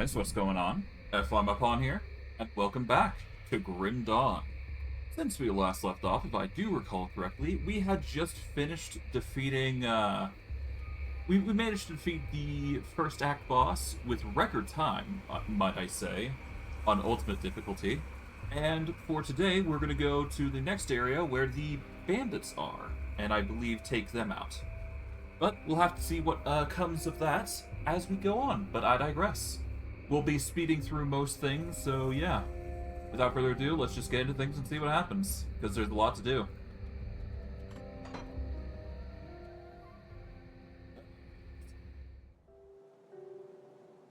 guys, what's going on? F1 up on here, and welcome back to Grim Dawn. Since we last left off, if I do recall correctly, we had just finished defeating, we managed to defeat the first act boss with record time, might I say, on ultimate difficulty. And for today, we're going to go to the next area where the bandits are, and I believe take them out. But we'll have to see what comes of that as we go on, but I digress. We'll be speeding through most things, so yeah. Without further ado, let's just get into things and see what happens, because there's a lot to do.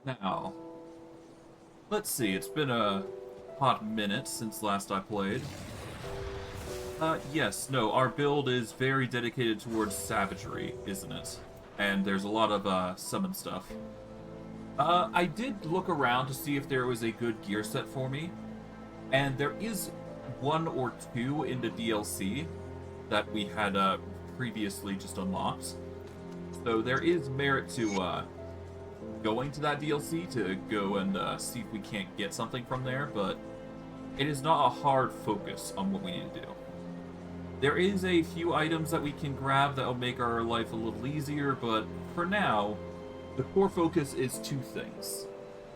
Now, let's see, it's been a hot minute since last I played. Yes, no, our build is very dedicated towards savagery, isn't it? And there's a lot of, summon stuff. I did look around to see if there was a good gear set for me, and there is one or two in the DLC that we had, previously just unlocked. So there is merit to, going to that DLC to go and, see if we can't get something from there, but it is not a hard focus on what we need to do. There is a few items that we can grab that will make our life a little easier, but for now, the core focus is two things.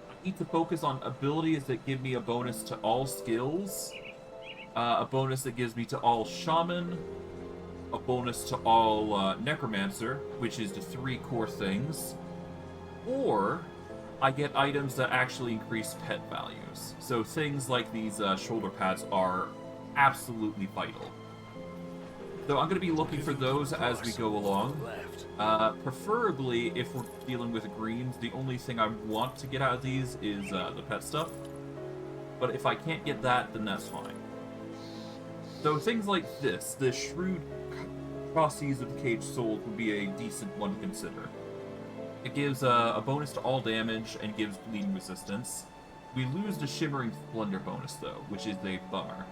I need to focus on abilities that give me a bonus to all skills, a bonus that gives me to all shaman, a bonus to all necromancer, which is the three core things, or I get items that actually increase pet values. So things like these shoulder pads are absolutely vital. So I'm going to be looking for those as we go along. Preferably, if we're dealing with greens, the only thing I want to get out of these is the pet stuff. But if I can't get that, then that's fine. So things like this, the Shrewd Crosses of the Caged Souls would be a decent one to consider. It gives a bonus to all damage and gives bleeding resistance. We lose the Shimmering Splendor bonus, though, which is a bummer.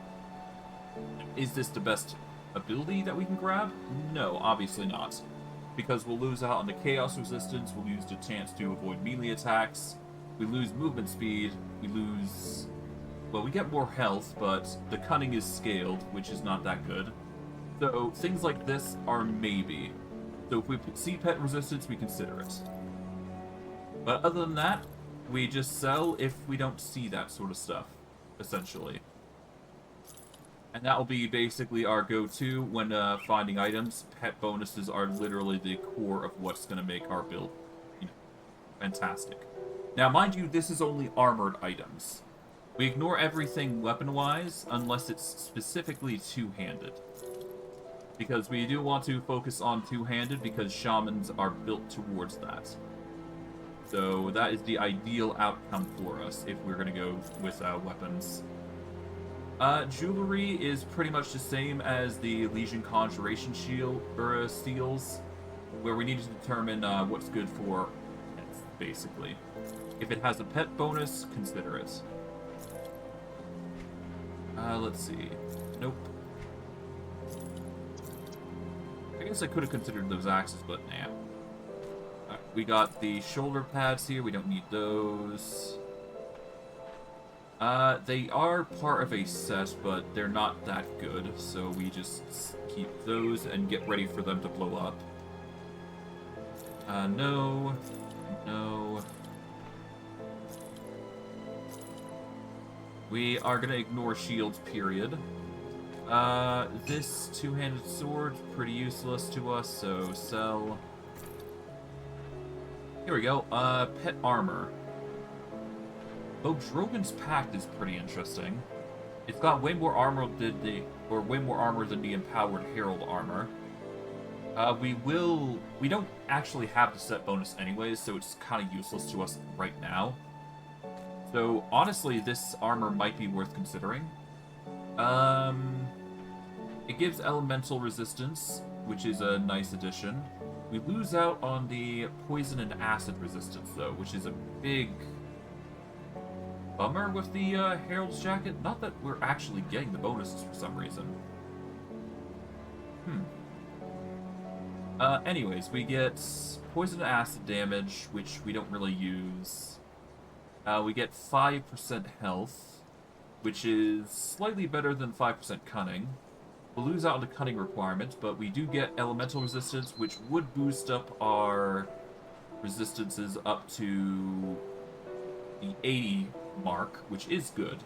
Is this the best ability that we can grab? No, obviously not. Because we'll lose out on the Chaos Resistance, we'll lose the chance to avoid melee attacks, we lose movement speed, we lose... well, we get more health, but the Cunning is scaled, which is not that good. So, things like this are maybe. So if we see pet resistance, we consider it. But other than that, we just sell if we don't see that sort of stuff, essentially. And that will be basically our go-to when finding items. Pet bonuses are literally the core of what's going to make our build, fantastic. Now, mind you, this is only armored items. We ignore everything weapon-wise unless it's specifically two-handed. Because we do want to focus on two-handed because shamans are built towards that. So that is the ideal outcome for us if we're going to go with weapons. Jewelry is pretty much the same as the Legion Conjuration Shield, or Seals, where we need to determine what's good for pets, basically. If it has a pet bonus, consider it. Let's see. Nope. I guess I could have considered those axes, but nah. We got the shoulder pads here, we don't need those. They are part of a set, but they're not that good, so we just keep those and get ready for them to blow up. No. No. We are gonna ignore shields, period. This two-handed sword, pretty useless to us, so sell. Here we go, pet armor. Oh, Drogon's Pact is pretty interesting. It's got way more armor than the Empowered Herald armor. We don't actually have the set bonus anyways, so it's kind of useless to us right now. So, honestly, this armor might be worth considering. It gives elemental resistance, which is a nice addition. We lose out on the poison and acid resistance, though, which is a big bummer with the Herald's Jacket. Not that we're actually getting the bonuses for some reason. Anyways, we get poison and acid damage, which we don't really use. We get 5% health, which is slightly better than 5% cunning. We'll lose out on the cunning requirement, but we do get elemental resistance, which would boost up our resistances up to the 80 mark, which is good.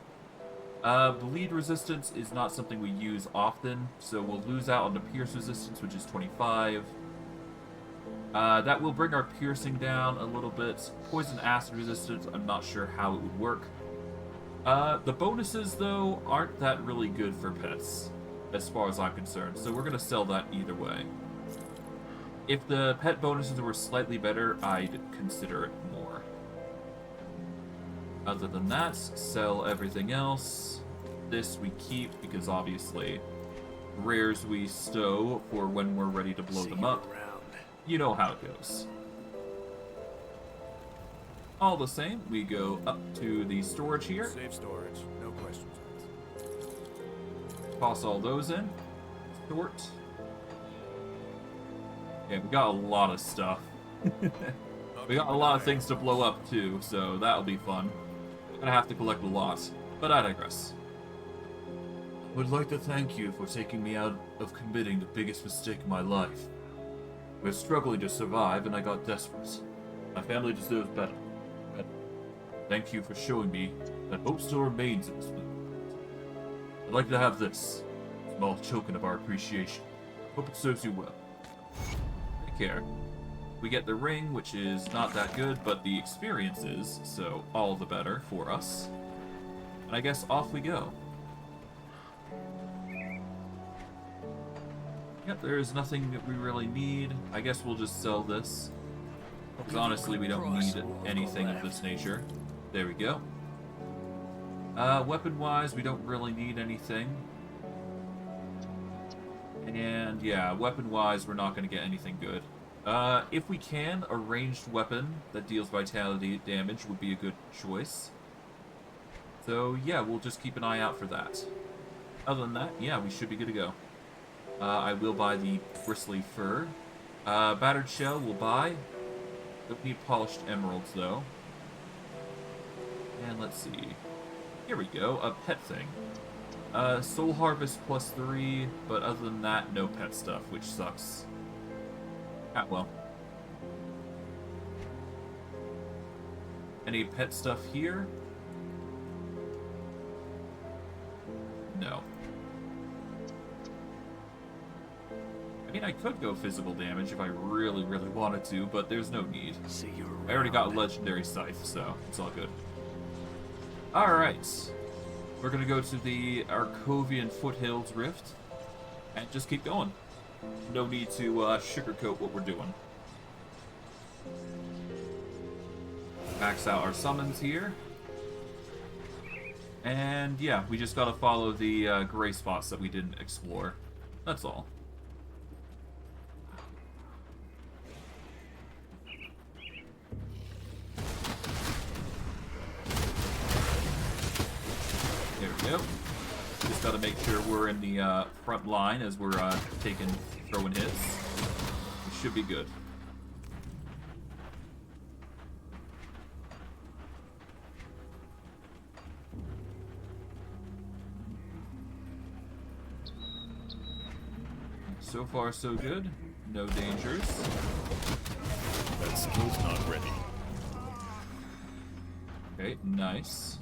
Bleed resistance is not something we use often, so we'll lose out on the pierce resistance, which is 25. That will bring our piercing down a little bit. Poison acid resistance, I'm not sure how it would work. The bonuses, though, aren't that really good for pets, as far as I'm concerned, so we're going to sell that either way. If the pet bonuses were slightly better, I'd consider it more. Other than that, sell everything else. This we keep, because obviously, rares we stow for when we're ready to blow them up. You know how it goes. All the same, we go up to the storage here. Safe storage, no questions. Toss all those in. Sort. Yeah, we got a lot of stuff. We got a lot of things to blow up too, so that'll be fun. I'm gonna have to collect a lot, but I digress. Would like to thank you for taking me out of committing the biggest mistake of my life. We're struggling to survive, and I got desperate. My family deserves better. Thank you for showing me that hope still remains in this world. I'd like to have this small token of our appreciation. Hope it serves you well. Take care. We get the ring, which is not that good, but the experience is, so all the better for us. And I guess off we go. Yep, there's nothing that we really need. I guess we'll just sell this. Because honestly, we don't need anything of this nature. There we go. Weapon-wise, we don't really need anything. And yeah, weapon-wise, we're not going to get anything good. If we can, a ranged weapon that deals vitality damage would be a good choice. So yeah, we'll just keep an eye out for that. Other than that, yeah, we should be good to go. I will buy the bristly fur. Battered shell we'll buy. Don't need polished emeralds though. And let's see. Here we go, a pet thing. Soul harvest +3, but other than that, no pet stuff, which sucks. Ah, well. Any pet stuff here? No. I mean, I could go physical damage if I really, really wanted to, but there's no need. I already got a legendary scythe, so it's all good. Alright. We're gonna go to the Arcovian Foothills Rift and just keep going. No need to sugarcoat what we're doing. Max out our summons here. And yeah, we just gotta follow the gray spots that we didn't explore. That's all. There we go. Just gotta make sure we're in the front line as we're throwing hits. We should be good. So far, so good. No dangers. That skill's not ready. Okay, nice.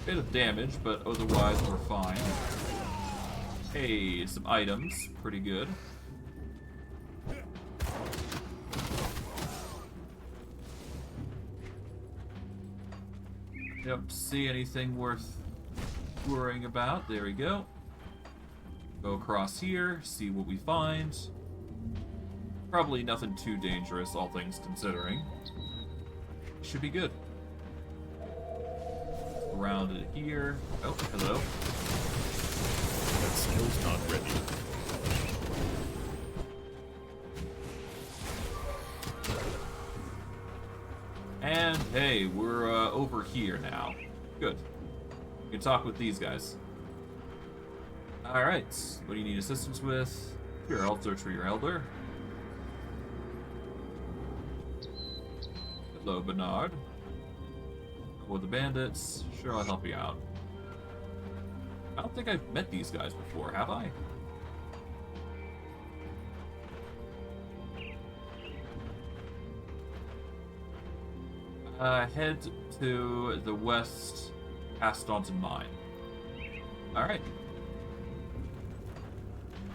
Bit of damage, but otherwise we're fine. Hey, some items. Pretty good. Don't see anything worth worrying about. There we go. Go across here, see what we find. Probably nothing too dangerous, all things considering. Should be good. Around it here. Oh, hello. That skill's not ready. And hey, we're over here now. Good. You can talk with these guys. Alright, what do you need assistance with? Sure, I'll search for your elder. Hello, Bernard. With the bandits. Sure, I'll help you out. I don't think I've met these guys before, have I? Head to the west past Staunton Mine. Alright.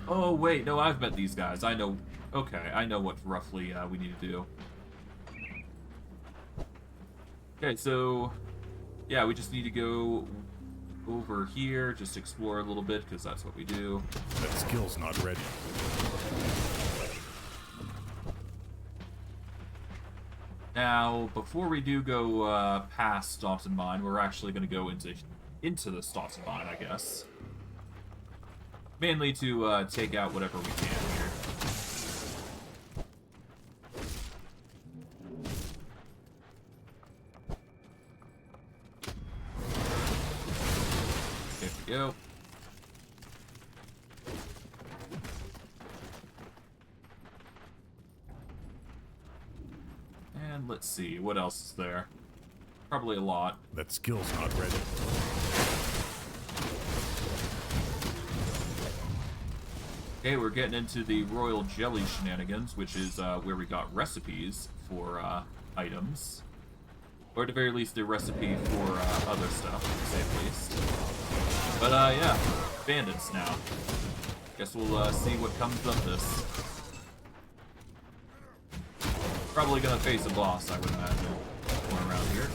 Oh, wait, no, I've met these guys. I know... Okay, I know what roughly we need to do. Okay, so... Yeah, we just need to go over here, just explore a little bit, because that's what we do. That skill's not ready. Now, before we do go past Staunton Mine, we're actually going to go into the Staunton Mine, I guess. Mainly to take out whatever we can here. There we go. And let's see, what else is there? Probably a lot. That skill's not ready. Okay, we're getting into the royal jelly shenanigans, which is where we got recipes for items. Or at the very least, a recipe for other stuff, to say the least. But yeah, bandits now. Guess we'll see what comes of this. Probably gonna face a boss, I would imagine. Somewhere around here.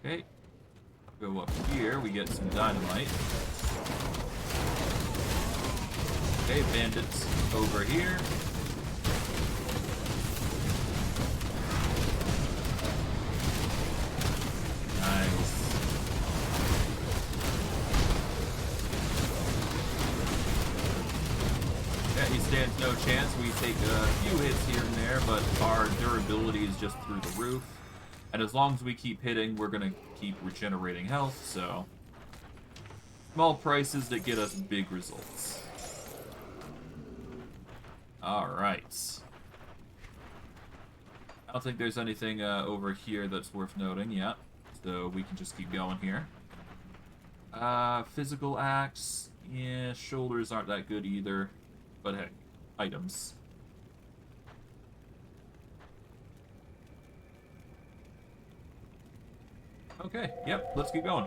Okay. Go up here, we get some dynamite. Okay, bandits over here. He stands no chance. We take a few hits here and there, but our durability is just through the roof. And as long as we keep hitting, we're going to keep regenerating health, so... Small prices that get us big results. Alright. I don't think there's anything over here that's worth noting yet, so we can just keep going here. Physical axe. Yeah, shoulders aren't that good either. But hey, items. Okay, yep, let's keep going.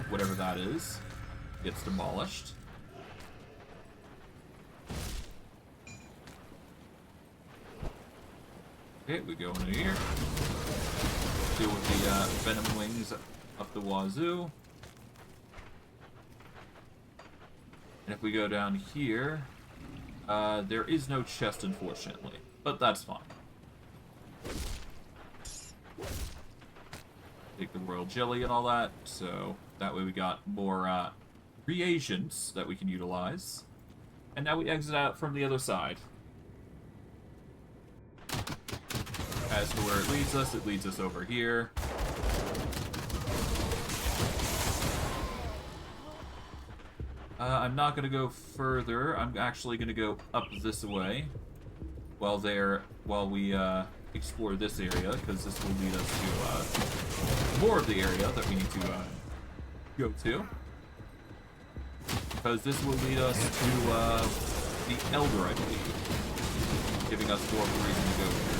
Whatever that is, gets demolished. Okay, we go into here. Deal with the venom wings up the wazoo. And if we go down here, there is no chest, unfortunately, but that's fine. Take the royal jelly and all that, so that way we got more reagents that we can utilize. And now we exit out from the other side. As to where it leads us over here. I'm not going to go further. I'm actually going to go up this way while we explore this area, because this will lead us to more of the area that we need to go to. Because this will lead us to the Elder, I believe, giving us more of a reason to go here.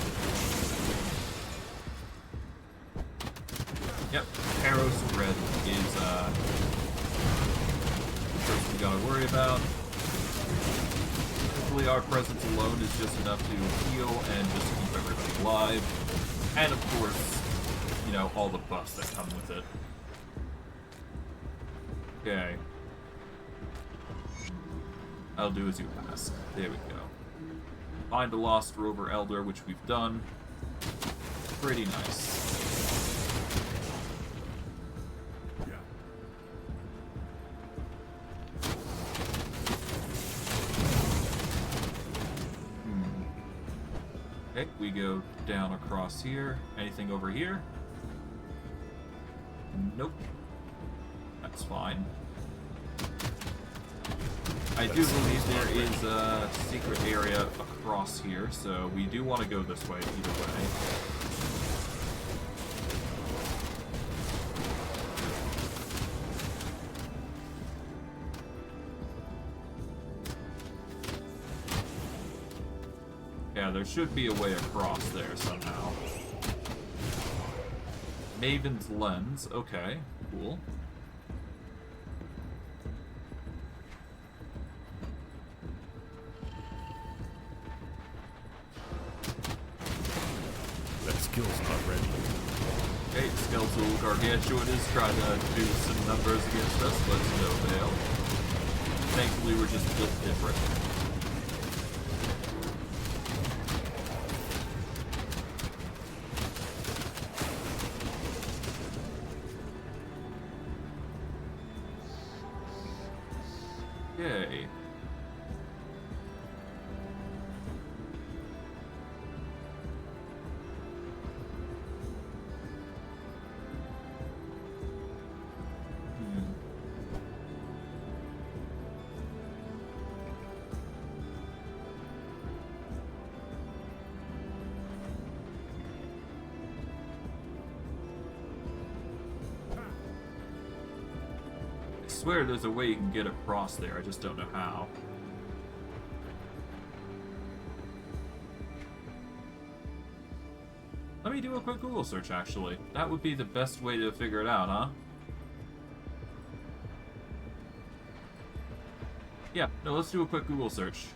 Yep, Taros Red is the first we gotta worry about. Basically, our presence alone is just enough to heal and just keep everybody alive. And of course, you know, all the buffs that come with it. Okay. I'll do as you ask. There we go. Find a lost rover elder, which we've done. Pretty nice. Okay, we go down across here. Anything over here? Nope. That's fine. I do believe there is a secret area across here, so we do want to go this way either way. Yeah, there should be a way across there somehow. Maven's Lens. Okay, cool. That skill's not ready. Okay, Skeletal Gargantuan is trying to do some numbers against us, but no avail. Thankfully, we're just built different. Okay. I swear there's a way you can get across there, I just don't know how. Let me do a quick Google search, actually. That would be the best way to figure it out, huh? Yeah, no, let's do a quick Google search.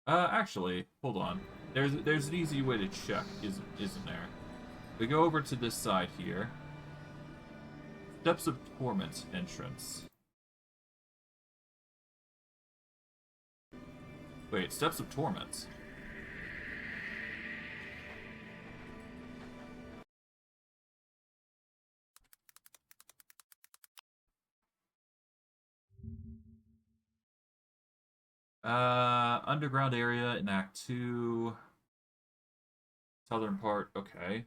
Actually, hold on. There's an easy way to check, isn't there? We go over to this side here. Steps of Torment entrance. Wait, Steps of Torment. Underground area in Act 2. Southern part, okay.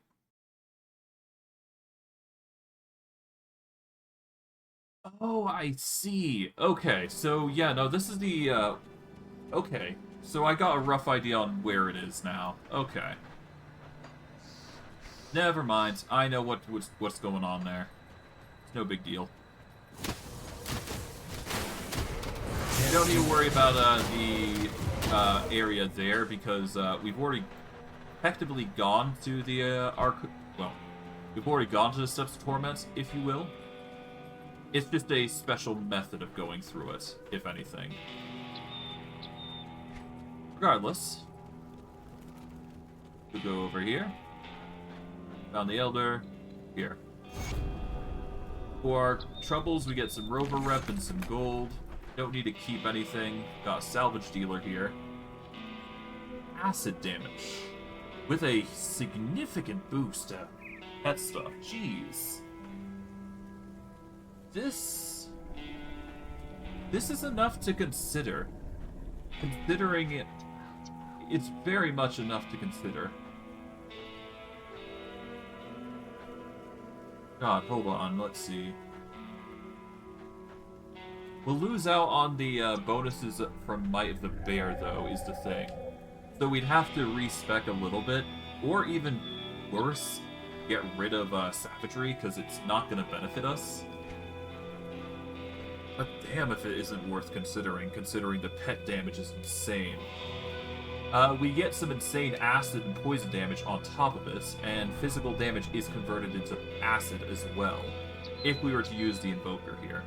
Oh, I see. Okay, so yeah, no, this is the, okay. So I got a rough idea on where it is now. Okay. Never mind. I know what's going on there. It's no big deal. You don't need to worry about the area there because we've already effectively gone to the well, we've already gone to the Steps of Torment, if you will. It's just a special method of going through it, if anything. Regardless, we'll go over here. Found the Elder. Here. For our troubles, we get some Rover Rep and some gold. Don't need to keep anything. Got a salvage dealer here. Acid damage. With a significant boost to pet stuff. Jeez. This is enough to consider. Considering it, it's very much enough to consider. God, hold on, let's see. We'll lose out on the bonuses from Might of the Bear, though, is the thing. So we'd have to respec a little bit, or even worse, get rid of Savagery, because it's not going to benefit us. But damn if it isn't worth considering the pet damage is insane. We get some insane acid and poison damage on top of it, and physical damage is converted into acid as well, if we were to use the Invoker here.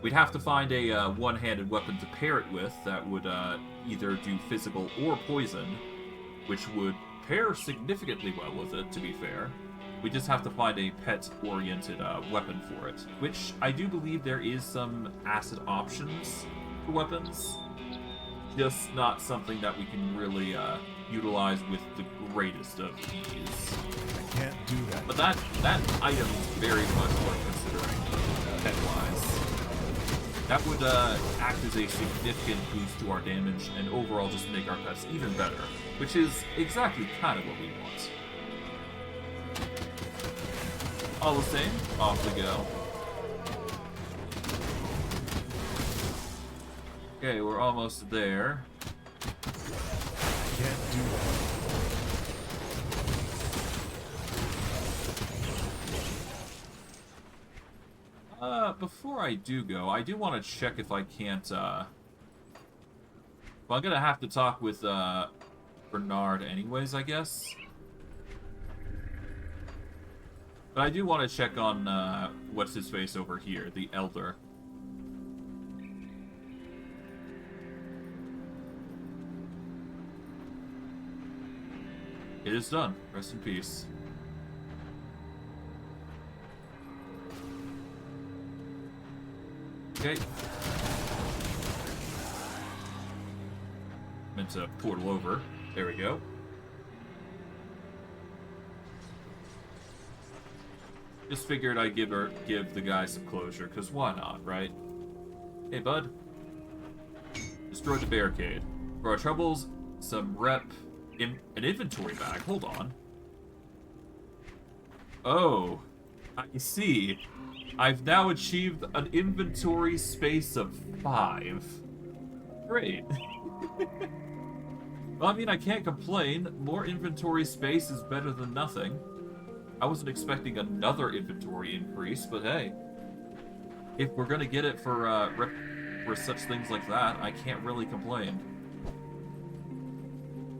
We'd have to find a one-handed weapon to pair it with that would either do physical or poison, which would pair significantly well with it, to be fair. We just have to find a pet-oriented weapon for it, which I do believe there is some acid options for weapons. Just not something that we can really utilize with the greatest of ease. I can't do that. But that item is very much worth considering, pet-wise. That would act as a significant boost to our damage and overall just make our pets even better, which is exactly kind of what we want. All the same, off we go. Okay, we're almost there. I can't do that. Before I do go, I do want to check if I can't, well, I'm gonna have to talk with, Bernard anyways, I guess. But I do want to check on, what's-his-face over here, the Elder. It is done. Rest in peace. Okay. Meant to portal over. There we go. Just figured I'd give the guy some closure, because why not, right? Hey, bud. Destroyed the barricade. For our troubles, some rep... an inventory bag. Hold on. Oh, I see. I've now achieved an inventory space of 5. Great. Well, I mean, I can't complain. More inventory space is better than nothing. I wasn't expecting another inventory increase, but hey. If we're gonna get it for such things like that, I can't really complain.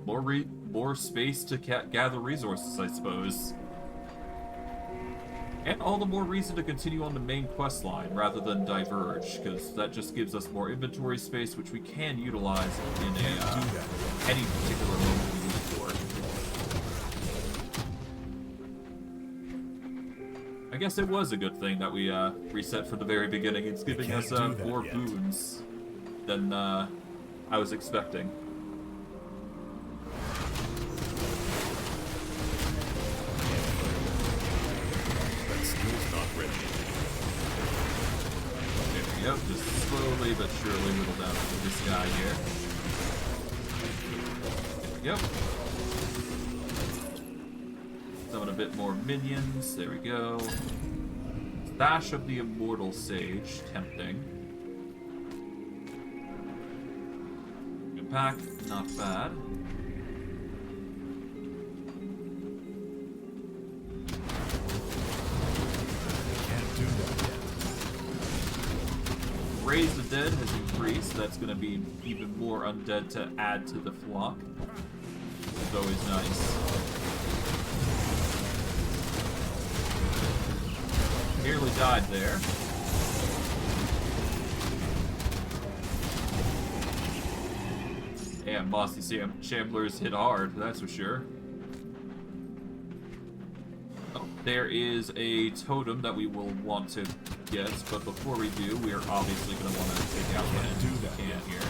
More space to gather resources, I suppose. And all the more reason to continue on the main quest line rather than diverge, because that just gives us more inventory space, which we can utilize in any particular moment we need for. I guess it was a good thing that we reset from the very beginning. It's giving us more boons than I was expecting. Yep, just slowly but surely whittle down to this guy here. Yep. Summon a bit more minions. There we go. Stash of the Immortal Sage. Tempting. Good pack. Not bad. Raise the Dead has increased. That's going to be even more undead to add to the flock. It's always nice. Nearly died there. Damn, Bossy Shamblers hit hard, that's for sure. Oh, there is a totem that we will want to get, but before we do, we are obviously going to want to take out what we can here.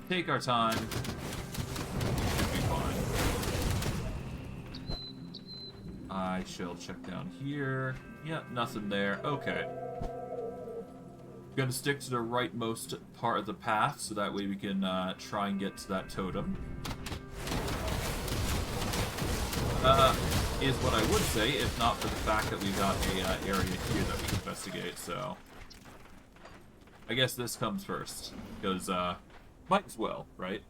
Take our time. Should be fine. I shall check down here. Yeah, nothing there. Okay. Gonna stick to the rightmost part of the path, so that way we can try and get to that totem. Is what I would say, if not for the fact that we've got a area here that we can investigate, so... I guess this comes first, because, might as well, right?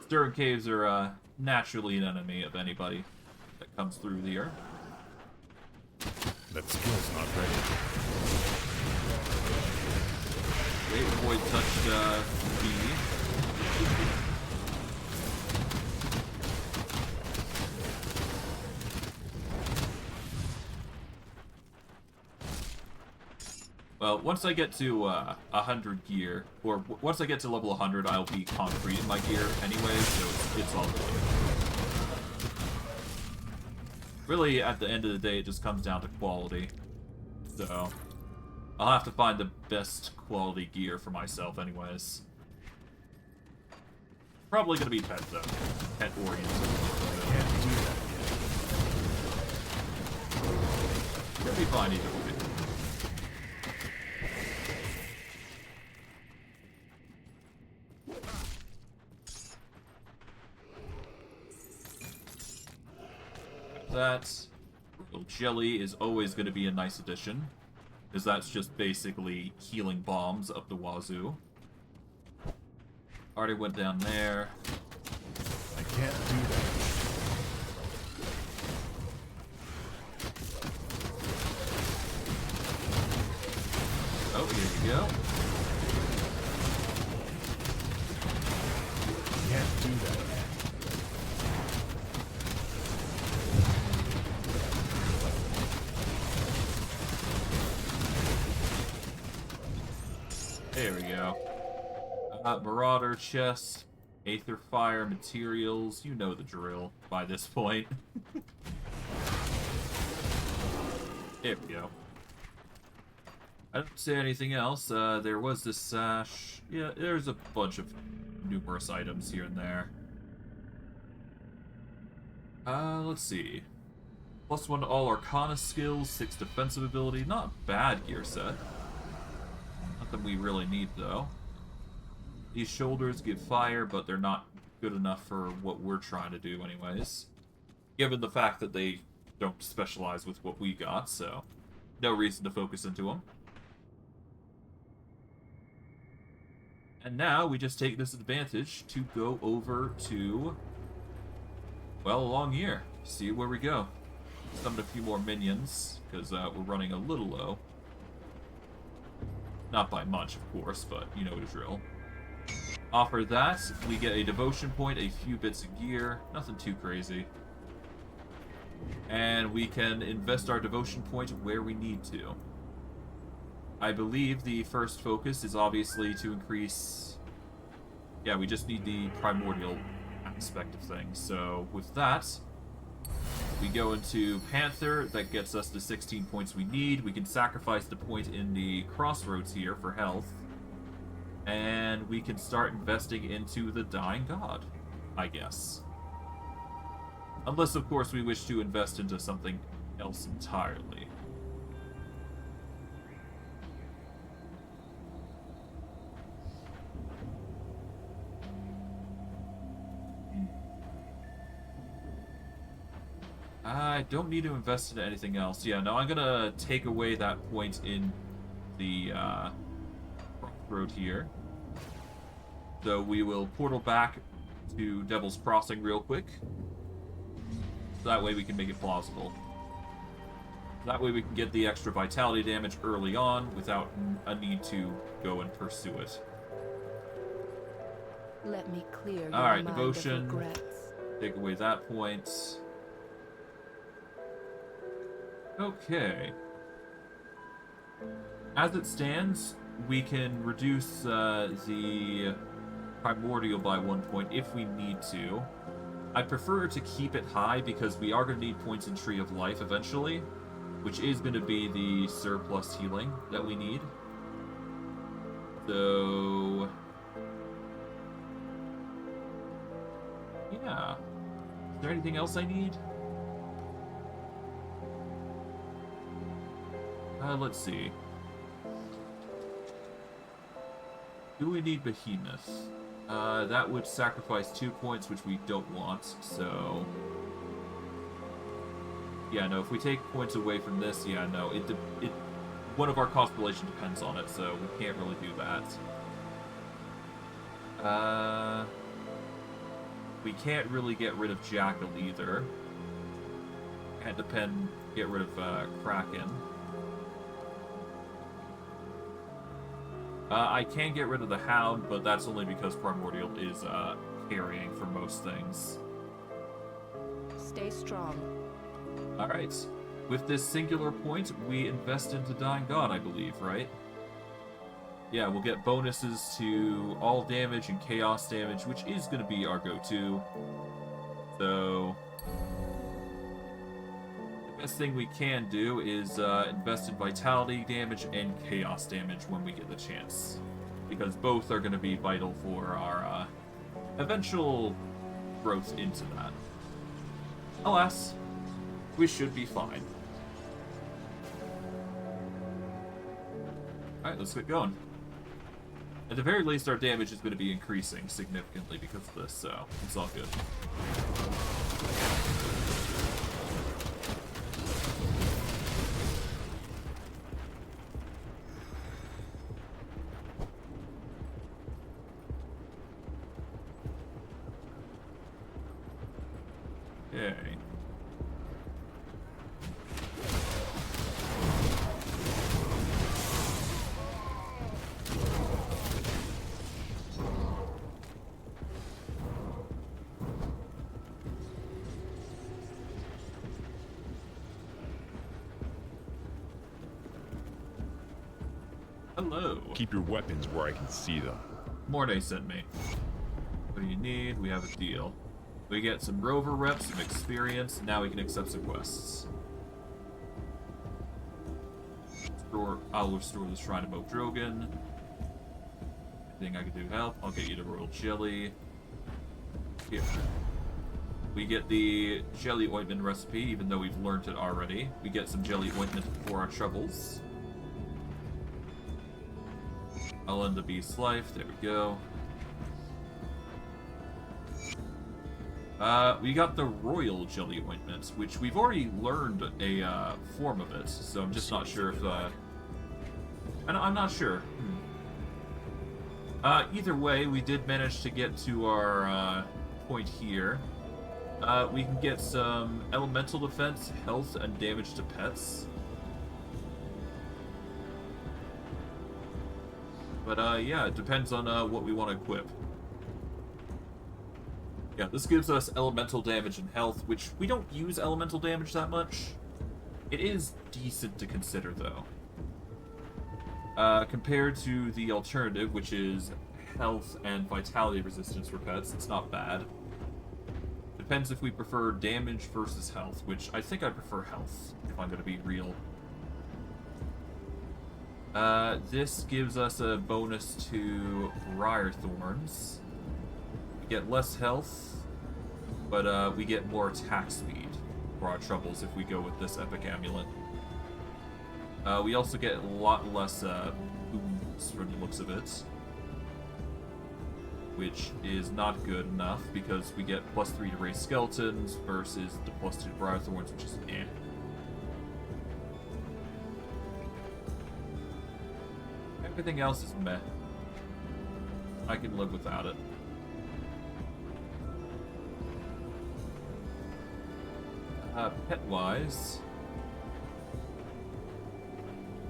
Stirring Caves are, naturally an enemy of anybody that comes through here. That skill's not ready. Wait, avoid touch B. Well, once I get to 100 gear, or once I get to level 100, I'll be concrete in my gear anyway, so it's all good. Really, at the end of the day, it just comes down to quality. So, I'll have to find the best quality gear for myself anyways. Probably gonna be pet, though. Pet-oriented. Can't do that yet. It'll be fine either way. That jelly is always going to be a nice addition, because that's just basically healing bombs up the wazoo. Already went down there. I can't do that. Oh, here we go. Can't do that yet. There we go. Marauder chest, Aether fire materials. You know the drill by this point. There we go. I don't see anything else. There was this sash. Yeah, there's a bunch of numerous items here and there. Let's see. +1 to all Arcana skills, 6 defensive ability. Not bad gear set. Nothing we really need, though. These shoulders give fire, but they're not good enough for what we're trying to do anyways. Given the fact that they don't specialize with what we got, so no reason to focus into them. And now we just take this advantage to go over to, well, along here. See where we go. Summon a few more minions, because we're running a little low. Not by much, of course, but you know the drill. Offer that, we get a devotion point, a few bits of gear, nothing too crazy. And we can invest our devotion point where we need to. I believe the first focus is obviously to increase... Yeah, we just need the primordial aspect of things. So with that, we go into Panther. That gets us the 16 points we need. We can sacrifice the point in the crossroads here for health. And we can start investing into the Dying God, I guess. Unless, of course, we wish to invest into something else entirely. I don't need to invest in anything else. Yeah, no, I'm gonna take away that point in the road here. So we will portal back to Devil's Crossing real quick. So that way we can make it plausible. That way we can get the extra vitality damage early on without a need to go and pursue it. Let me clear your Alright, mind devotion. of regrets. Take away that point. Okay. As it stands, we can reduce the primordial by 1 point if we need to. I prefer to keep it high because we are going to need points in Tree of Life eventually, which is going to be the surplus healing that we need. So... yeah. Is there anything else I need? Let's see. Do we need Behemoth? That would sacrifice 2 points, which we don't want, so... yeah, no, if we take points away from this, yeah, no, one of our constellation depends on it, so we can't really do that. We can't really get rid of Jackal either. Can't get rid of Kraken. I can get rid of the Hound, but that's only because Primordial is carrying for most things. Stay strong. Alright. With this singular point, we invest into Dying God, I believe, right? Yeah, we'll get bonuses to all damage and chaos damage, which is going to be our go-to. So, the best thing we can do is invest in vitality damage and chaos damage when we get the chance. Because both are going to be vital for our eventual growth into that. Alas, we should be fine. Alright, let's get going. At the very least, our damage is going to be increasing significantly because of this, so it's all good. Okay. Hello. Keep your weapons where I can see them. Mornay sent me. What do you need? We have a deal. We get some rover reps, some experience. Now we can accept some quests. I'll restore the Shrine of Moat Drogon. Anything I can do to help? I'll get you the Royal Jelly. Here. We get the Jelly Ointment recipe, even though we've learned it already. We get some Jelly Ointment for our troubles. I'll end the beast's life. There we go. We got the Royal Jelly Ointment, which we've already learned a form of it, so I'm just not sure if... I'm not sure. Either way, we did manage to get to our point here. We can get some elemental defense, health, and damage to pets. But yeah, it depends on what we want to equip. Yeah, this gives us elemental damage and health, which we don't use elemental damage that much. It is decent to consider, though. Compared to the alternative, which is health and vitality resistance for pets, it's not bad. Depends if we prefer damage versus health, which I think I prefer health, if I'm going to be real. This gives us a bonus to Briar Thorns. We get less health, but we get more attack speed for our troubles if we go with this epic amulet. We also get a lot less wounds from the looks of it, which is not good enough because we get +3 to raise skeletons versus the +2 to Briar Thorns, which is eh. Everything else is meh. I can live without it. Pet-wise,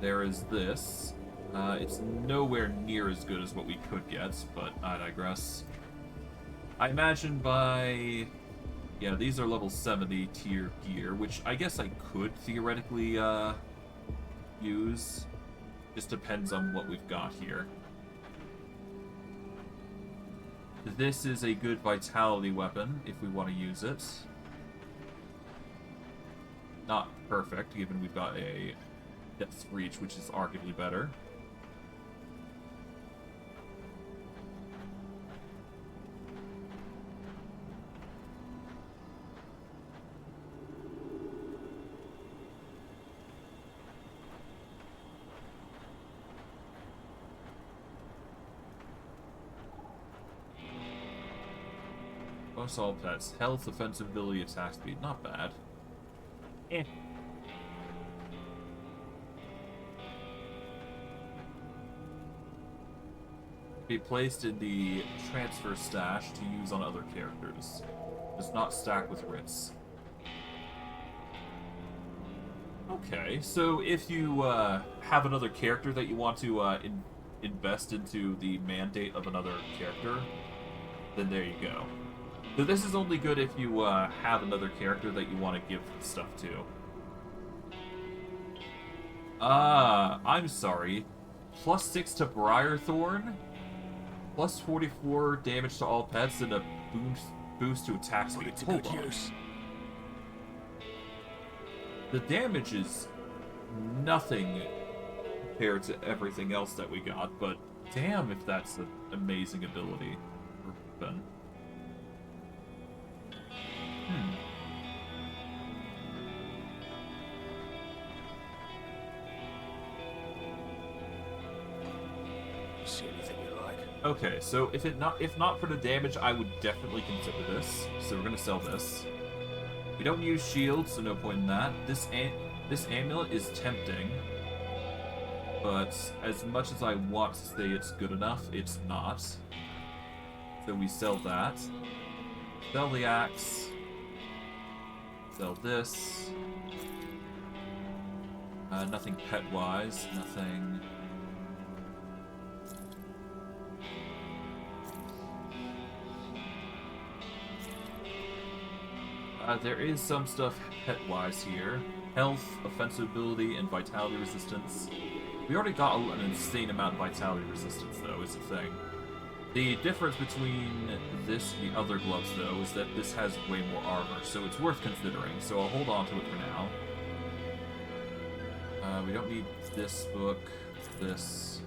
there is this. It's nowhere near as good as what we could get, but I digress. I imagine by... Yeah, these are level 70 tier gear, which I guess I could theoretically use. Just depends on what we've got here. This is a good vitality weapon if we want to use it. Not perfect, given we've got a Depth's Reach, which is arguably better. Bonus all pets. Health, offensive ability, attack speed. Not bad. Eh. Be placed in the transfer stash to use on other characters. Does not stack with writs. Okay, so if you have another character that you want to invest into the mandate of another character, then there you go. So this is only good if you have another character that you want to give stuff to. I'm sorry. +6 to Briarthorn, +44 damage to all pets, and a boost to attack speed. Hold on. The damage is nothing compared to everything else that we got, but damn if that's an amazing ability for Ben. See anything you like? Okay, so if not for the damage, I would definitely consider this. So we're gonna sell this. We don't use shields, so no point in that. This amulet is tempting, but as much as I want to say it's good enough, it's not. So we sell that. Sell the axe. Sell this. Nothing pet-wise. Nothing. There is some stuff pet-wise here. Health, offensive ability, and vitality resistance. We already got an insane amount of vitality resistance, though, is the thing. The difference between this and the other gloves, though, is that this has way more armor, so it's worth considering, so I'll hold on to it for now. We don't need this book, this.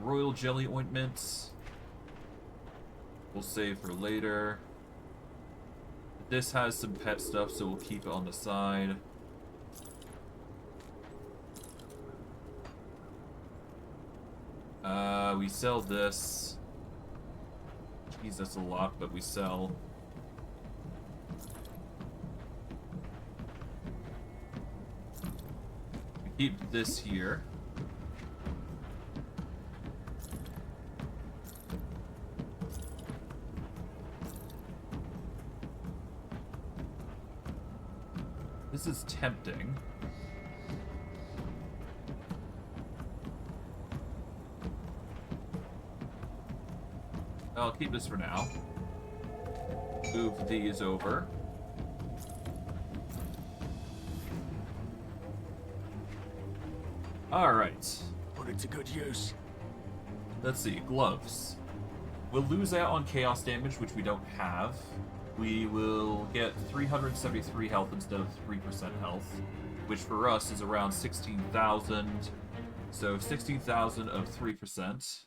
Royal Jelly Ointment. We'll save for later. This has some pet stuff, so we'll keep it on the side. We sell this. Jeez, that's a lot, but we sell. We keep this here. This is tempting. I'll keep this for now. Move these over. Alright. Put it to good use. Let's see. Gloves. We'll lose out on chaos damage, which we don't have. We will get 373 health instead of 3% health, which for us is around 16,000. So 16,000 of 3%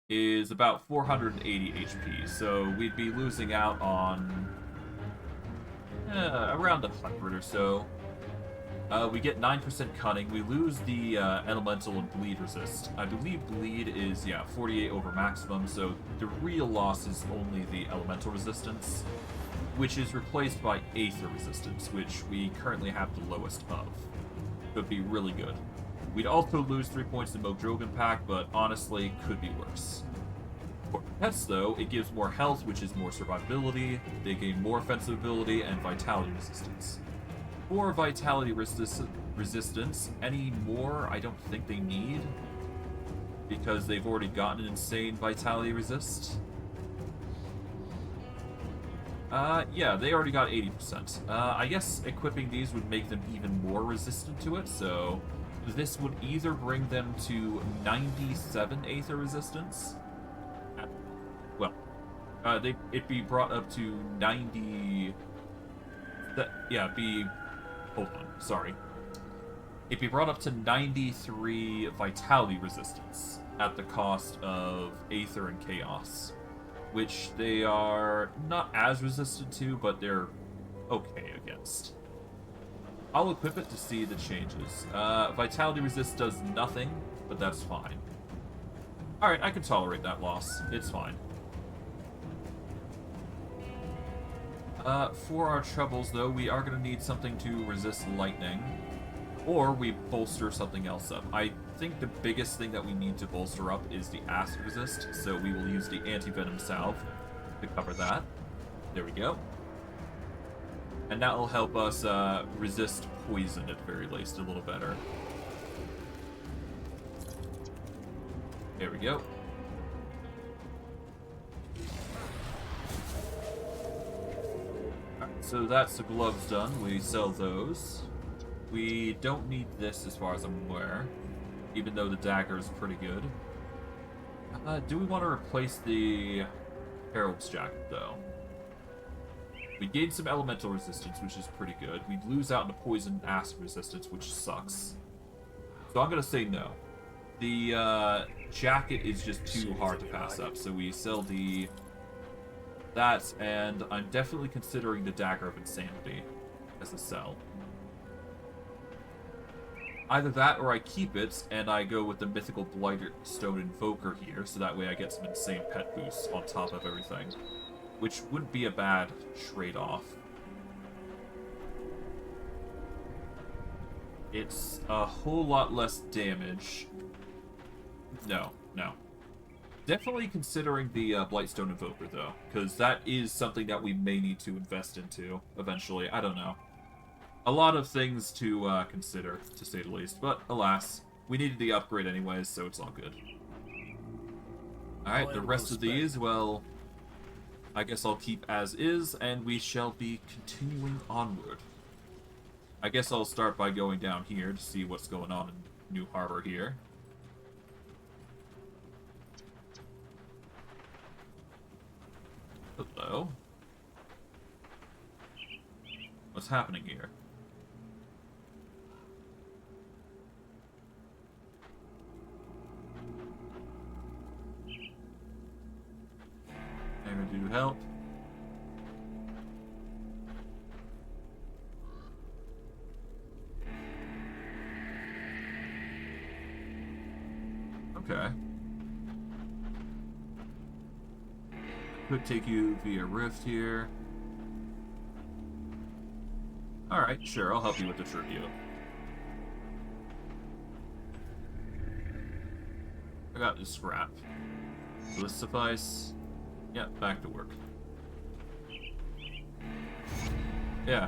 is about 480 HP. So we'd be losing out on around 100 or so. We get 9% cunning. We lose the elemental and bleed resist. I believe bleed is, 48 over maximum, so the real loss is only the elemental resistance, which is replaced by Aether resistance, which we currently have the lowest of. So it'd be really good. We'd also lose 3 points to Mogdrogan Pack, but honestly, could be worse. For pets, though, it gives more health, which is more survivability. They gain more offensive ability and vitality resistance. For vitality resistance, any more I don't think they need, because they've already gotten an insane vitality resist. Yeah, they already got 80%. I guess equipping these would make them even more resistant to it, so this would either bring them to 97 Aether resistance. Well, it'd be brought up to 90... Hold on, sorry. It'd be brought up to 93 vitality resistance at the cost of Aether and Chaos, which they are not as resistant to, but they're okay against. I'll equip it to see the changes. Vitality resist does nothing, but that's fine. Alright, I can tolerate that loss. It's fine. For our troubles, though, we are going to need something to resist lightning, or we bolster something else up. I think the biggest thing that we need to bolster up is the acid resist, so we will use the anti-venom salve. to cover that. There we go. And that will help us resist poison at the very least a little better. There we go. Alright, so that's the gloves done. We sell those. We don't need this as far as I'm aware, even though the dagger is pretty good. Do we want to replace the Herald's Jacket, though? We gain some elemental resistance, which is pretty good. We lose out into poison and acid resistance, which sucks. So I'm going to say no. The jacket is just too hard to pass up, so we sell that, and I'm definitely considering the Dagger of Insanity as a sell. Either that, or I keep it, and I go with the Mythical Blightstone Invoker here, so that way I get some insane pet boosts on top of everything. Which wouldn't be a bad trade-off. It's a whole lot less damage. No. Definitely considering the Blightstone Invoker, though, because that is something that we may need to invest into eventually. I don't know. A lot of things to consider, to say the least. But, alas, we needed the upgrade anyways, so it's all good. Alright, the rest of these, well, I guess I'll keep as is, and we shall be continuing onward. I guess I'll start by going down here to see what's going on in New Harbor here. Hello. What's happening here? Anyone to help? Okay. Could take you via rift here. Alright, sure, I'll help you with the tribute. I got this scrap. Will this suffice? Yeah, back to work. Yeah.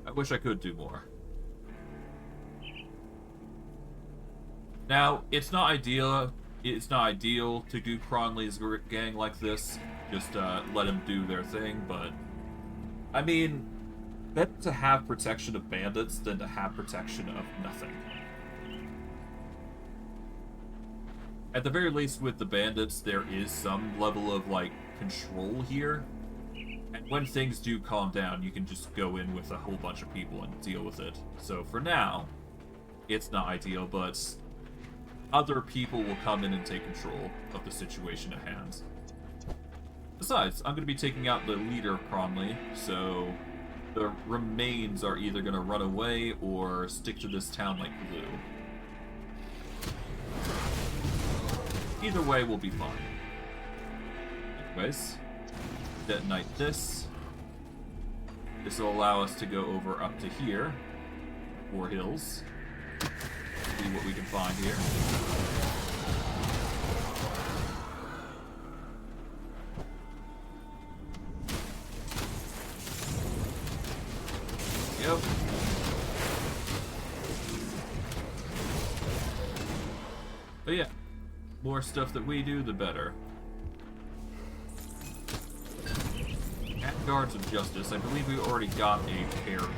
I wish I could do more. Now, it's not ideal to do Cronley's gang like this. Just let them do their thing, but I mean, better to have protection of bandits than to have protection of nothing. At the very least, with the bandits, there is some level of, like, control here. And when things do calm down, you can just go in with a whole bunch of people and deal with it. So for now, it's not ideal, but other people will come in and take control of the situation at hand. Besides, I'm going to be taking out the leader of Cronley, so the remains are either going to run away or stick to this town like glue. Either way, we'll be fine. Anyways, detonate this. This will allow us to go over up to here. 4 hills. See what we can find here. Yep. But yeah, more stuff that we do, the better. At Guards of Justice, I believe we already got a pair of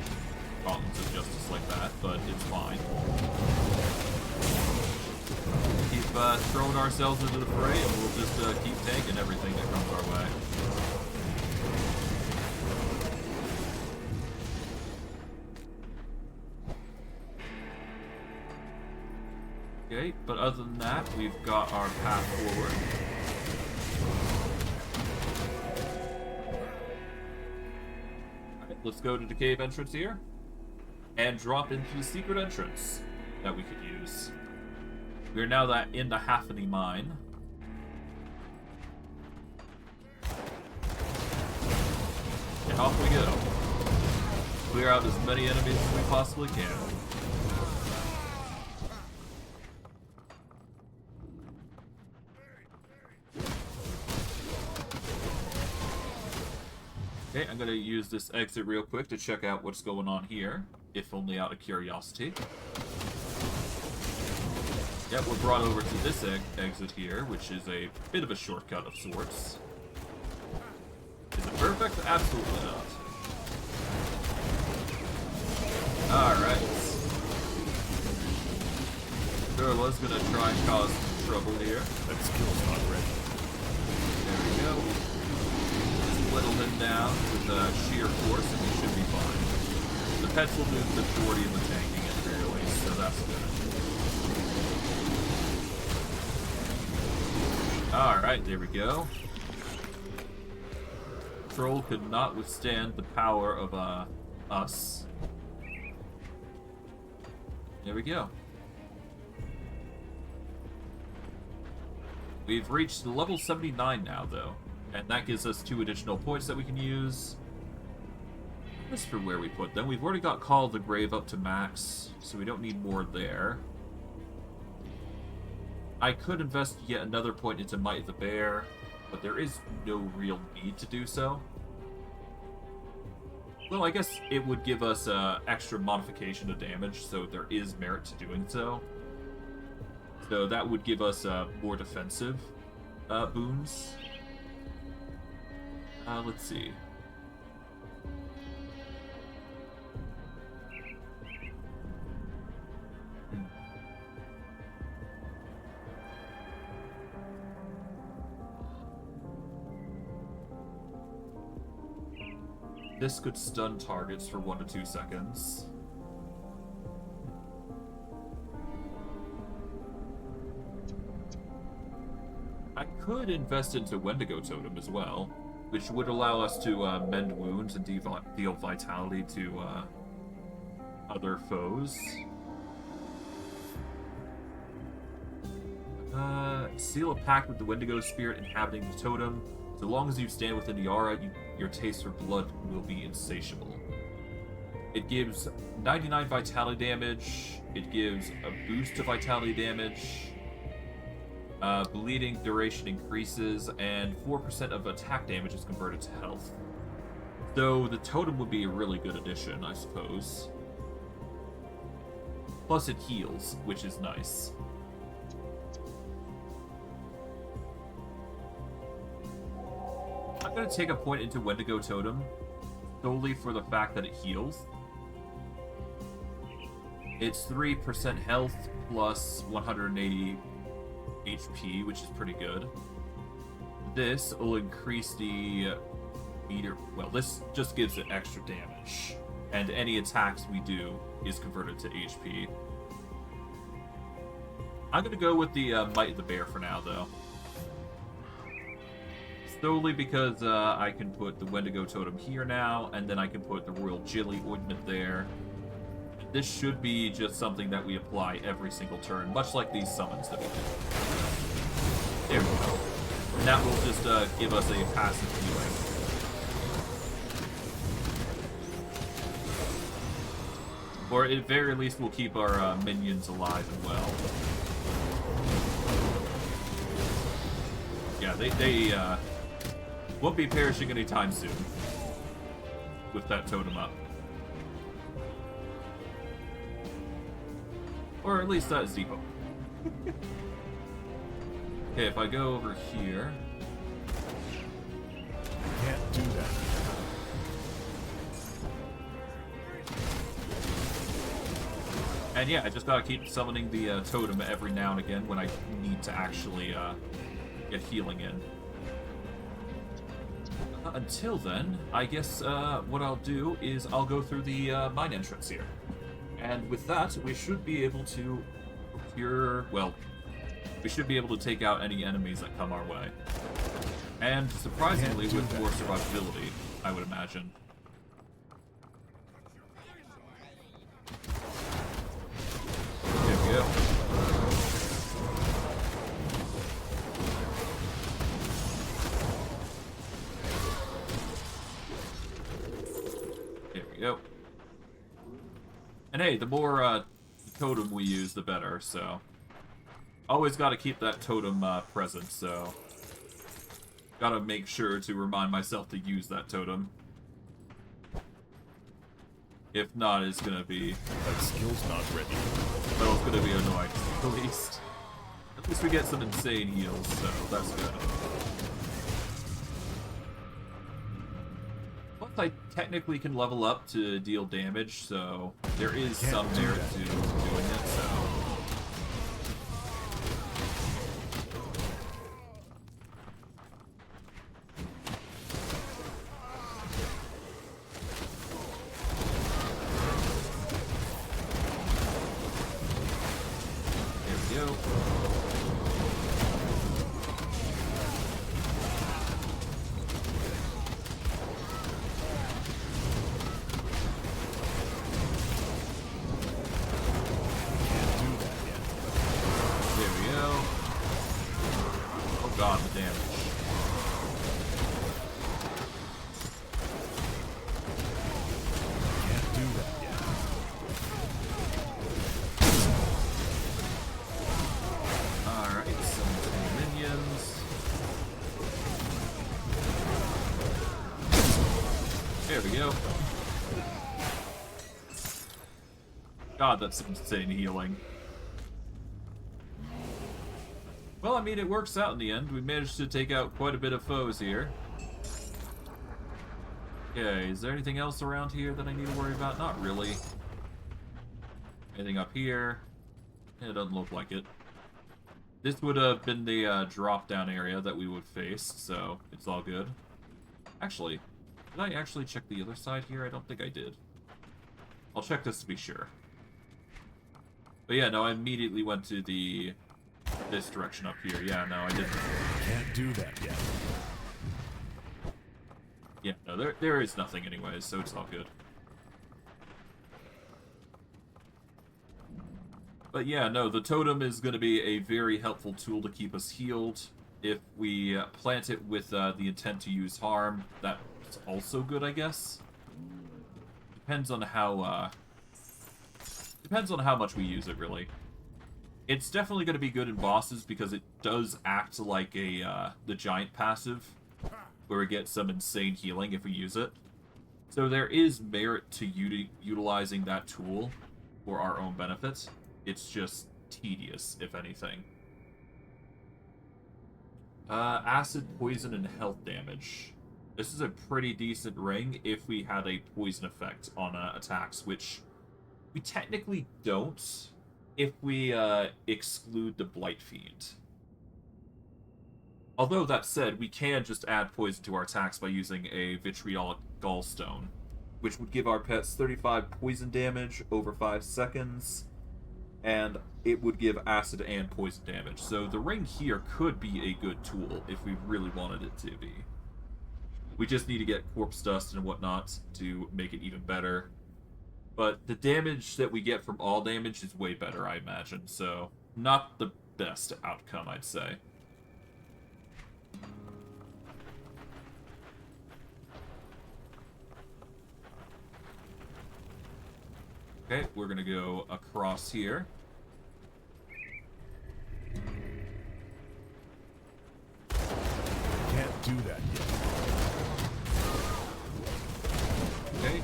Gauntlets of Justice like that, but it's fine. Keep throwing ourselves into the fray, and we'll just keep taking everything that comes our way. Okay, but other than that, we've got our path forward. Alright, let's go to the cave entrance here, and drop into the secret entrance that we could use. We're now in the Hathany mine. And off we go. Clear out as many enemies as we possibly can. Okay, I'm gonna use this exit real quick to check out what's going on here, if only out of curiosity. Yep, we're brought over to this exit here, which is a bit of a shortcut of sorts. Is it perfect? Absolutely not. Alright. Durla's gonna try and cause some trouble here. That skill's not ready. There we go. Just whittle him down with sheer force and he should be fine. The pets will do the majority of the tanking at the very least, so that's good. Alright, there we go. Troll could not withstand the power of us. There we go. We've reached level 79 now, though, and that gives us 2 additional points that we can use. As for where we put them, we've already got Call of the Grave up to max, so we don't need more there. I could invest yet another point into Might of the Bear, but there is no real need to do so. Well, I guess it would give us extra modification to damage, so there is merit to doing so. So that would give us more defensive boons. Let's see. This could stun targets for 1 to 2 seconds. I could invest into Wendigo Totem as well, which would allow us to mend wounds and deal vitality to other foes. Seal a pact with the Wendigo spirit inhabiting the totem. So long as you stand within the aura, your taste for blood will be insatiable. It gives 99 vitality damage. It gives a boost to vitality damage. Bleeding duration increases, and 4% of attack damage is converted to health. So the totem would be a really good addition, I suppose. Plus it heals, which is nice. I'm going to take a point into Wendigo Totem solely for the fact that it heals. It's 3% health plus 180 HP, which is pretty good. This will increase the meter. Well, this just gives it extra damage, and any attacks we do is converted to HP. I'm going to go with the Might of the Bear for now, though. Solely because I can put the Wendigo Totem here now, and then I can put the Royal Jilly Ointment there. This should be just something that we apply every single turn, much like these summons that we do. There we go. And that will just give us a passive healing. Or at the very least, we'll keep our minions alive and well. Yeah, they won't be perishing anytime soon with that totem up. Or at least that is the hope. Okay, if I go over here... Can't do that. And yeah, I just gotta keep summoning the totem every now and again when I need to actually get healing in. Until then, I guess what I'll do is I'll go through the mine entrance here. And with that, we should be able to procure... Well, we should be able to take out any enemies that come our way. And surprisingly, with more survivability, I would imagine. There we go. There we go. And hey, the more totem we use, the better, so... Always gotta keep that totem present, so... Gotta make sure to remind myself to use that totem. If not, it's gonna be... That skill's not ready. Well, it's gonna be annoying, at least. At least we get some insane heals, so that's good. Plus, I technically can level up to deal damage, so there is some merit to doing it, so... God, the damage. Can't do that yet. Alright, some minions. There we go. God, that's some insane healing. Well, I mean, it works out in the end. We managed to take out quite a bit of foes here. Okay, is there anything else around here that I need to worry about? Not really. Anything up here? It doesn't look like it. This would have been the drop-down area that we would face, so it's all good. Actually, did I actually check the other side here? I don't think I did. I'll check this to be sure. But yeah, no, I immediately went to this direction up here. Yeah, no, I didn't. Can't do that yet. Yeah, no, there is nothing anyways, so it's all good. But yeah, no, the totem is going to be a very helpful tool to keep us healed. If we plant it with the intent to use harm, that's also good, I guess. Depends on how much we use it, really. It's definitely going to be good in bosses because it does act like the giant passive, where we get some insane healing if we use it. So there is merit to utilizing that tool for our own benefit. It's just tedious, if anything. Acid, poison, and health damage. This is a pretty decent ring if we had a poison effect on attacks, which we technically don't if we exclude the Blight Fiend. Although, that said, we can just add poison to our attacks by using a Vitriolic Gallstone, which would give our pets 35 poison damage over 5 seconds, and it would give acid and poison damage. So the ring here could be a good tool if we really wanted it to be. We just need to get corpse dust and whatnot to make it even better. But the damage that we get from all damage is way better, I imagine, so not the best outcome, I'd say. Okay, we're gonna go across here. Can't do that yet. Okay.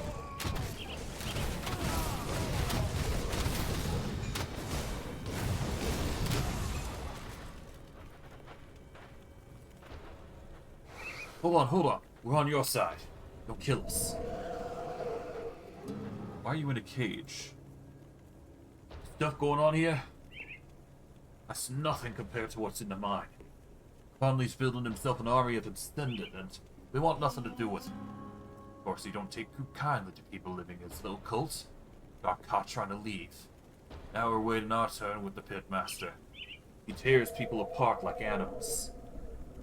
Hold on. We're on your side. Don't kill us. Why are you in a cage? Stuff going on here? That's nothing compared to what's in the mine. Conley's building himself an army of extended, and we want nothing to do with it. Of course, he don't take too kindly to people living as little cults. Got caught trying to leave. Now we're waiting our turn with the pitmaster. He tears people apart like animals.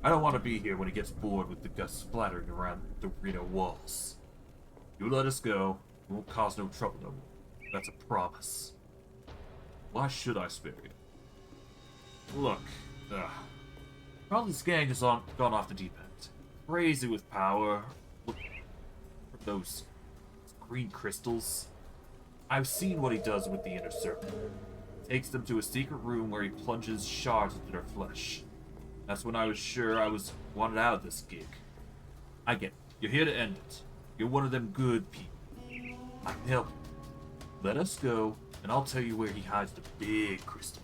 I don't want to be here when he gets bored with the guts splattering around the arena walls. You let us go, we won't cause no trouble no more. That's a promise. Why should I spare you? Look, Conley's gang has gone off the deep end. Crazy with power. Look for those green crystals. I've seen what he does with the inner circle. Takes them to a secret room where he plunges shards into their flesh. That's when I was sure I was wanted out of this gig. I get it. You're here to end it. You're one of them good people. I can help you. Let us go, and I'll tell you where he hides the big crystal.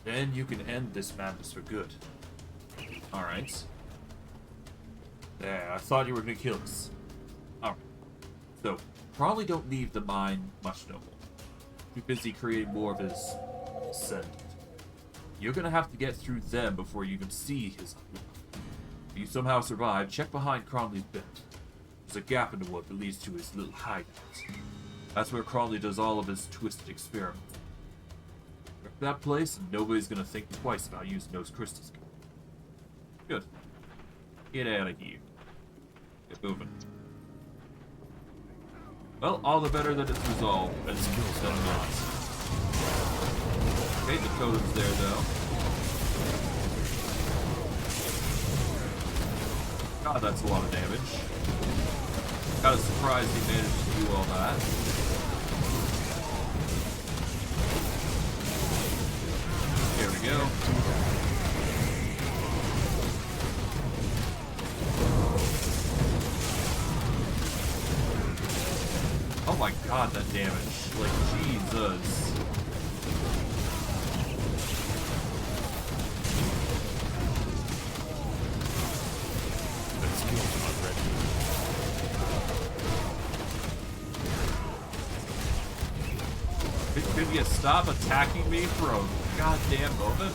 Then you can end this madness for good. Alright. There, I thought you were gonna kill us. Alright. So, probably don't leave the mine much no more. Too busy creating more of his ascendant. You're gonna have to get through them before you can see his. If you somehow survive, check behind Cronley's bed. There's a gap in the wood that leads to his little hideout. That's where Cronley does all of his twisted experiments. Wreck that place, and nobody's gonna think twice about using those crystals. Good. Get out of here. Get moving. Well, all the better that it's resolved, and than not. Okay, the totem's there, though. God, that's a lot of damage. Kinda surprised he managed to do all that. Here we go. Oh my god, that damage. Like, Jesus. That skill's not ready. Could you stop attacking me for a goddamn moment?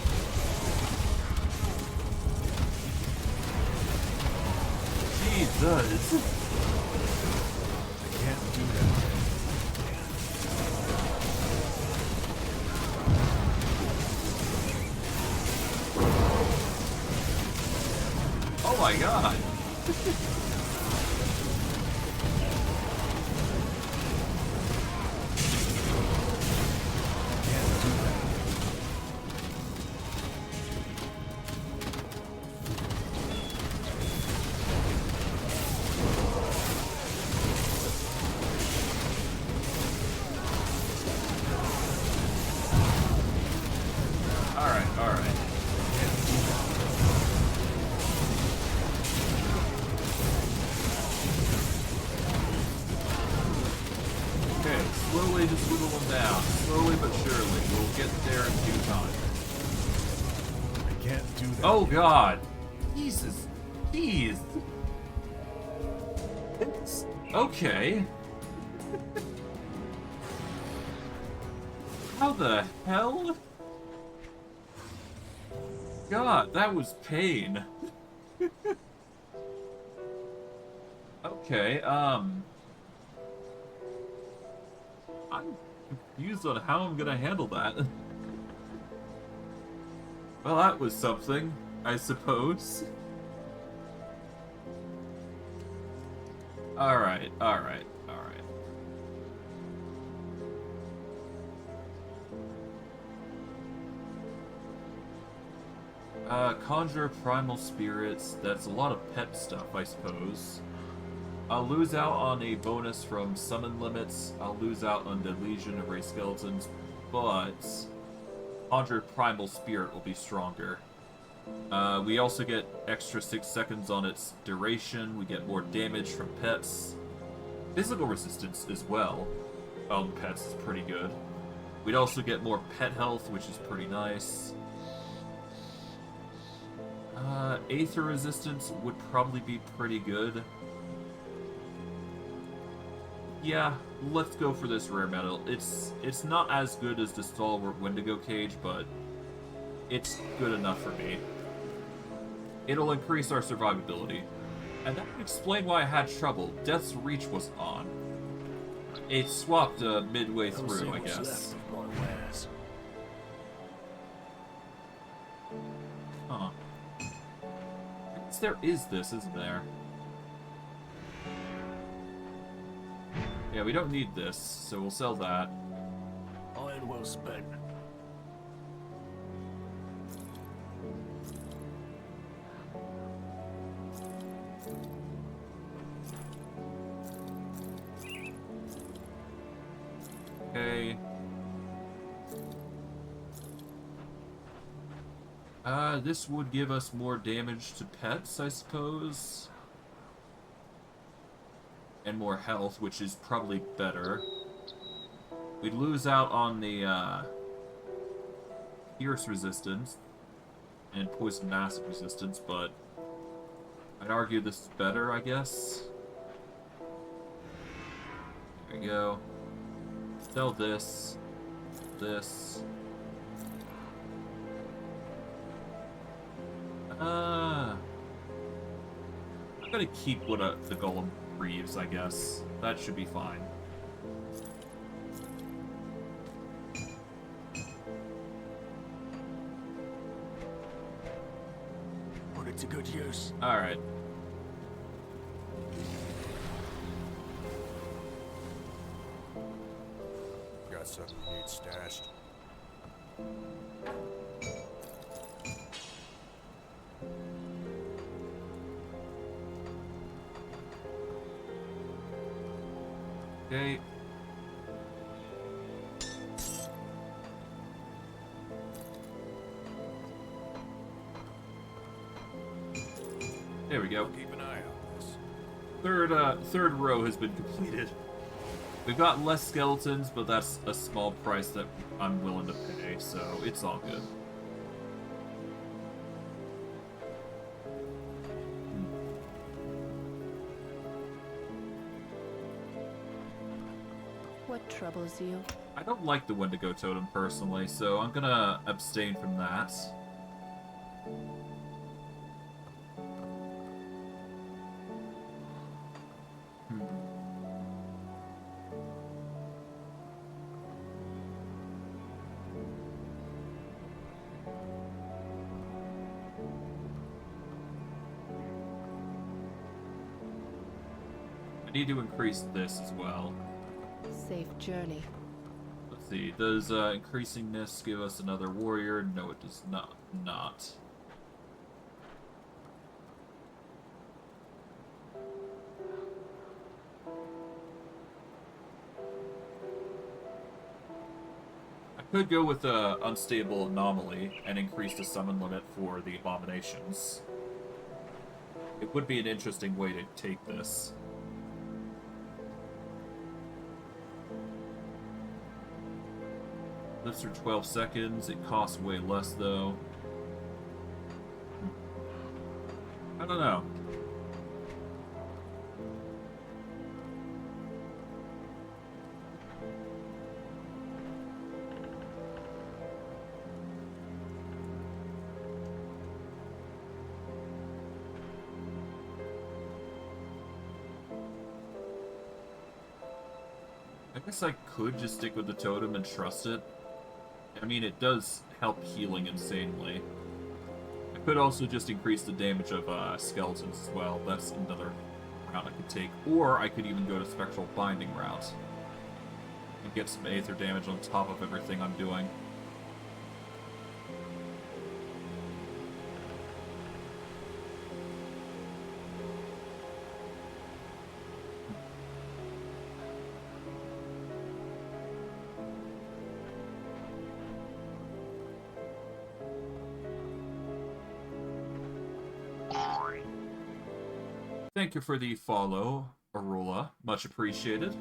Jesus. I can't do that yet. Oh my god. Can't do that. Alright, alright. Can't do that. Okay, slowly just whittle them down. Slowly but surely. We'll get there in due time. I can't do that. Oh yet. god. Jesus. Jeez. It's okay. How the hell? God, that was pain. Okay, I'm confused on how I'm gonna handle that. Well, that was something, I suppose. Alright, alright, alright. Conjure primal spirits. That's a lot of pet stuff, I suppose. I'll lose out on a bonus from summon limits. I'll lose out on the Legion of Ray Skeletons, but Conjure primal spirit will be stronger. We also get extra 6 seconds on its duration. We get more damage from pets. Physical resistance as well on pets is pretty good. We'd also get more pet health, which is pretty nice. Aether resistance would probably be pretty good. Yeah, let's go for this rare metal. It's not as good as the Stalwart Wendigo Cage, but it's good enough for me. It'll increase our survivability. And that would explain why I had trouble. Death's Reach was on. It swapped midway I'll see through, I what's guess. left of my wares. Huh. I guess there is this, isn't there? Yeah, we don't need this, so we'll sell that. Iron well spent. Okay. This would give us more damage to pets, I suppose. And more health, which is probably better. We'd lose out on the Pierce resistance and Poison Acid resistance, but I'd argue this is better, I guess. There we go. Sell this. This. I'm gonna keep what the Golem breathes, I guess. That should be fine. Put it to good use. Alright. Got something you need stashed. Okay. There we go. Keep an eye on this. Third row has been completed. We've got less skeletons, but that's a small price that I'm willing to pay, so it's all good. What troubles you? I don't like the Wendigo Totem personally, so I'm gonna abstain from that. I need to increase this as well. Safe journey. Let's see, does increasing this give us another warrior? No, it does not. I could go with unstable anomaly and increase the summon limit for the abominations. It would be an interesting way to take this. Lives for 12 seconds. It costs way less, though. I don't know. I guess I could just stick with the totem and trust it. I mean, it does help healing insanely. I could also just increase the damage of skeletons as well. That's another route I could take. Or I could even go to Spectral Binding route and get some Aether damage on top of everything I'm doing. Thank you for the follow, Arola. Much appreciated.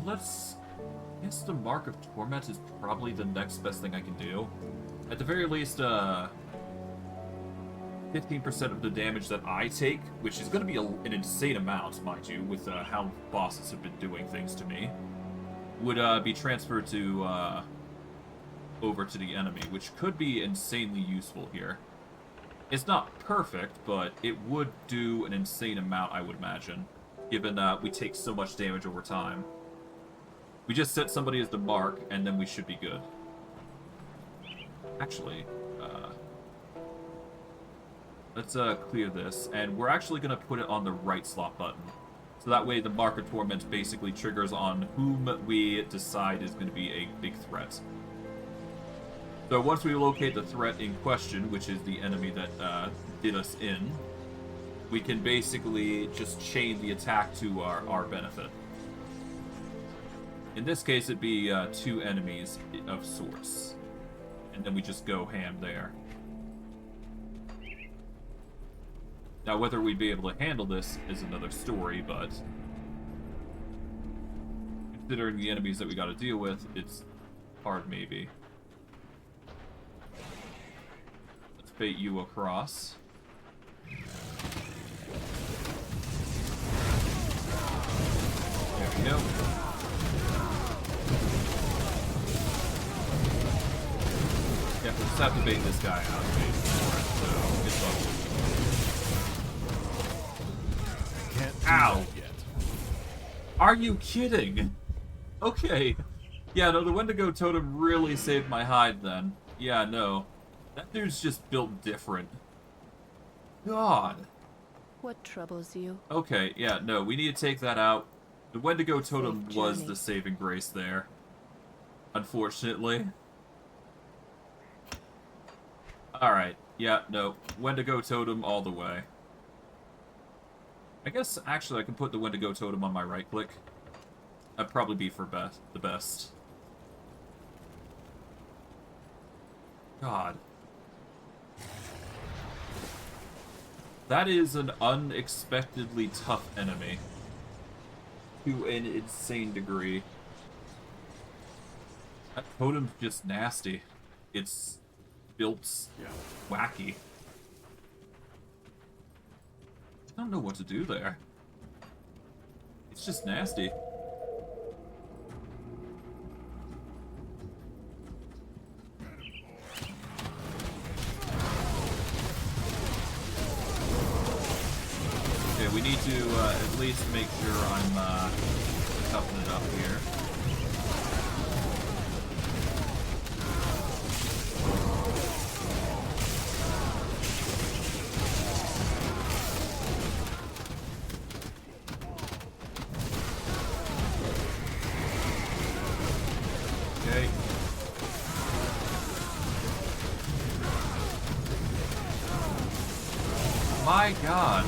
Let's... I guess the Mark of Torment is probably the next best thing I can do. At the very least, 15% of the damage that I take, which is going to be an insane amount, mind you, with how bosses have been doing things to me, would be transferred to over to the enemy, which could be insanely useful here. It's not perfect, but it would do an insane amount, I would imagine, given we take so much damage over time. We just set somebody as the mark, and then we should be good. Actually, let's clear this, and we're actually going to put it on the right slot button. So that way the Mark of Torment basically triggers on whom we decide is going to be a big threat. So once we locate the threat in question, which is the enemy that did us in, we can basically just chain the attack to our benefit. In this case, it'd be 2 enemies of sorts. And then we just go ham there. Now, whether we'd be able to handle this is another story, but considering the enemies that we gotta deal with, it's hard maybe. Let's bait you across. There we go. Yeah, we'll just have to bait this guy out, so it's all good. Can't do Ow. that yet. Are you kidding? Okay. Yeah, no, the Wendigo totem really saved my hide then. Yeah, no. That dude's just built different. God. What troubles you? Okay, yeah, no, we need to take that out. The Wendigo totem Safe was journey. the saving grace there. Unfortunately. Alright, yeah, no. Wendigo totem all the way. I guess, actually, I can put the Wendigo totem on my right click. That'd probably be for the best. God. That is an unexpectedly tough enemy. To an insane degree. That totem's just nasty. It's built wacky. I don't know what to do there. It's just nasty. Okay, we need to at least make sure I'm toughing it up here. Okay. My God.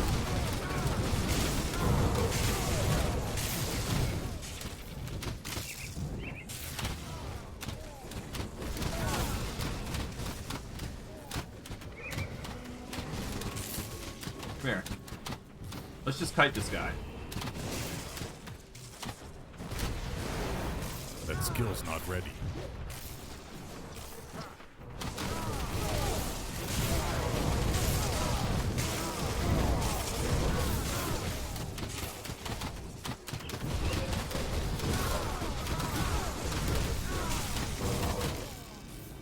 Come here. Let's just kite this guy. That skill's not ready.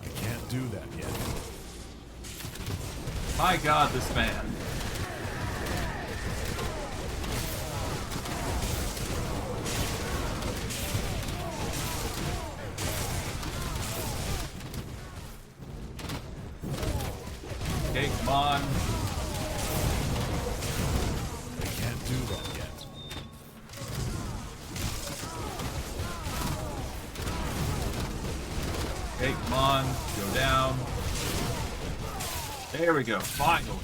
I can't do that yet. My God, this man. Okay, come on. I can't do that yet. Okay, come on. Go down. There we go. Finally.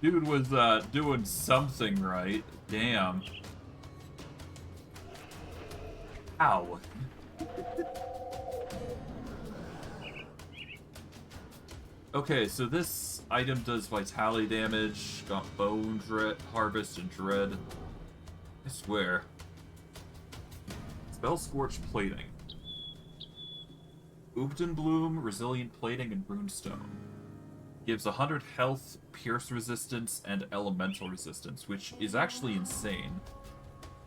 Dude was doing something right. Damn. Ow. Okay, so this item does vitality damage, got bone dread, harvest, and dread. I swear. Spell Scorch Plating. Oobden Bloom, Resilient Plating, and Runestone. Gives 100 health, pierce resistance, and elemental resistance, which is actually insane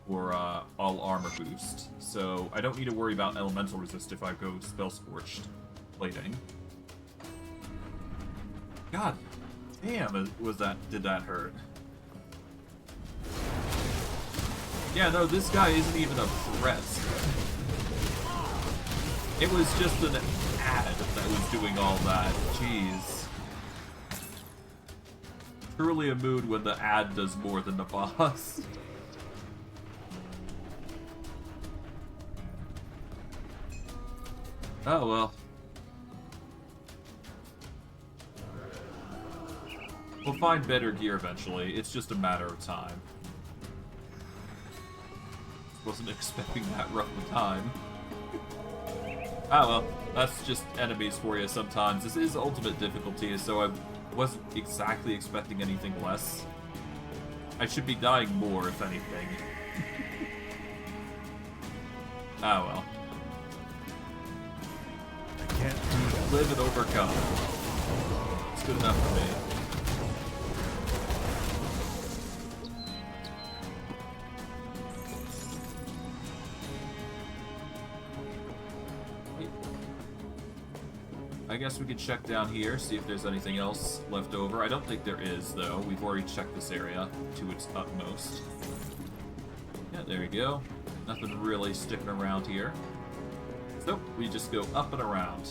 for all armor boost. So I don't need to worry about elemental resist if I go Spell Scorched Plating. God damn, did that hurt? Yeah, no, this guy isn't even a threat. It was just an ad that was doing all that. Jeez. Truly a mood when the ad does more than the boss. Oh well. We'll find better gear eventually. It's just a matter of time. Wasn't expecting that rough of a time. Ah well, that's just enemies for you sometimes. This is ultimate difficulty, so I wasn't exactly expecting anything less. I should be dying more, if anything. Ah well. I can't do that. Live and overcome. It's good enough for me. I guess we could check down here, see if there's anything else left over. I don't think there is, though. We've already checked this area to its utmost. Yeah, there we go. Nothing really sticking around here. So, we just go up and around.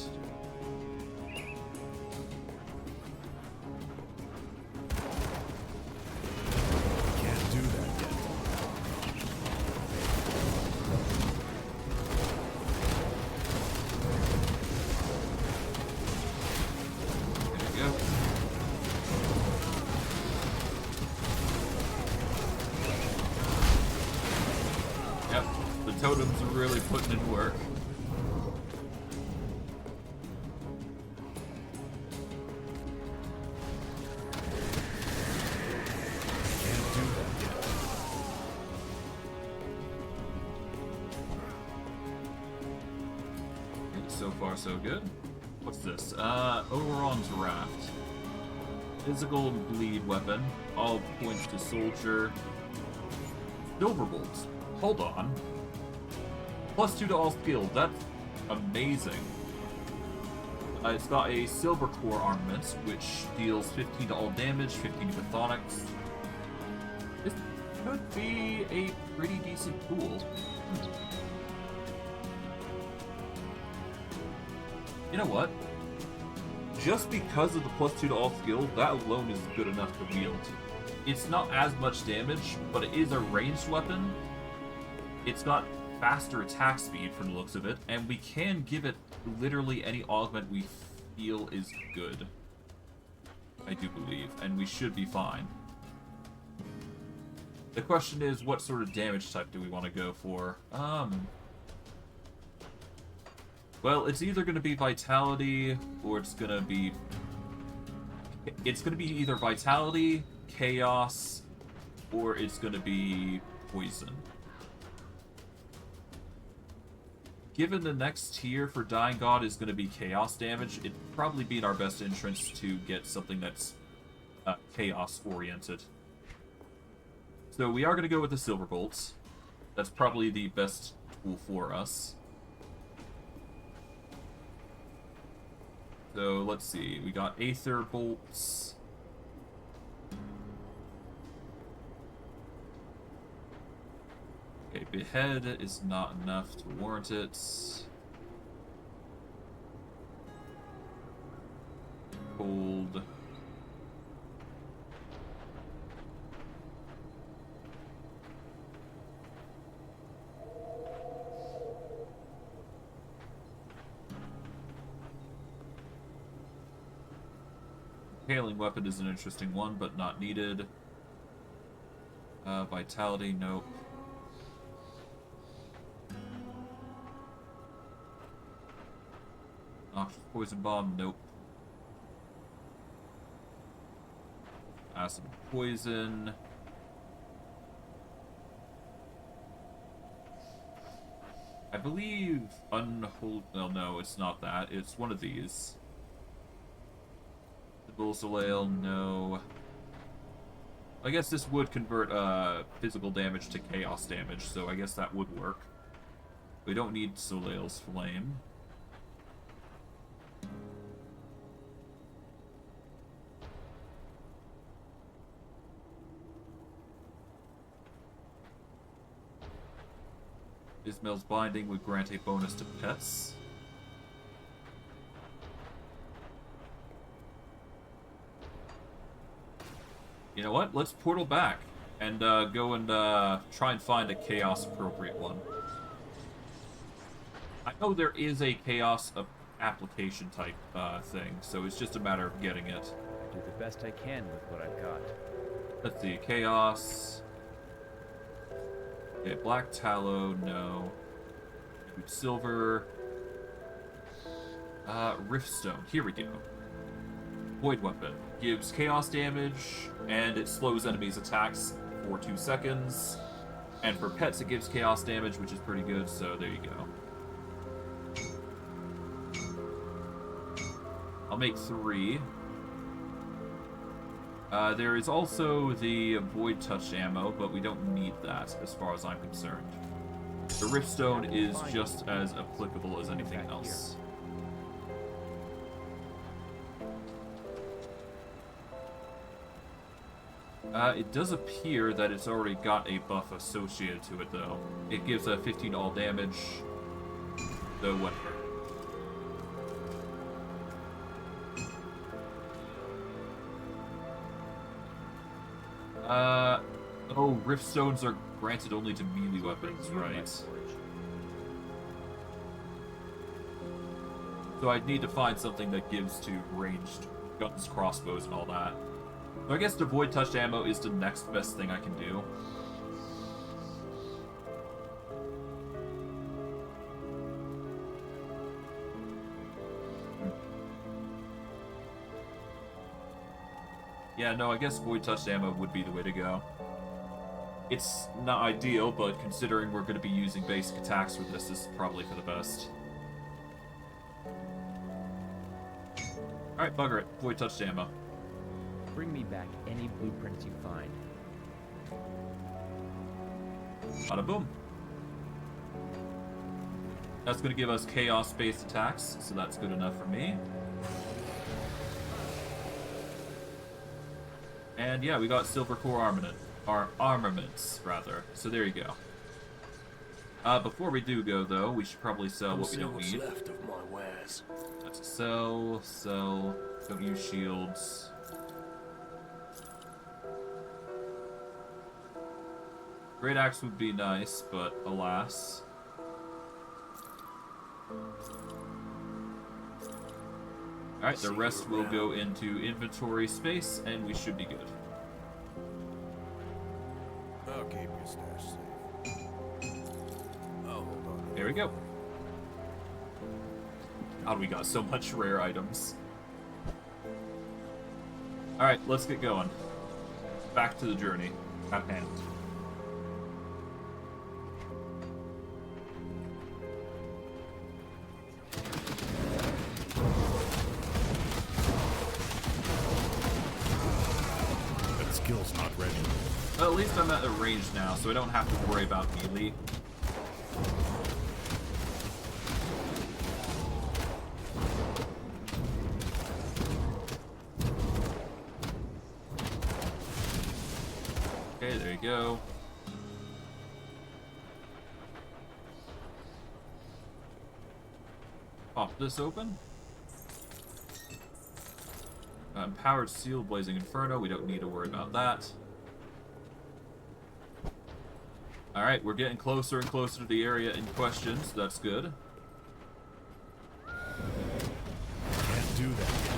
Can't do that yet. There we go. Yep, the totems are really putting in work. Can't do that yet. Okay, so far so good. What's this? Oberon's Raft. Physical bleed weapon. All points to soldier. Silverbolt. Hold on. +2 to all skills. That's amazing. It's got a silver core armament, which deals 15 to all damage, 15 to chthonics. This could be a pretty decent tool. You know what? Just because of the +2 to all skills, that alone is good enough to wield. It's not as much damage, but it is a ranged weapon. It's got faster attack speed from the looks of it, and we can give it literally any augment we feel is good. I do believe, and we should be fine. The question is, what sort of damage type do we want to go for? Well, it's either going to be Vitality, or it's going to be... It's going to be either Vitality, Chaos, or it's going to be Poison. Given the next tier for Dying God is going to be Chaos damage, it'd probably be in our best interest to get something that's Chaos-oriented. So we are going to go with the Silver Bolts. That's probably the best tool for us. So let's see, we got Aether Bolts. Okay, Behead is not enough to warrant it. Cold. Hailing weapon is an interesting one, but not needed. Vitality, nope. Poison bomb, nope. Acid poison. I believe unhold. Well, no, it's not that. It's one of these. Bull Soleil, no. I guess this would convert physical damage to chaos damage, so I guess that would work. We don't need Soleil's Flame. Ismail's Binding would grant a bonus to pets. You know what? Let's portal back and go and try and find a chaos appropriate one. I know there is a chaos application type thing, so it's just a matter of getting it. I do the best I can with what I've got. Let's see, chaos. Okay, black tallow, no. Silver. Riftstone. Here we go. Void weapon. Gives chaos damage, and it slows enemies' attacks for 2 seconds. And for pets, it gives chaos damage, which is pretty good, so there you go. I'll make 3. There is also the Void Touch ammo, but we don't need that, as far as I'm concerned. The Riftstone is just as applicable as anything else. It does appear that it's already got a buff associated to it, though. It gives a 15 all damage, though whatever. Oh, Riftstones are granted only to melee weapons, right? So I'd need to find something that gives to ranged guns, crossbows, and all that. So I guess the Void Touch ammo is the next best thing I can do. Yeah, no, I guess Void Touch ammo would be the way to go. It's not ideal, but considering we're going to be using basic attacks for this is probably for the best. Alright, bugger it. Void Touch ammo. Bring me back any blueprints you find. Bada boom. That's going to give us chaos-based attacks, so that's good enough for me. And yeah, we got silver core armaments, rather. So there you go. Before we do go, though, we should probably sell what we don't need. Left of my wares. That's sell. Don't use shields. Great Axe would be nice, but alas. Alright, the rest will go into inventory space, and we should be good. I'll keep your stash safe. Oh, hold on. There we go. God, we got so much rare items. Alright, let's get going. Back to the journey at hand. That skill's not ready. Well, at least I'm at a range now, so I don't have to worry about melee. Okay, there you go. Pop this open. Empowered Steel, Blazing Inferno, we don't need to worry about that. Alright, we're getting closer and closer to the area in question, so that's good. Can't do that yet.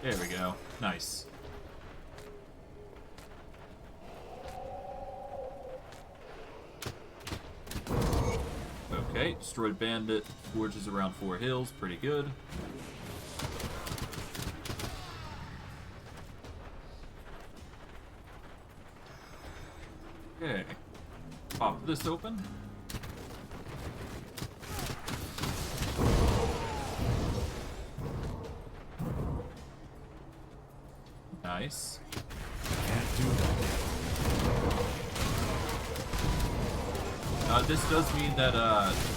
There we go. Nice. Okay, destroyed bandit, forges around 4 hills, pretty good. Okay, pop this open. Nice. Can't do that yet. This does mean that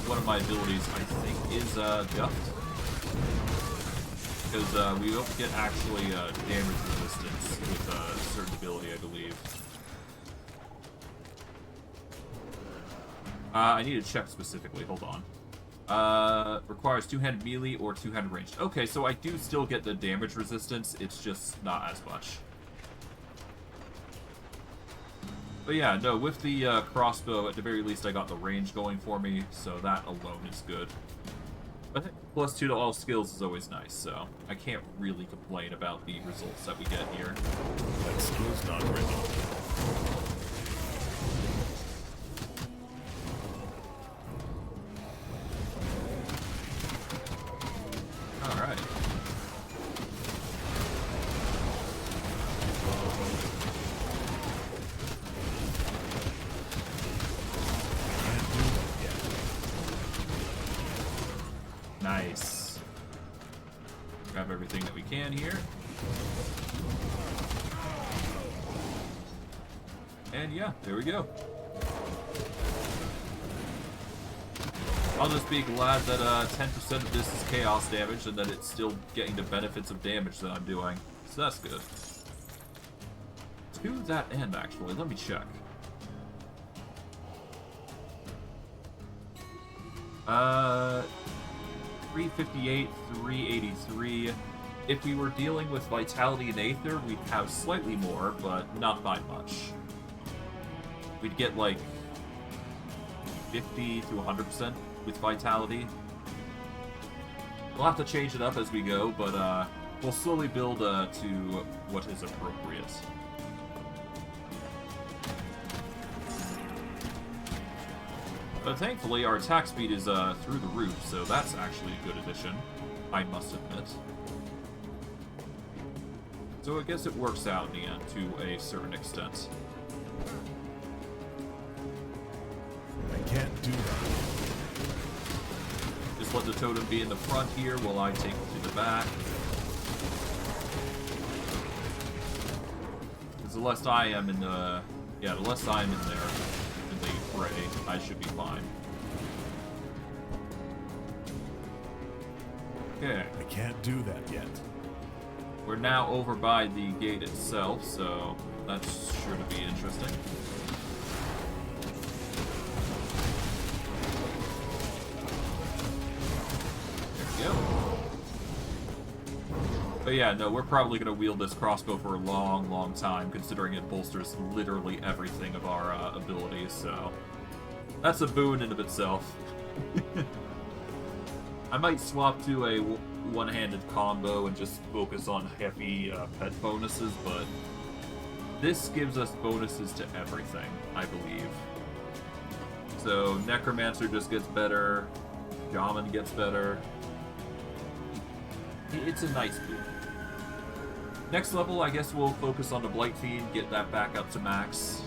one of my abilities, I think, is Guffed. Because we don't get actually damage resistance with a certain ability, I believe. I need to check specifically, hold on. Requires 2-handed melee or 2-handed ranged. Okay, so I do still get the damage resistance, it's just not as much. But yeah, no, with the crossbow, at the very least, I got the range going for me, so that alone is good. But +2 to all skills is always nice, so I can't really complain about the results that we get here. That skill's not ready. Alright. Can't do that yet. Nice. Grab everything that we can here. And yeah, there we go. I'll just be glad that 10% of this is chaos damage and that it's still getting the benefits of damage that I'm doing. So that's good. To that end, actually, let me check. 358, 383. If we were dealing with Vitality and Aether, we'd have slightly more, but not by much. We'd get like 50 to 100% with Vitality. We'll have to change it up as we go, but we'll slowly build to what is appropriate. But thankfully, our attack speed is through the roof, so that's actually a good addition, I must admit. So I guess it works out in the end to a certain extent. I can't do that. Just let the totem be in the front here while I take it to the back. Because the less I am in the... Yeah, the less I'm in there in the fray, I should be fine. Okay. I can't do that yet. We're now over by the gate itself, so that's sure to be interesting. There we go. But yeah, no, we're probably going to wield this crossbow for a long, long time, considering it bolsters literally everything of our abilities, so that's a boon in of itself. I might swap to a one-handed combo and just focus on heavy pet bonuses, but this gives us bonuses to everything, I believe. So Necromancer just gets better, Shaman gets better. It's a nice boon. Next level, I guess we'll focus on the Blight Fiend, get that back up to max.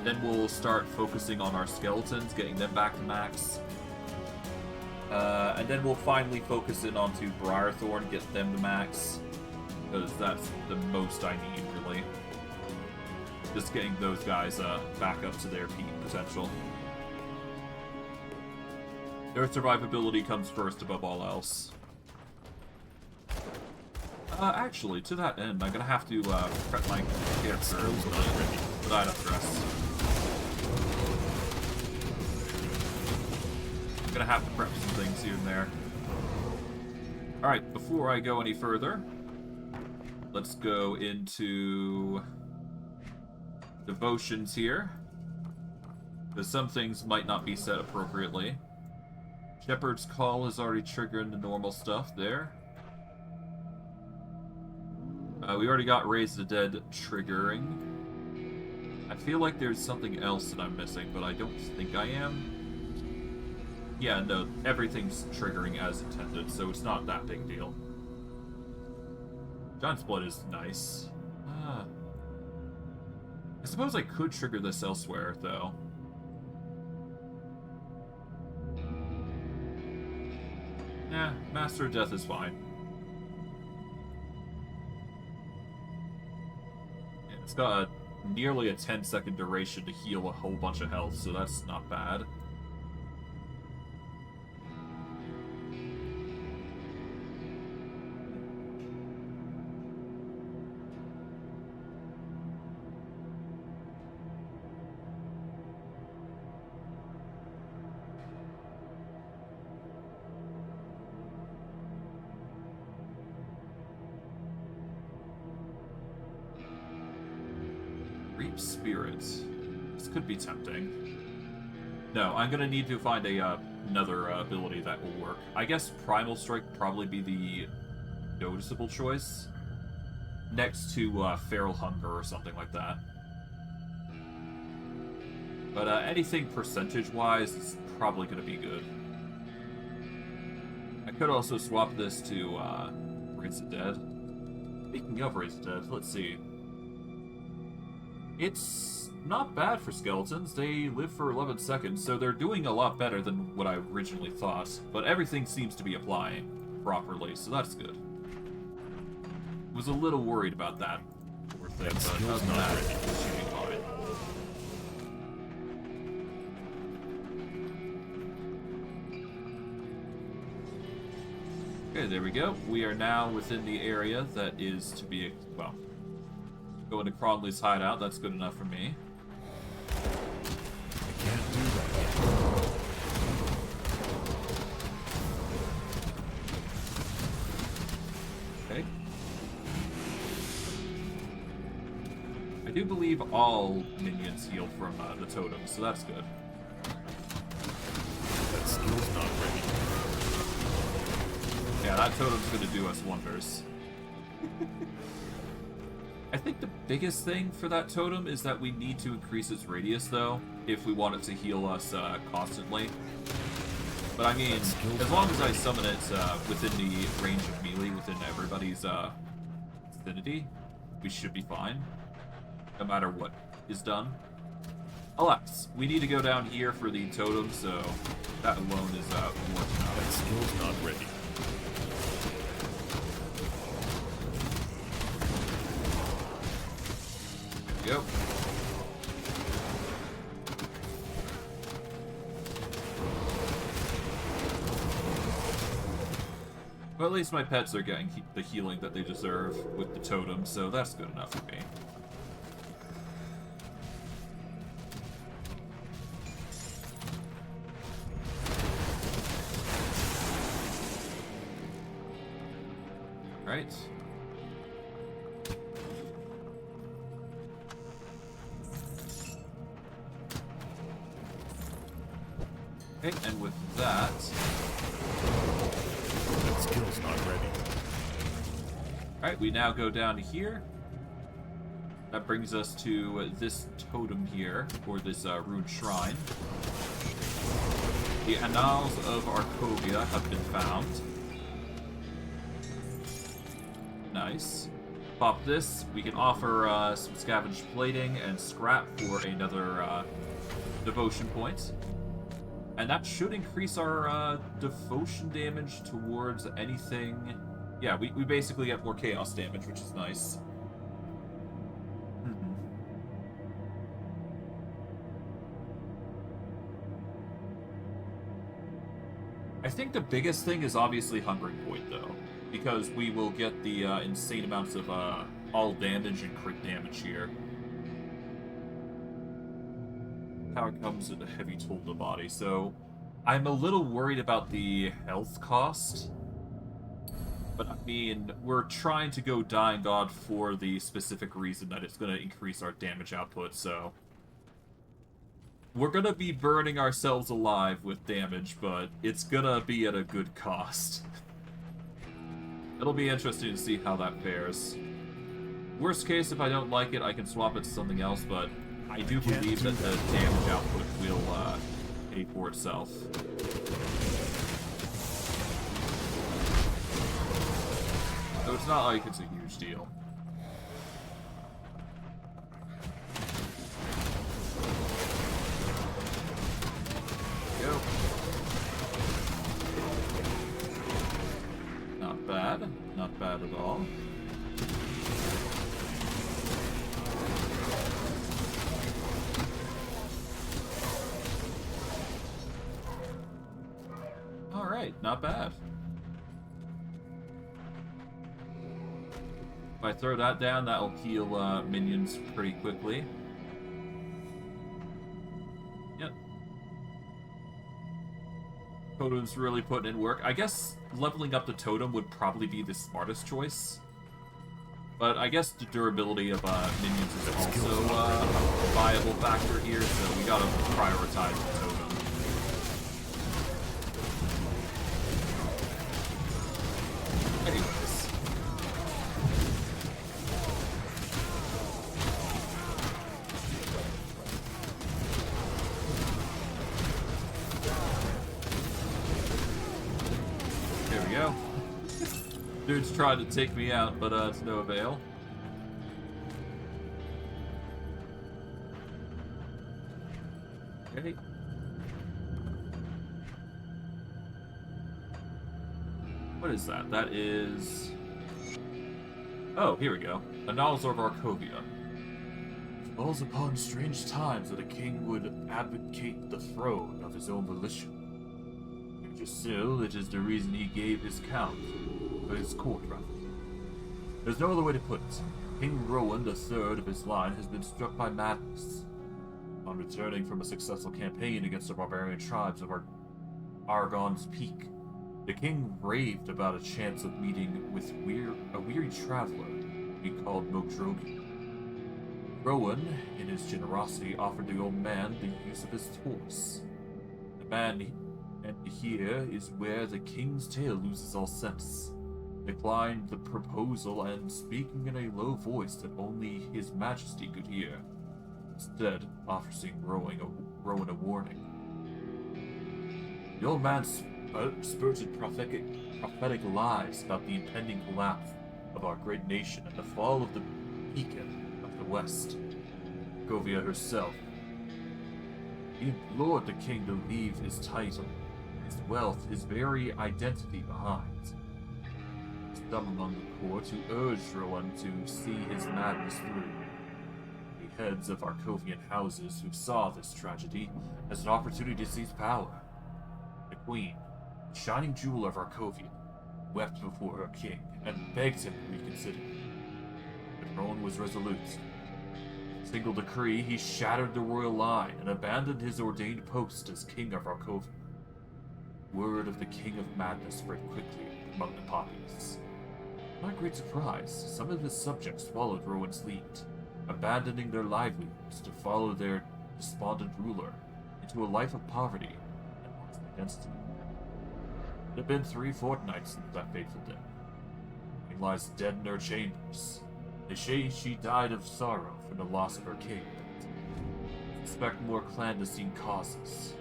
Then we'll start focusing on our skeletons, getting them back to max. And then we'll finally focus in onto Briarthorn, get them to max. Because that's the most I need, really. Just getting those guys back up to their peak potential. Their survivability comes first above all else. Actually, to that end, I'm gonna have to prep my character a little bit for that address. I'm gonna have to prep some things here and there. Alright, before I go any further, let's go into devotions here. Because some things might not be set appropriately. Shepherd's Call is already triggering the normal stuff there. We already got Raise the Dead triggering. I feel like there's something else that I'm missing, but I don't think I am. Yeah, no, everything's triggering as intended, so it's not that big deal. Giant's Blood is nice. I suppose I could trigger this elsewhere, though. Yeah, Master of Death is fine. Yeah, it's got nearly a 10-second duration to heal a whole bunch of health, so that's not bad. Spirit. This could be tempting. No, I'm gonna need to find another ability that will work. I guess Primal Strike would probably be the noticeable choice. Next to Feral Hunger or something like that. But anything percentage-wise is probably gonna be good. I could also swap this to Raise the Dead. Speaking of Raise the Dead, let's see. It's not bad for skeletons. They live for 11 seconds, so they're doing a lot better than what I originally thought. But everything seems to be applying properly, so that's good. Was a little worried about that poor thing, but other than that, it's shooting fine. Okay, there we go. We are now within the area that is to be, well, going to Cronley's hideout. That's good enough for me. I can't do that yet. Okay. I do believe all minions heal from the totem, so that's good. That skill's not ready. Yeah, that totem's gonna do us wonders. I think the biggest thing for that totem is that we need to increase its radius, though, if we want it to heal us constantly. But I mean, as long as I summon it within the range of melee, within everybody's vicinity, we should be fine, no matter what is done. Alas, we need to go down here for the totem, so that alone is more than enough. That skill's not ready. Go. Well, at least my pets are getting the healing that they deserve with the totem, so that's good enough for me. Alright. Okay, and with that... That skill's not ready. Alright, we now go down here. That brings us to this totem here, or this ruined shrine. The Annals of Arcovia have been found. Nice. Pop this. We can offer some scavenged plating and scrap for another devotion point. And that should increase our devotion damage towards anything. Yeah, we basically get more chaos damage, which is nice. I think the biggest thing is obviously Hungering Point, though, because we will get the insane amounts of all damage and crit damage here. Power comes at a heavy toll to the body, so I'm a little worried about the health cost. But I mean, we're trying to go Dying God for the specific reason that it's going to increase our damage output, so... We're going to be burning ourselves alive with damage, but it's going to be at a good cost. It'll be interesting to see how that fares. Worst case, if I don't like it, I can swap it to something else, but I do believe that the damage output will pay for itself. So it's not like it's a huge deal. Go. Not bad. Not bad at all. Alright, not bad. If I throw that down, that'll heal minions pretty quickly. Yep. Totem's really putting in work. I guess leveling up the totem would probably be the smartest choice. But I guess the durability of minions is also a viable factor here, so we gotta prioritize the totem. Anyways. There we go. Dude's trying to take me out, but it's no avail. Okay. What is that? That is... Oh, here we go. Annals of Arcovia. It falls upon strange times that a king would abdicate the throne of his own volition. Still, it is the reason he gave his count, or his court rather. There's no other way to put it. King Rowan III of his line has been struck by madness. On returning from a successful campaign against the barbarian tribes of Argon's Peak, the king raved about a chance of meeting with a weary traveler he called Mogdrogi. Rowan, in his generosity, offered the old man the use of his horse. The man, and here is where the king's tale loses all sense, declined the proposal and, speaking in a low voice that only his majesty could hear, instead offering Rowan a warning. The old man spurted prophetic lies about the impending collapse of our great nation and the fall of the beacon of the West, Govia herself. He implored the king to leave his title, his wealth, his very identity behind. Some among the court who urged Rowan to see his madness through. The heads of Arcovian houses who saw this tragedy as an opportunity to seize power. The queen, the shining jewel of Arcovia, wept before her king and begged him to reconsider. But Rowan was resolute. In a single decree, he shattered the royal line and abandoned his ordained post as king of Arcovia. Word of the King of Madness spread quickly among the populace. Not great surprise, some of his subjects followed Rowan's lead, abandoning their livelihoods to follow their despondent ruler into a life of poverty and lost against him. It had been 3 fortnights since that fateful day. He lies dead in her chambers. They say she died of sorrow from the loss of her king. Suspect more clandestine causes.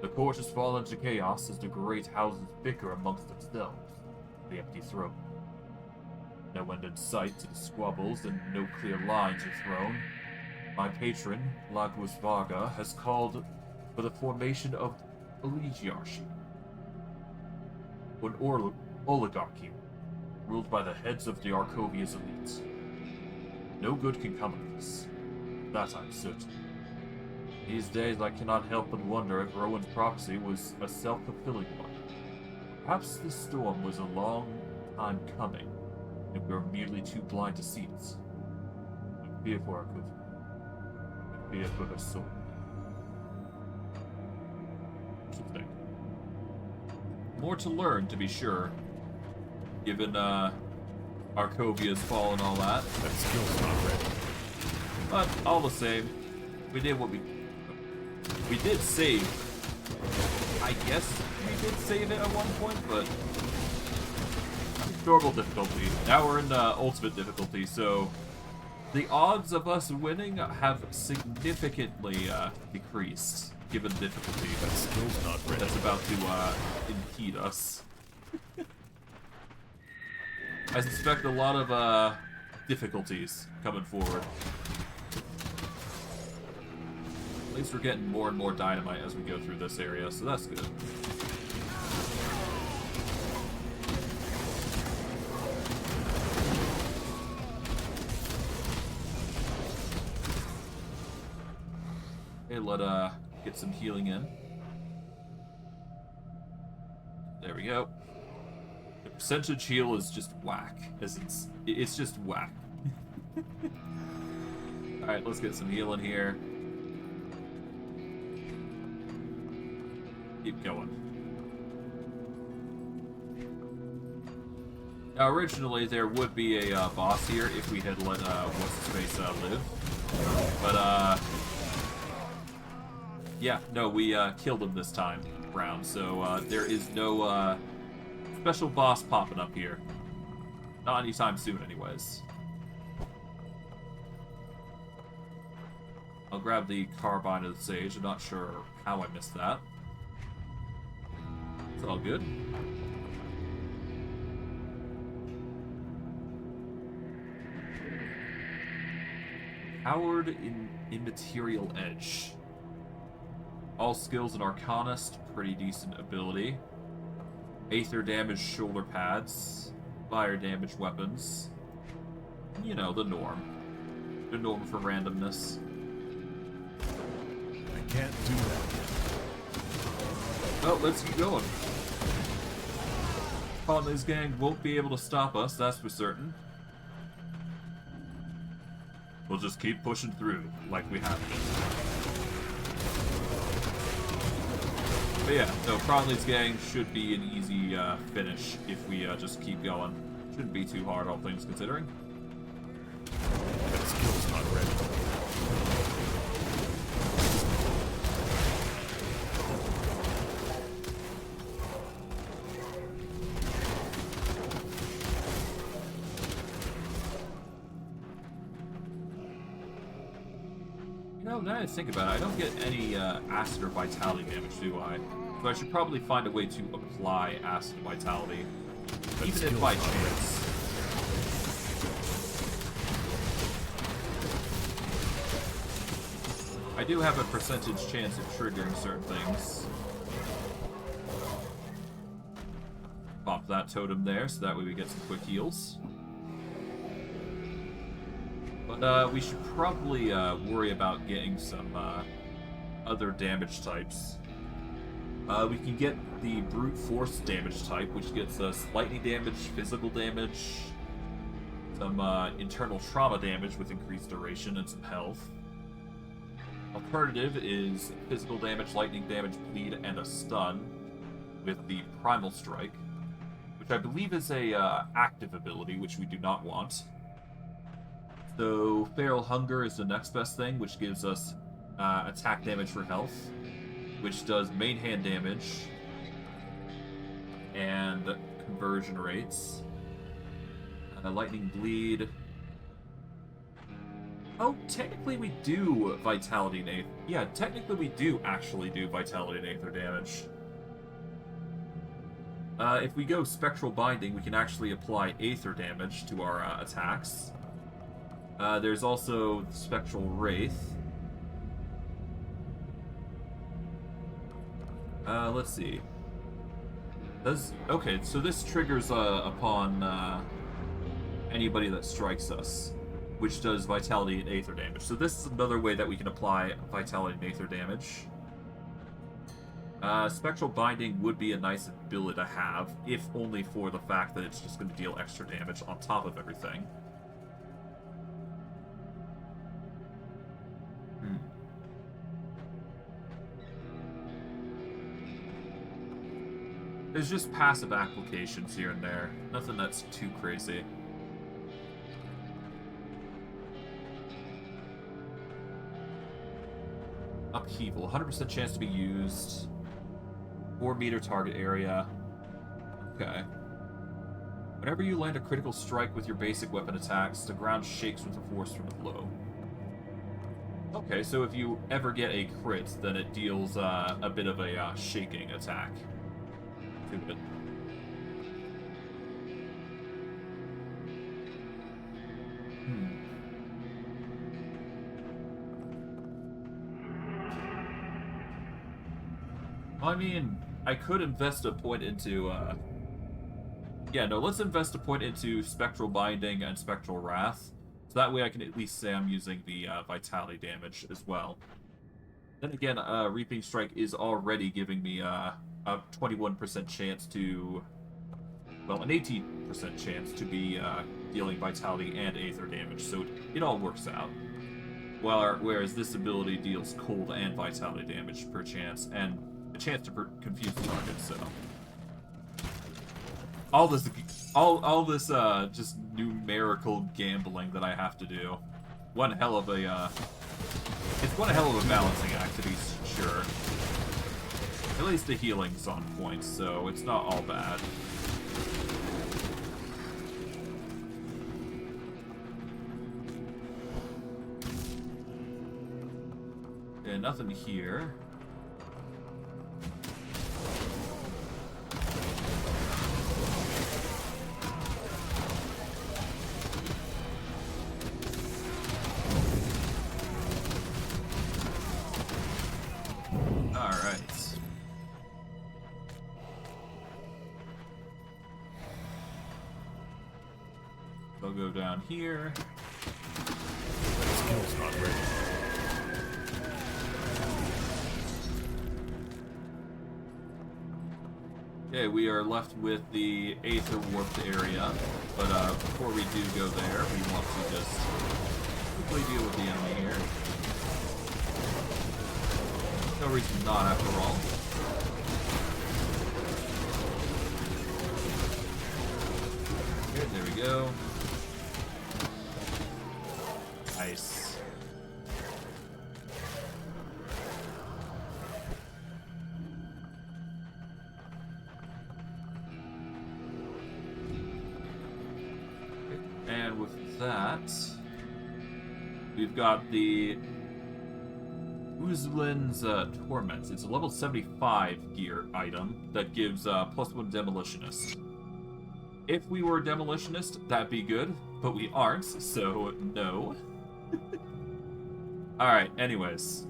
The court has fallen to chaos as the great houses bicker amongst themselves for the empty throne. No end in sight to the squabbles, and no clear lines are thrown. My patron, Lagus Varga, has called for the formation of oligarchy, an oligarchy ruled by the heads of the Arcovia's elites. No good can come of this. That I'm certain. These days I cannot help but wonder if Rowan's prophecy was a self-fulfilling one. Perhaps this storm was a long time coming, and we were merely too blind to see it. I fear for Arcovia. I fear for her soul. Interesting. More to learn, to be sure, given Arcovia's fall and all that. That skill's not ready. But all the same, we did what we did save. I guess we did save it at one point, but normal difficulty. Now we're in ultimate difficulty, so the odds of us winning have significantly decreased given difficulty. That skill's not ready. That's about to impede us. I suspect a lot of difficulties coming forward. At least we're getting more and more dynamite as we go through this area, so that's good. Okay, let get some healing in. There we go. The percentage heal is just whack, as it's just whack. Alright, let's get some healing here. Keep going. Now, originally, there would be a boss here if we had let, what's-his-face, live. But, yeah, no, we, killed him this time round, so, there is no, special boss popping up here. Not anytime soon, anyways. I'll grab the Carbine of the Sage. I'm not sure how I missed that. It's all good. Howard Immaterial Edge. All skills and Arcanist, pretty decent ability. Aether damage shoulder pads. Fire damage weapons. You know, the norm. The norm for randomness. I can't do that. Oh, let's keep going. Conley's gang won't be able to stop us, that's for certain. We'll just keep pushing through, like we have been. But yeah, no, Conley's gang should be an easy finish if we just keep going. Shouldn't be too hard, all things considering. That skill's not ready. Now that I think about it, I don't get any acid or vitality damage, do I? So I should probably find a way to apply acid and vitality, even if by chance. I do have a percentage chance of triggering certain things. Pop that totem there, so that way we get some quick heals. But we should probably worry about getting some other damage types. We can get the brute force damage type, which gets us lightning damage, physical damage, some internal trauma damage with increased duration and some health. Alternative is physical damage, lightning damage, bleed, and a stun with the primal strike, which I believe is a active ability, which we do not want. So, Feral Hunger is the next best thing, which gives us attack damage for health, which does main hand damage and conversion rates. Lightning Bleed. Oh, technically we do Vitality and Aether. Yeah, technically we do actually do Vitality and Aether damage. If we go Spectral Binding, we can actually apply Aether damage to our attacks. There's also Spectral Wraith. Let's see. Okay, so this triggers upon anybody that strikes us, which does Vitality and Aether damage. So this is another way that we can apply Vitality and Aether damage. Spectral Binding would be a nice ability to have, if only for the fact that it's just going to deal extra damage on top of everything. There's just passive applications here and there. Nothing that's too crazy. Upheaval. 100% chance to be used. 4-meter target area. Okay. Whenever you land a critical strike with your basic weapon attacks, the ground shakes with the force from the blow. Okay, so if you ever get a crit, then it deals a bit of a shaking attack. It. I mean, I could invest a point into, yeah, no, let's invest a point into Spectral Binding and Spectral Wrath, so that way I can at least say I'm using the Vitality damage as well. Then again, Reaping Strike is already giving me, a 21% chance to, well, an 18% chance to be dealing Vitality and Aether damage, so it all works out. Whereas this ability deals cold and Vitality damage per chance, and a chance to confuse the target, so. all this just numerical gambling that I have to do. One hell of a it's one hell of a balancing act, to be sure. At least the healing's on point, so it's not all bad. Yeah, nothing here. Alright. I'll go down here. Skill's not ready. Okay, we are left with the Aether warped area, but before we do go there, we want to just quickly deal with the enemy here. No reason not, after all. Okay, there we go. Nice. And with that, we've got the Uzlin's Torment. It's a level 75 gear item that gives +1 Demolitionist. If we were a Demolitionist, that'd be good, but we aren't, so no. Alright, anyways.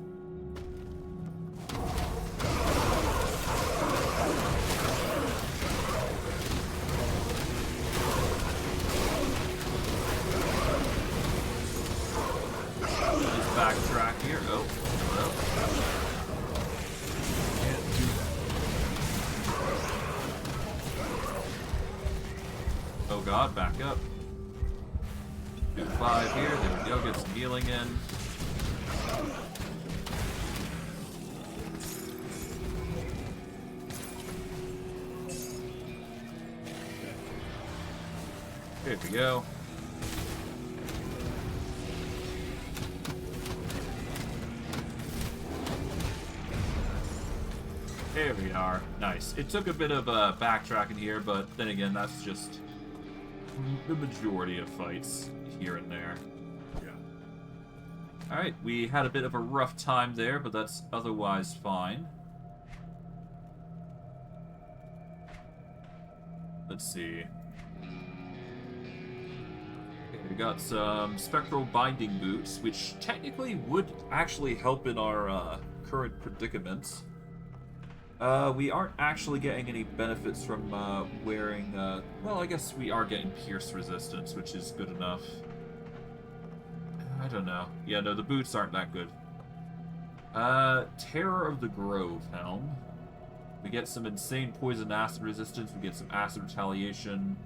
Let's backtrack here. Oh, hello. Can't do that. Oh god, back up. Do 5 here, there we go, get some healing in. Here we go. There we are. Nice. It took a bit of backtracking here, but then again, that's just the majority of fights here and there. Yeah. Alright, we had a bit of a rough time there, but that's otherwise fine. Let's see. Okay, we got some Spectral Binding Boots, which technically would actually help in our current predicament. We aren't actually getting any benefits from wearing, well, I guess we are getting Pierce Resistance, which is good enough. I don't know. Yeah, no, the boots aren't that good. Terror of the Grove Helm. We get some insane poison acid resistance, we get some acid retaliation.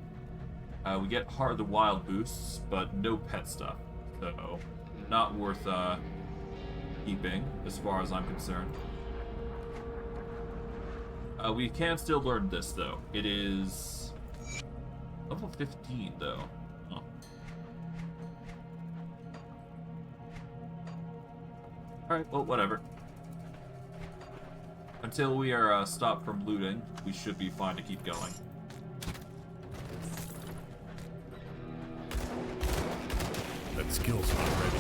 We get Heart of the Wild boosts, but no pet stuff. So, not worth keeping, as far as I'm concerned. We can still learn this, though. It is level 15, though. Oh. Alright, well, whatever. Until we are stopped from looting, we should be fine to keep going. That skill's not ready.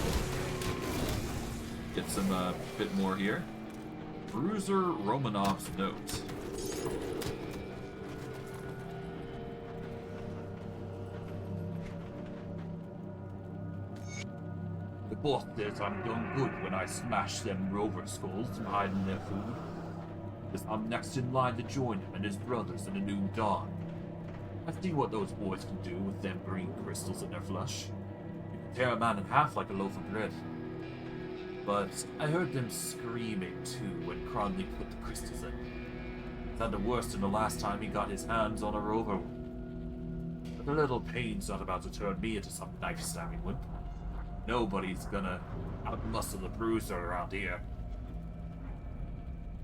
Get some bit more here. Bruiser Romanov's Note. The boss says I'm done good when I smash them rover skulls and hiding their food. Because I'm next in line to join him and his brothers in the new dawn. I see what those boys can do with them green crystals in their flesh. You can tear a man in half like a loaf of bread. But I heard them screaming too when Cronley put the crystals in. It sounded worse than the last time he got his hands on a rover. But the little pain's not about to turn me into some knife-stabbing wimp. Nobody's gonna outmuscle the bruiser around here.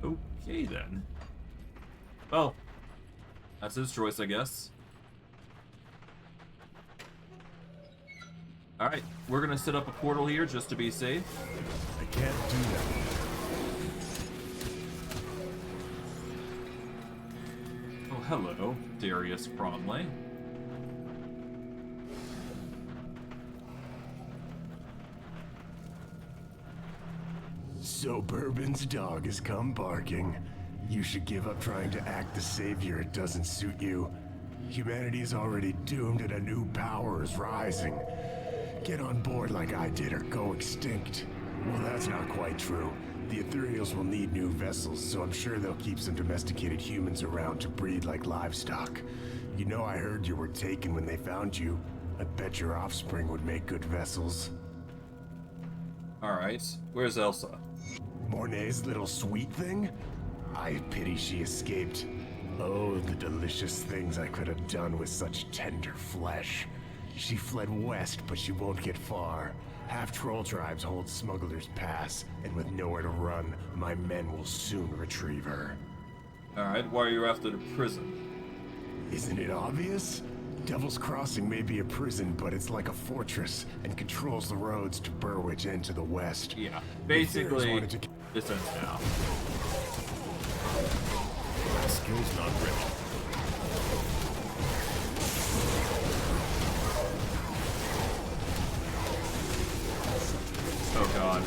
Okay then. Well, that's his choice, I guess. Alright, we're gonna set up a portal here just to be safe. I can't do that. Oh, hello, Darius Cromley. So Bourbon's dog has come barking. You should give up trying to act the savior. It doesn't suit you. Humanity is already doomed and a new power is rising. Get on board like I did or go extinct. Well, that's not quite true. The Ethereals will need new vessels, so I'm sure they'll keep some domesticated humans around to breed like livestock. You know, I heard you were taken when they found you. I bet your offspring would make good vessels. Alright, where's Elsa? Mornay's little sweet thing? I pity she escaped. Oh, the delicious things I could have done with such tender flesh. She fled west, but she won't get far. Half troll tribes hold Smuggler's Pass, and with nowhere to run, my men will soon retrieve her. Alright, why are you after the prison? Isn't it obvious? Devil's Crossing may be a prison, but it's like a fortress, and controls the roads to Burwich and to the west. Yeah, The Ethereals basically, wanted to- this ends now. That skill's not ready. Oh god.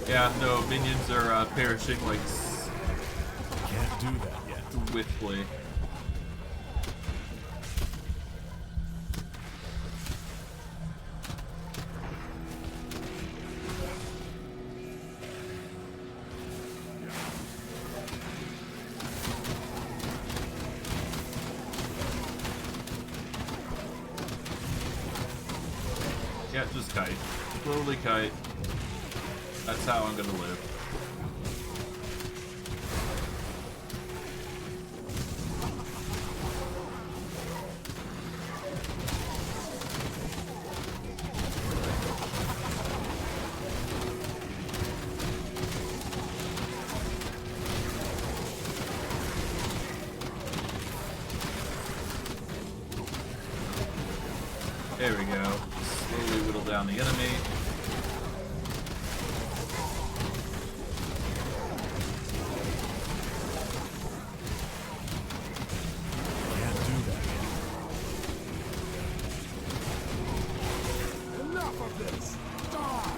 Yeah, no, minions are perishing like Can't do that yet. swiftly. Yeah, just kite. Slowly kite. That's how I'm gonna live. There we go. Slowly whittle down the enemy. Can't do that yet. Enough of this! Die!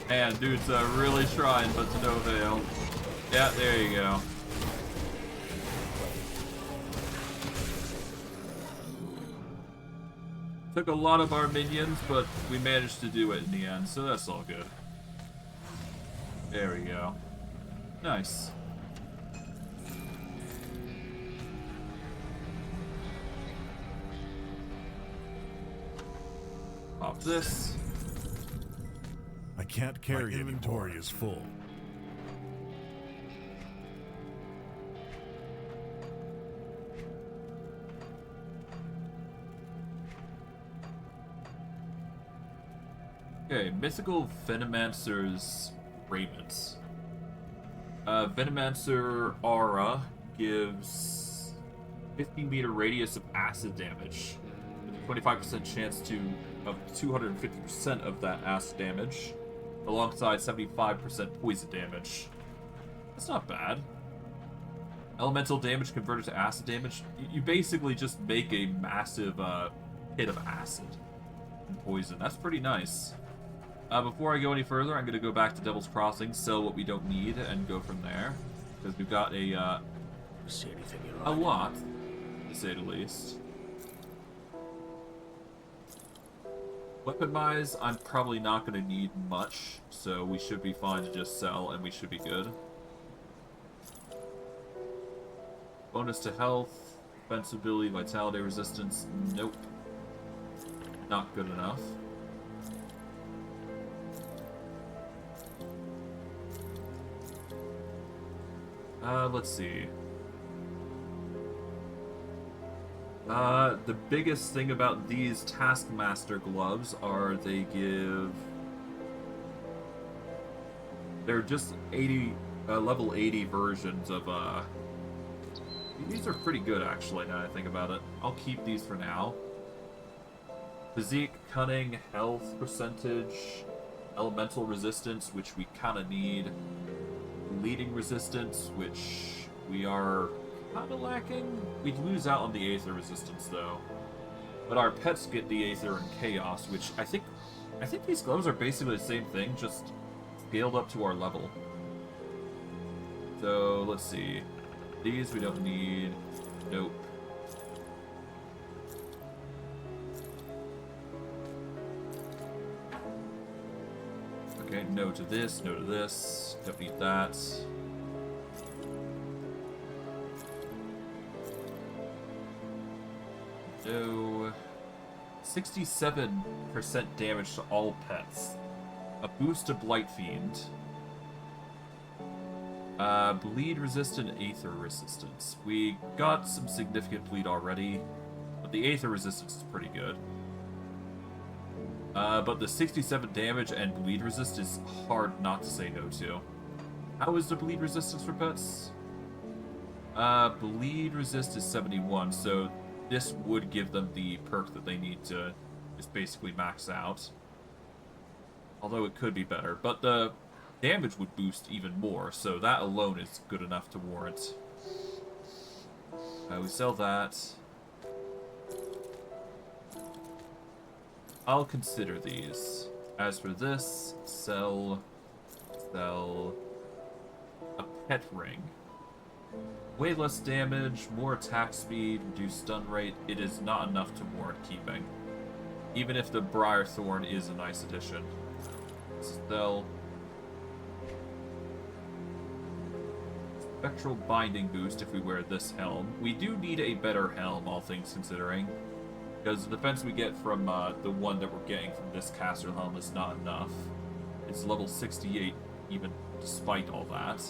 Man, dude's really trying, but to no avail. Yeah, there you go. Took a lot of our minions, but we managed to do it in the end, so that's all good. There we go. Nice. Pop this. I can't carry My inventory is full. Okay, Mythical Venomancer's Raiment. Venomancer Aura gives 15-meter radius of acid damage, with a 25% chance of 250% of that acid damage, alongside 75% poison damage. That's not bad. Elemental damage converted to acid damage. You basically just make a massive hit of acid and poison. That's pretty nice. Before I go any further, I'm going to go back to Devil's Crossing, sell what we don't need, and go from there. Because we've got See anything you a like? lot, to say the least. Weapon-wise, I'm probably not going to need much, so we should be fine to just sell, and we should be good. Bonus to health, defensive ability, vitality resistance, nope. Not good enough. Let's see. The biggest thing about these Taskmaster gloves are they give They're just 80, level 80 versions of, these are pretty good, actually, now that I think about it. I'll keep these for now. Physique, cunning, health percentage, elemental resistance, which we kind of need. Leading resistance, which we are kind of lacking. We'd lose out on the Aether resistance, though. But our pets get the Aether and Chaos, which I think these gloves are basically the same thing, just scaled up to our level. So, let's see. These we don't need. Nope. Okay, no to this, no to this. Don't need that. No. 67% damage to all pets. A boost to Blight Fiend. Bleed resistant, Aether resistance. We got some significant bleed already, but the Aether resistance is pretty good. But the 67 damage and bleed resist is hard not to say no to. How is the bleed resistance for pets? Bleed resist is 71, so this would give them the perk that they need to just basically max out. Although it could be better, but the damage would boost even more, so that alone is good enough to warrant. We sell that. I'll consider these. As for this, sell a pet ring. Way less damage, more attack speed, reduced stun rate. It is not enough to warrant keeping. Even if the Briar Thorn is a nice addition. Sell. Spectral Binding boost if we wear this helm. We do need a better helm, all things considering. Because the defense we get from the one that we're getting from this caster helm is not enough. It's level 68, even despite all that.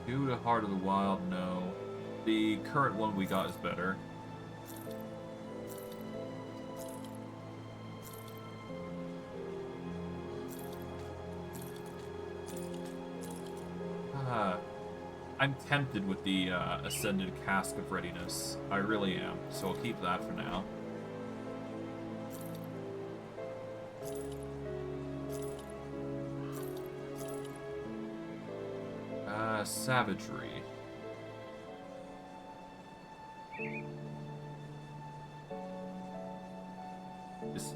Do the Heart of the Wild, no. The current one we got is better. I'm tempted with the Ascended Cask of Readiness. I really am, so I'll keep that for now. Savagery. This...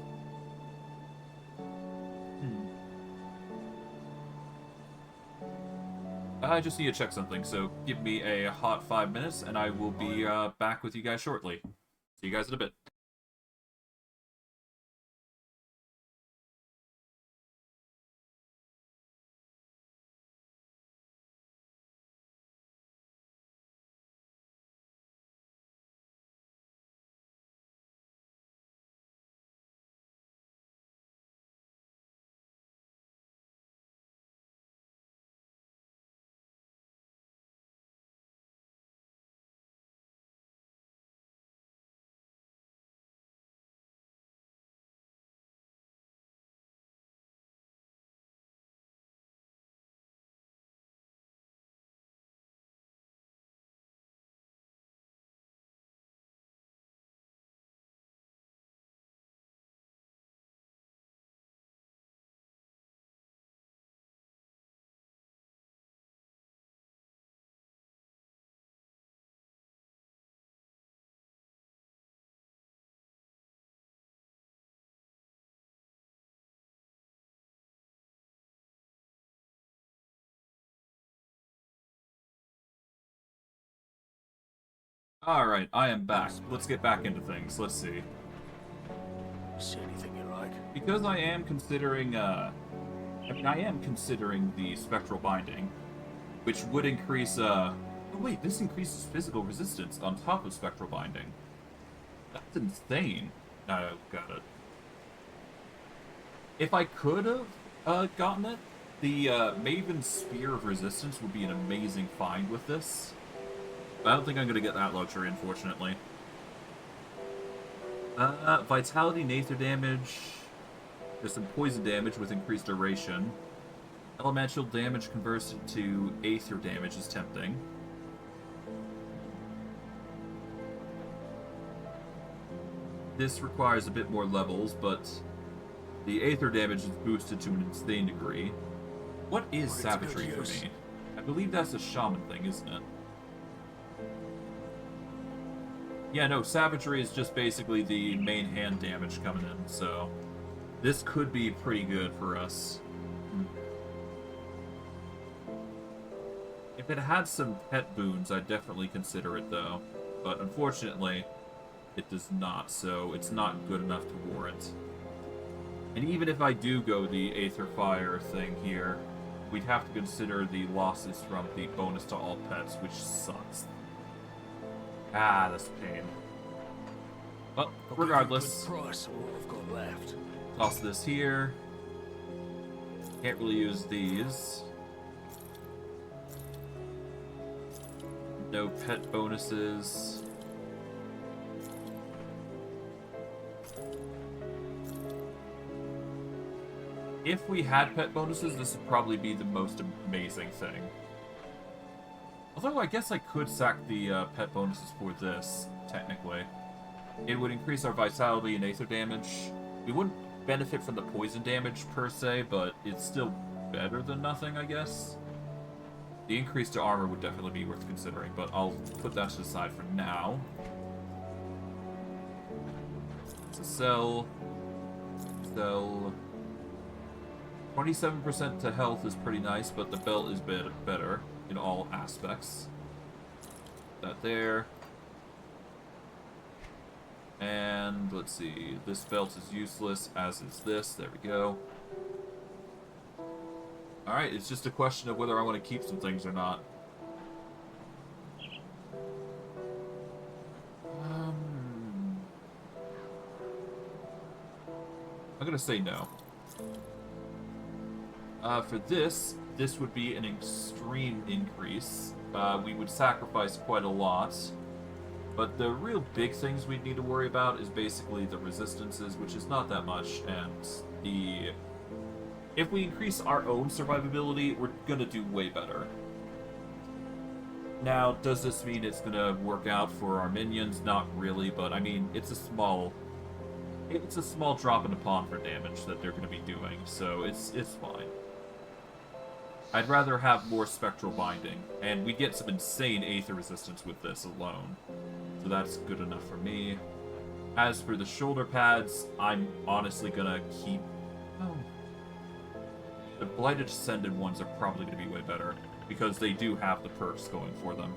I just need to check something, so give me a hot 5 minutes, and I will be back with you guys shortly. See you guys in a bit. Alright, I am back. Let's get back into things. Let's see. See anything you like? Because I am considering, I am considering the Spectral Binding, which would increase, oh wait, this increases physical resistance on top of Spectral Binding. That's insane. Now I got it. If I could have gotten it, The Maven's Spear of Resistance would be an amazing find with this. But I don't think I'm going to get that luxury, unfortunately. Vitality and Aether damage. There's some poison damage with increased duration. Elemental damage converted to Aether damage is tempting. This requires a bit more levels, but the Aether damage is boosted to an insane degree. What is Savagery for me? I believe that's a Shaman thing, isn't it? Yeah, no, Savagery is just basically the main hand damage coming in, so this could be pretty good for us. If it had some pet boons, I'd definitely consider it, though. But unfortunately, it does not, so it's not good enough to warrant. And even if I do go the Aether Fire thing here, we'd have to consider the losses from the bonus to all pets, which sucks. Ah, that's a pain. Well, regardless, Price on what I've got left. toss this here. Can't really use these. No pet bonuses. If we had pet bonuses, this would probably be the most amazing thing. Although I guess I could sack the pet bonuses for this, technically. It would increase our vitality and Aether damage. We wouldn't benefit from the poison damage per se, but it's still better than nothing, I guess. The increase to armor would definitely be worth considering, but I'll put that to the side for now. So sell. 27% to health is pretty nice, but the belt is better in all aspects. That there. And let's see, this belt is useless, as is this. There we go. Alright, it's just a question of whether I want to keep some things or not. I'm gonna say no. For this would be an extreme increase. We would sacrifice quite a lot. But the real big things we'd need to worry about is basically the resistances, which is not that much, and the... If we increase our own survivability, we're gonna do way better. Now, does this mean it's gonna work out for our minions? Not really, but I mean, it's a small drop in the pond for damage that they're gonna be doing, so it's fine. I'd rather have more spectral binding, and we get some insane Aether resistance with this alone. So that's good enough for me. As for the shoulder pads, I'm honestly gonna keep... Oh. The Blighted Ascended ones are probably gonna be way better, because they do have the perks going for them.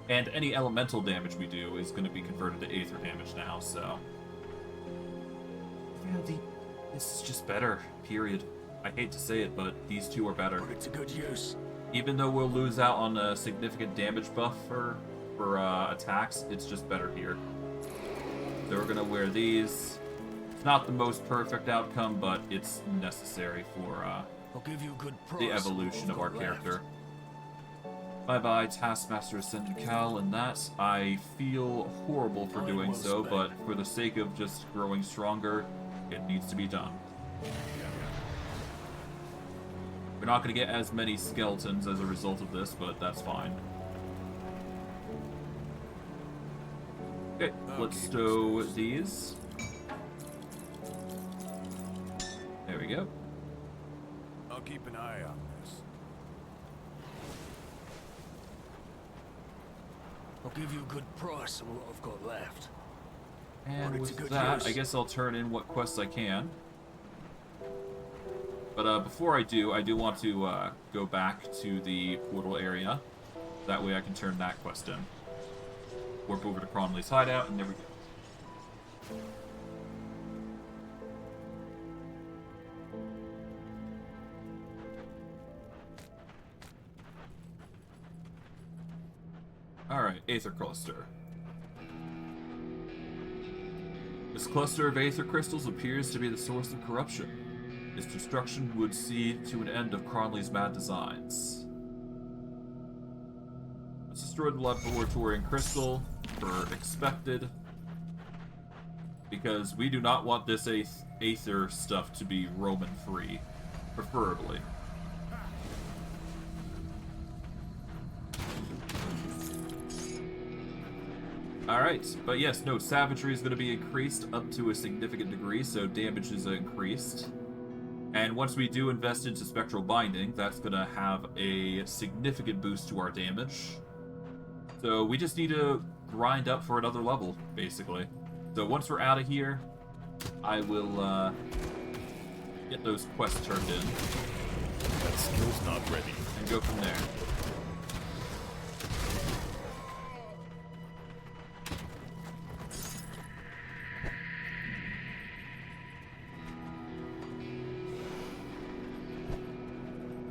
And any elemental damage we do is gonna be converted to Aether damage now, so... Yeah, this is just better, period. I hate to say it, but these two are better. Put it to good use. Even though we'll lose out on a significant damage buff for attacks, it's just better here. So we're gonna wear these. It's not the most perfect outcome, but it's necessary for I'll give you a good price the evolution of our character. Bye-bye, Taskmaster Ascended Cal, and that, I feel horrible for doing so, but for the sake of just growing stronger, it needs to be done. We're not going to get as many skeletons as a result of this, but that's fine. Okay, let's stow these. There we go. I'll keep an eye on this. I'll give you a good price on what I've got left. And Put it to with good that, use. I guess I'll turn in what quests I can. But before I do want to go back to the portal area. That way I can turn that quest in. Warp over to Cronley's hideout, and there we go. Alright, Aether Cluster. This cluster of Aether Crystals appears to be the source of corruption. Its destruction would see to an end of Cronley's mad designs. Let's destroy the laboratory and crystal for expected, because we do not want this Aether stuff to be Roman free, preferably. Alright, but yes, no, savagery is going to be increased up to a significant degree, so damage is increased. And once we do invest into Spectral Binding, that's going to have a significant boost to our damage. So we just need to grind up for another level, basically. So once we're out of here, I will get those quests turned in. That skill's not ready. And go from there.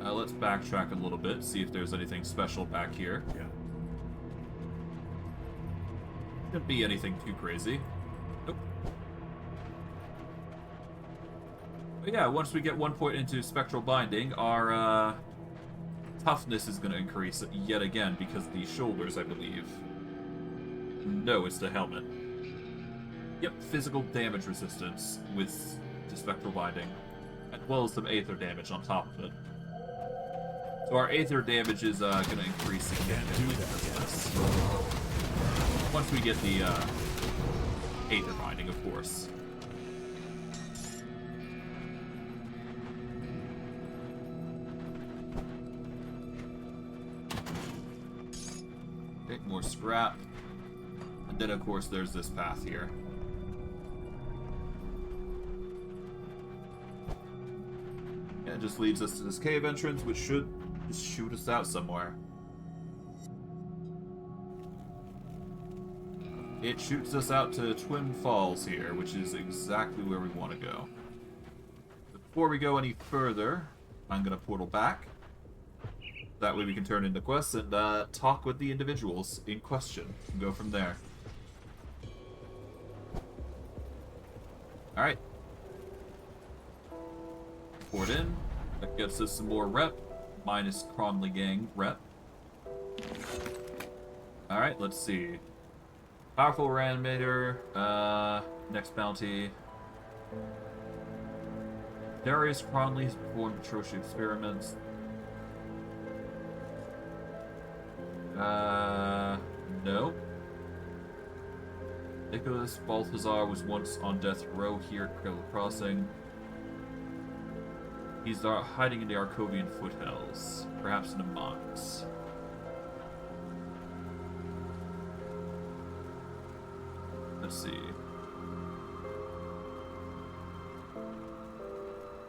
Let's backtrack a little bit, see if there's anything special back here. Yeah. Shouldn't be anything too crazy. Nope. But yeah, once we get 1 point into Spectral Binding, our toughness is going to increase yet again because the shoulders, I believe. No, it's the helmet. Yep, physical damage resistance with the Spectral Binding, as well as some Aether damage on top of it. So our Aether damage is going to increase significantly because of this. Once we get the Aether Binding, of course. Okay, more scrap. And then, of course, there's this path here. And it just leads us to this cave entrance, which should just shoot us out somewhere. It shoots us out to Twin Falls here, which is exactly where we want to go. Before we go any further, I'm going to portal back. That way we can turn into quests and talk with the individuals in question and go from there. Alright. Port in. That gets us some more rep. Minus Cronley Gang rep. Alright, let's see. Powerful Reanimator. Next bounty. Darius Cronley's performed atrocious experiments. No. Nicholas Balthazar was once on death row here at Crystal Crossing. He's hiding in the Arcovian foothills, perhaps in the mines. Let's see.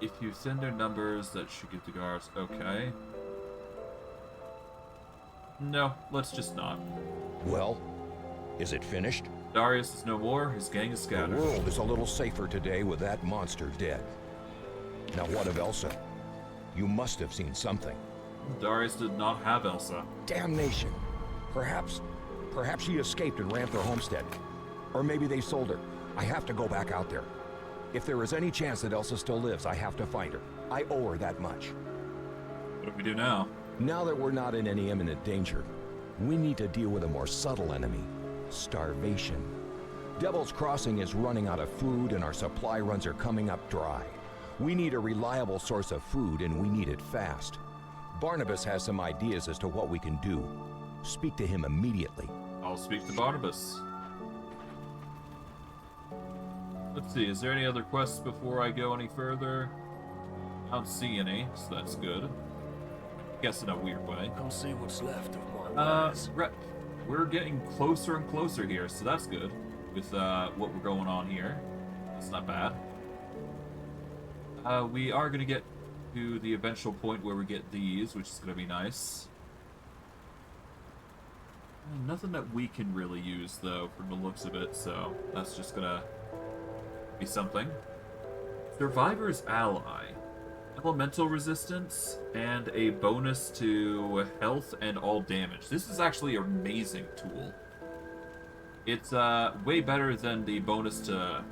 If you send their numbers, that should get the guards. Okay. No, let's just not. Well, is it finished? Darius is no more, his gang is The scattered. world is a little safer today with that monster dead. Now what of Elsa? You must have seen something. Darius did not have Elsa. Damnation! Perhaps she escaped and ran for Homestead. Or maybe they sold her. I have to go back out there. If there is any chance that Elsa still lives, I have to find her. I owe her that much. What do we do now? Now that we're not in any imminent danger, we need to deal with a more subtle enemy. Starvation. Devil's Crossing is running out of food and our supply runs are coming up dry. We need a reliable source of food and we need it fast. Barnabas has some ideas as to what we can do. Speak to him immediately. I'll speak to Barnabas. Let's see, is there any other quests before I go any further? I don't see any, so that's good. I guess in a weird way. Come see what's left of my wares. Rep. We're getting closer and closer here, so that's good. With what we're going on here. That's not bad. We are going to get to the eventual point where we get these, which is going to be nice. Nothing that we can really use, though, from the looks of it, so that's just going to be something. Survivor's Ally. Elemental resistance and a bonus to health and all damage. This is actually an amazing tool. It's way better than the bonus to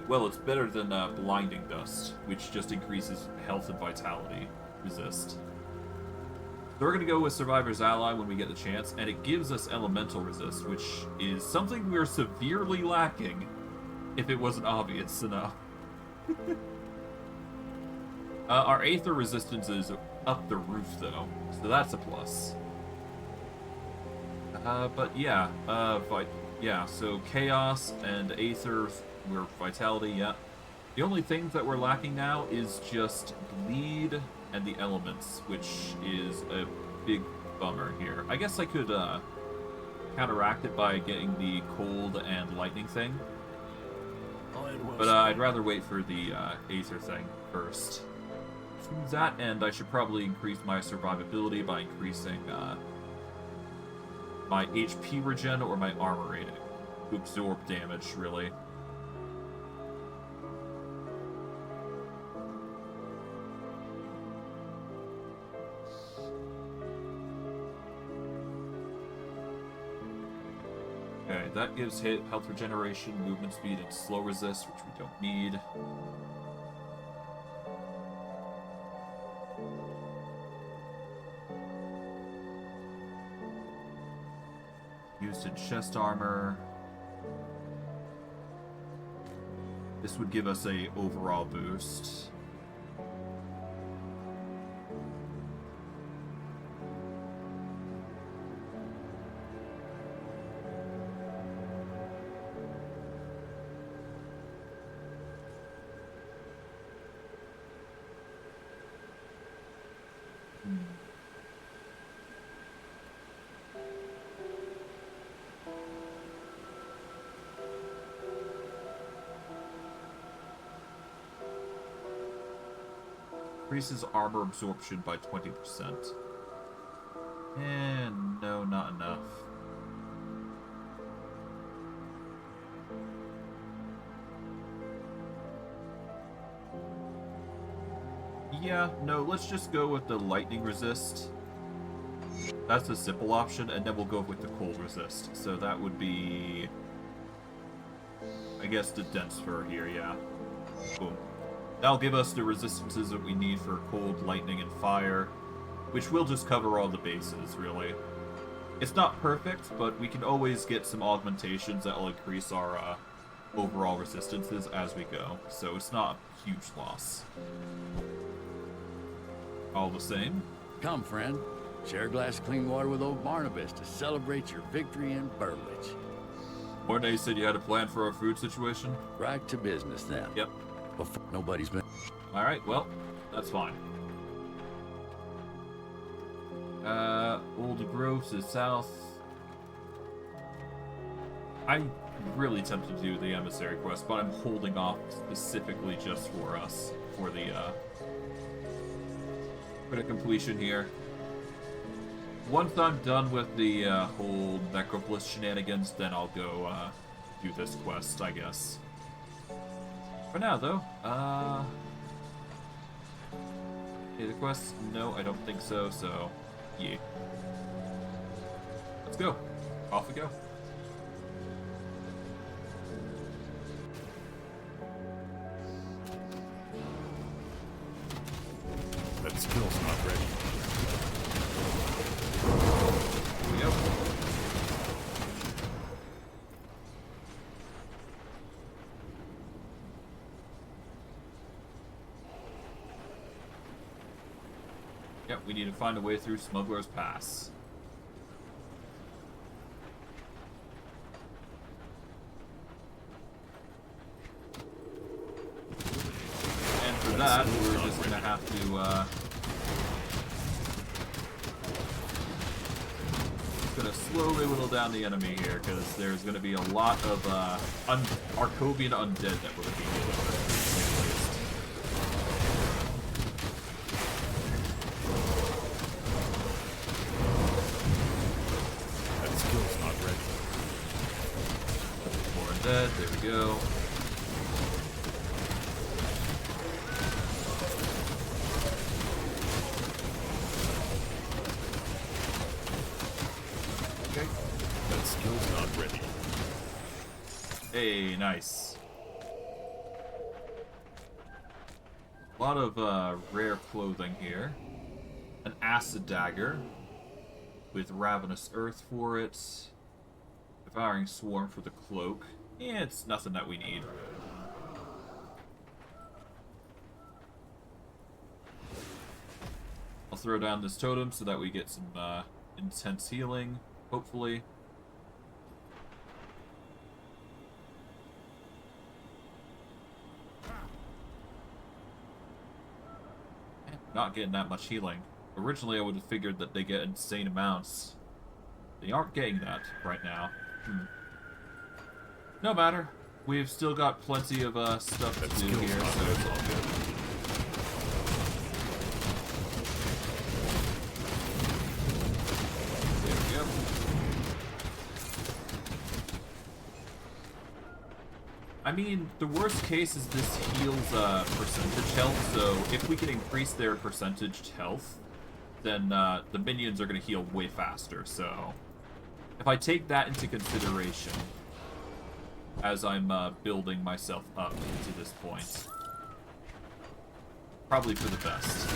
Well, it's better than blinding dust, which just increases health and vitality resist. So we're going to go with Survivor's Ally when we get the chance, and it gives us elemental resist, which is something we're severely lacking if it wasn't obvious enough. Our Aether resistance is up the roof, though, so that's a plus. But yeah, so Chaos and Aether, we're Vitality, yeah. The only things that we're lacking now is just Bleed and the Elements, which is a big bummer here. I guess I could counteract it by getting the Cold and Lightning thing. But I'd rather wait for the Aether thing first. To that end, I should probably increase my survivability by increasing my HP regen or my armor rating to absorb damage, really. Okay, that gives health regeneration, movement speed, and slow resist, which we don't need. Used in chest armor. This would give us a overall boost. Increases armor absorption by 20%. And no, not enough. Yeah, no, let's just go with the lightning resist. That's a simple option, and then we'll go with the cold resist. So that would be, I guess, the dense fur here, yeah. Boom. That'll give us the resistances that we need for cold, lightning, and fire, which will just cover all the bases, really. It's not perfect, but we can always get some augmentations that will increase our overall resistances as we go, so it's not a huge loss. All the same. Come, friend. Share a glass of clean water with old Barnabas to celebrate your victory in Burlage. Mornay said you had a plan for our food situation? Right to business, then. Yep. Before nobody's been... Alright, well, that's fine. Old Groves is south. I'm really tempted to do the emissary quest, but I'm holding off specifically just for us, for the completion here. Once I'm done with the whole Necropolis shenanigans, then I'll go do this quest, I guess. For now, though, the quest? No, I don't think so, so, yeah. Let's go. Off we go. That skill's not ready. Here we go. Yep, we need to find a way through Smuggler's Pass. And for that, we're just gonna have to, gonna slowly whittle down the enemy here, because there's gonna be a lot of, Arcovian undead that we're gonna be dealing with. There we go. Okay. That skill's not ready. Hey, nice. A lot of rare clothing here. An acid dagger with ravenous earth for it. Devouring swarm for the cloak. Yeah, it's nothing that we need. I'll throw down this totem so that we get some intense healing, hopefully. Not getting that much healing. Originally, I would have figured that they get insane amounts. They aren't getting that right now. No matter. We've still got plenty of stuff to do here, so it's all good. There we go. I mean, the worst case is this heals percentage health, so if we can increase their percentage health, then the minions are going to heal way faster, so if I take that into consideration as I'm building myself up to this point, probably for the best.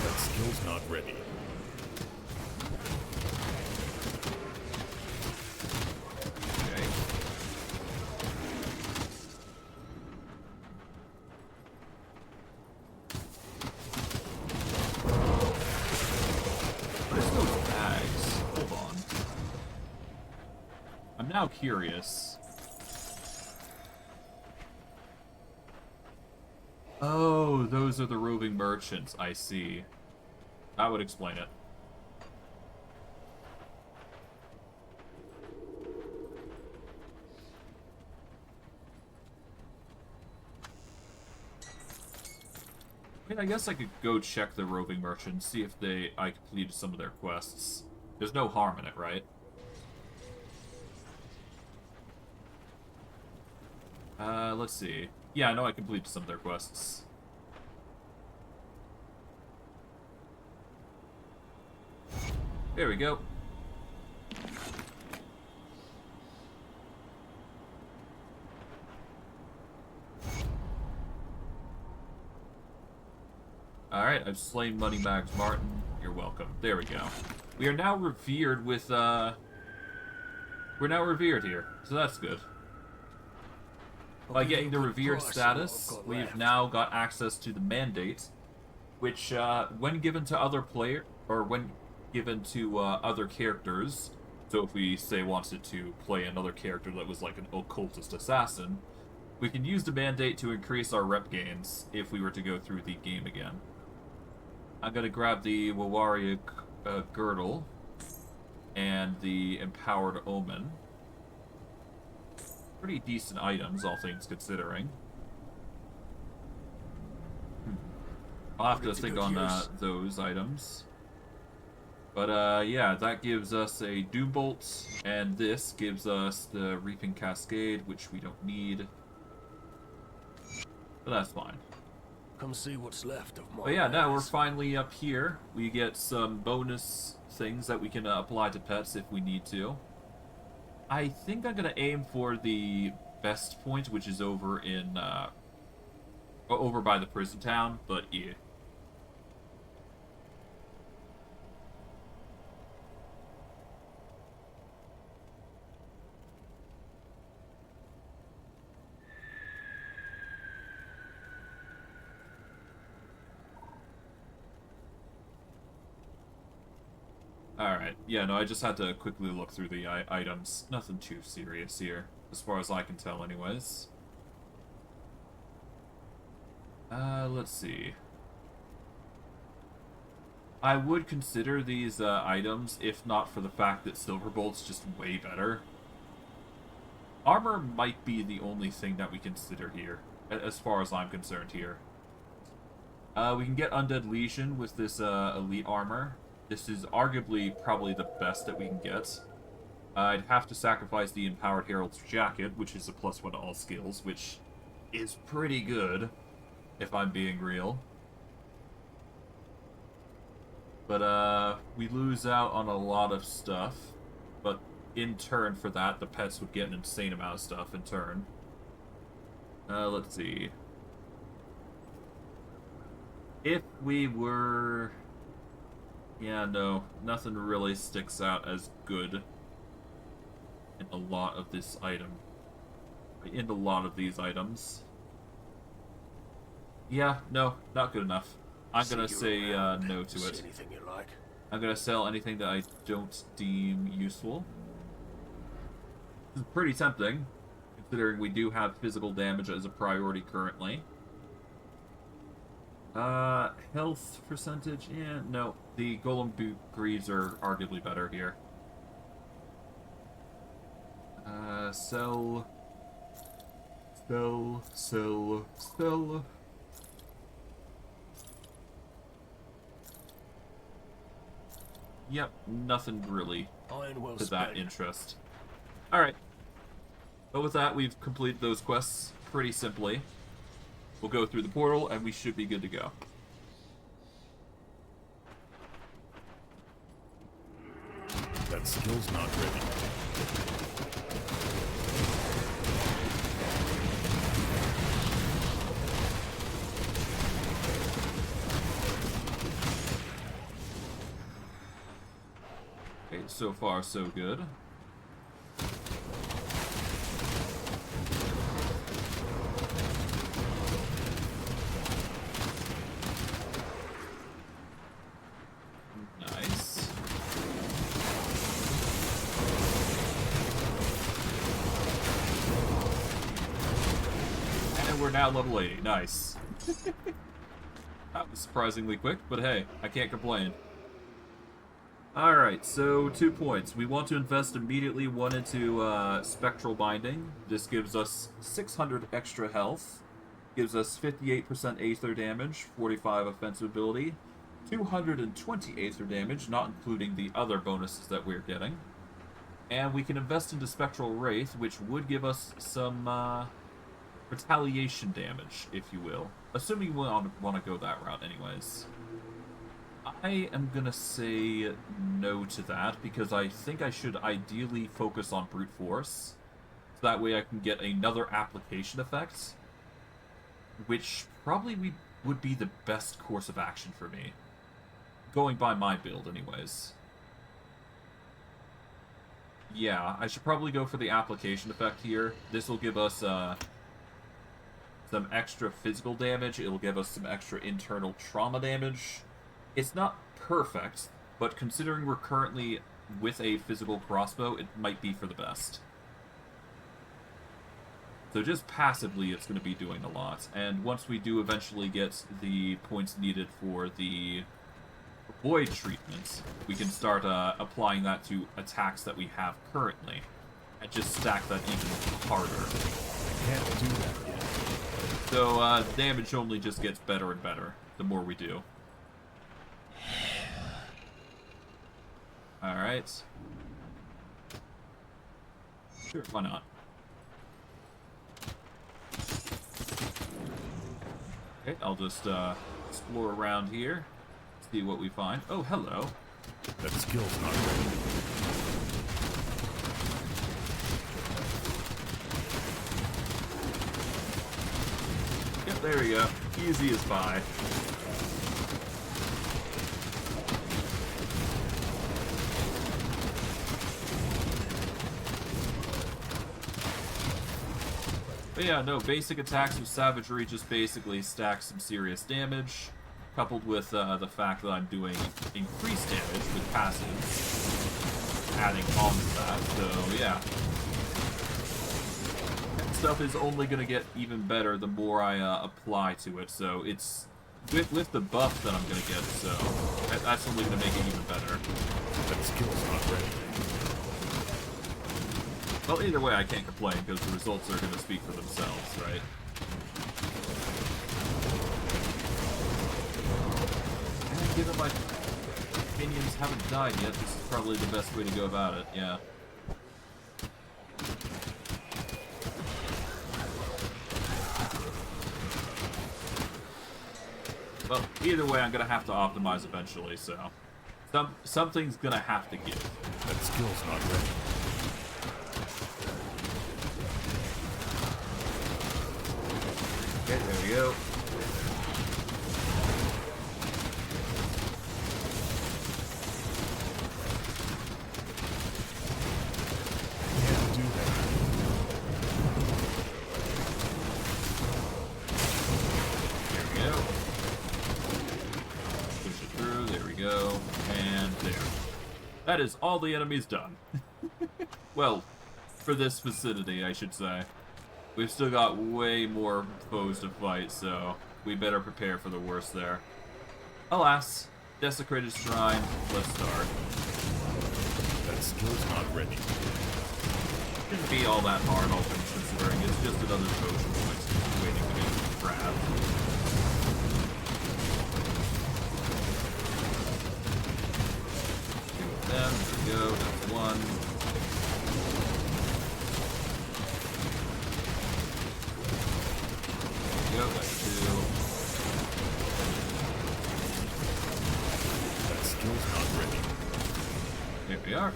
That skill's not ready. Now curious. Oh, those are the roving merchants. I see. That would explain it. I mean, I guess I could go check the roving merchants, see if I completed some of their quests. There's no harm in it, right? Let's see. Yeah, I know I completed some of their quests. There we go. Alright, I've slain Moneybags Martin. You're welcome. There we go. We are now revered with, we're now revered here, so that's good. By getting the revered status, we've now got access to the mandate, which, when given to other when given to other characters, so if we, say, wanted to play another character that was like an occultist assassin, we can use the mandate to increase our rep gains if we were to go through the game again. I'm gonna grab the Wawaria Girdle and the Empowered Omen. Pretty decent items, all things considering. I'll have to think on those items. But yeah, that gives us a Doom Bolt, and this gives us the Reaping Cascade, which we don't need. But that's fine. Come see what's left of my But yeah, now we're finally up here. We get some bonus things that we can apply to pets if we need to. I think I'm gonna aim for the best point, which is over in over by the prison town, but yeah. Alright, yeah, no, I just had to quickly look through the items. Nothing too serious here, as far as I can tell anyways. Let's see. I would consider these items, if not for the fact that Silverbolt's just way better. Armor might be the only thing that we consider here, as far as I'm concerned here. We can get Undead Legion with this elite armor. This is arguably probably the best that we can get. I'd have to sacrifice the Empowered Herald's Jacket, which is a +1 to all skills, which is pretty good, if I'm being real. But, we lose out on a lot of stuff. But in turn for that, the pets would get an insane amount of stuff in turn. Let's see. If we were... Yeah, no. Nothing really sticks out as good in a lot of this item. In a lot of these items. Yeah, no. Not good enough. I'm gonna say no to it. Anything you like. I'm gonna sell anything that I don't deem useful. This is pretty tempting, considering we do have physical damage as a priority currently. Health percentage? Yeah, no. The Golem Boot Greaves are arguably better here. Sell. Yep, nothing really to that interest. Alright. But with that, we've completed those quests pretty simply. We'll go through the portal, and we should be good to go. That skill's not ready. Okay, so far so good. Nice. And we're now level 80. Nice. That was surprisingly quick, but hey, I can't complain. Alright, so 2 points. We want to invest immediately one into Spectral Binding. This gives us 600 extra health, gives us 58% Aether damage, 45 offensive ability, 220 Aether damage, not including the other bonuses that we're getting. And we can invest into Spectral Wraith, which would give us some retaliation damage, if you will. Assuming we want to go that route anyways. I am gonna say no to that, because I think I should ideally focus on Brute Force. So that way I can get another application effect, which probably would be the best course of action for me. Going by my build, anyways. Yeah, I should probably go for the application effect here. This will give us some extra physical damage. It'll give us some extra internal trauma damage. It's not perfect, but considering we're currently with a physical crossbow, it might be for the best. So just passively, it's going to be doing a lot. And once we do eventually get the points needed for the void treatment, we can start applying that to attacks that we have currently, and just stack that even harder. Can't do that yet. So damage only just gets better and better the more we do. Alright. Sure, why not? Okay, I'll just explore around here, see what we find. Oh, hello. That skill's not ready. Yep, there we go. Easy as pie. But yeah, no, basic attacks with Savagery just basically stack some serious damage, coupled with the fact that I'm doing increased damage with passives, adding on to that, so yeah. That stuff is only going to get even better the more I apply to it, so it's with the buff that I'm going to get, so that's only going to make it even better. That skill's not ready. Well, either way, I can't complain, because the results are going to speak for themselves, right? And given my minions haven't died yet, this is probably the best way to go about it, yeah. Well, either way, I'm going to have to optimize eventually, so... Something's going to have to give. That skill's not ready. Okay, there we go. Can't do that. There we go. Push it through. There we go. And there. That is all the enemies done. Well, for this vicinity, I should say. We've still got way more foes to fight, so we better prepare for the worst there. Alas, Desecrated Shrine, let's start. That skill's not ready. Shouldn't be all that hard, all things considering. It's just another potion point waiting to be grabbed. Two of them, there we go, that's one. There we go, that's two. That skill's not ready. Here we are.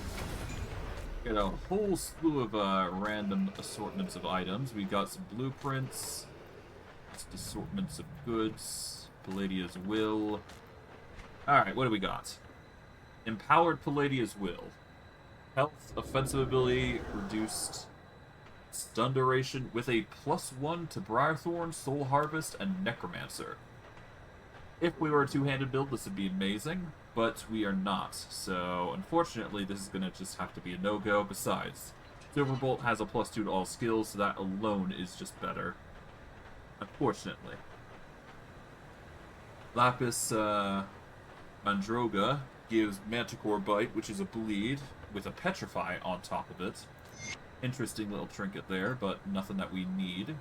Got a whole slew of random assortments of items. We've got some blueprints, just assortments of goods, Palladia's Will. Alright, what do we got? Empowered Palladia's Will. Health, offensive ability, reduced stun duration with a +1 to Briarthorn, Soul Harvest, and Necromancer. If we were a two-handed build, this would be amazing, but we are not. So, unfortunately, this is going to just have to be a no-go. Besides, Silverbolt has a +2 to all skills, so that alone is just better. Unfortunately. Lapis Mandroga gives Manticore Bite, which is a bleed, with a Petrify on top of it. Interesting little trinket there, but nothing that we need.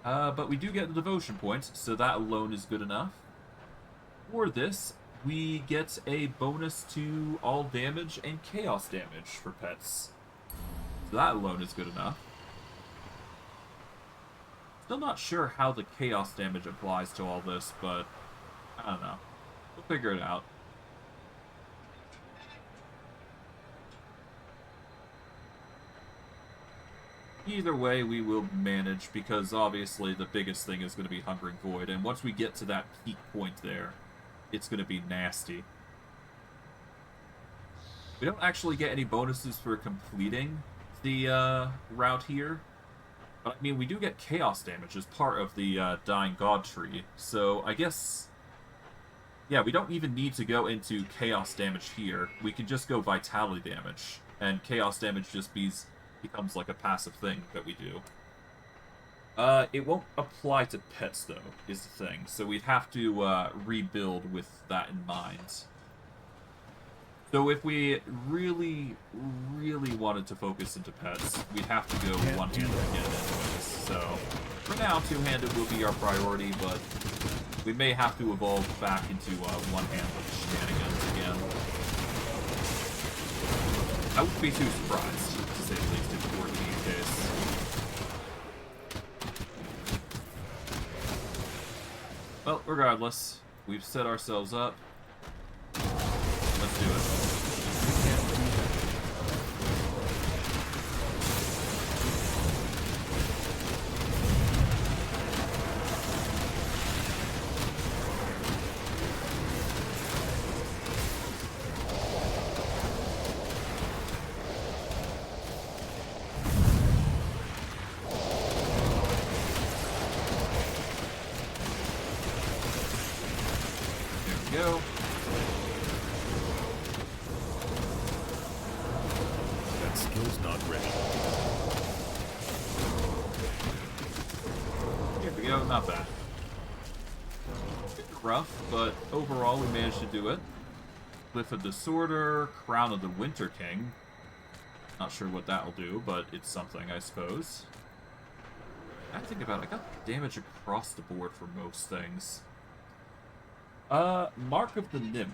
But we do get the devotion points, so that alone is good enough. For this, we get a bonus to all damage and chaos damage for pets. So that alone is good enough. Still not sure how the chaos damage applies to all this, but I don't know. We'll figure it out. Either way, we will manage, because obviously the biggest thing is going to be Hungering Void, and once we get to that peak point there, it's going to be nasty. We don't actually get any bonuses for completing the route here, but I mean, we do get Chaos damage as part of the Dying God tree, so I guess, yeah, we don't even need to go into Chaos damage here. We can just go Vitality damage, and Chaos damage just becomes like a passive thing that we do. It won't apply to pets, though, is the thing. So we'd have to rebuild with that in mind. So if we really, really wanted to focus into pets, we'd have to go one-handed again anyways. So for now, two-handed will be our priority, but we may have to evolve back into one-handed shenanigans again. I wouldn't be too surprised, to say the least, if it were to be the case. Well, regardless, we've set ourselves up. Let's do it. Go. That skill's not ready. Here we go, not bad. Rough, but overall we managed to do it. Glyph of Disorder, Crown of the Winter King. Not sure what that'll do, but it's something, I suppose. I think about it, I got damage across the board for most things. Mark of the Nymph.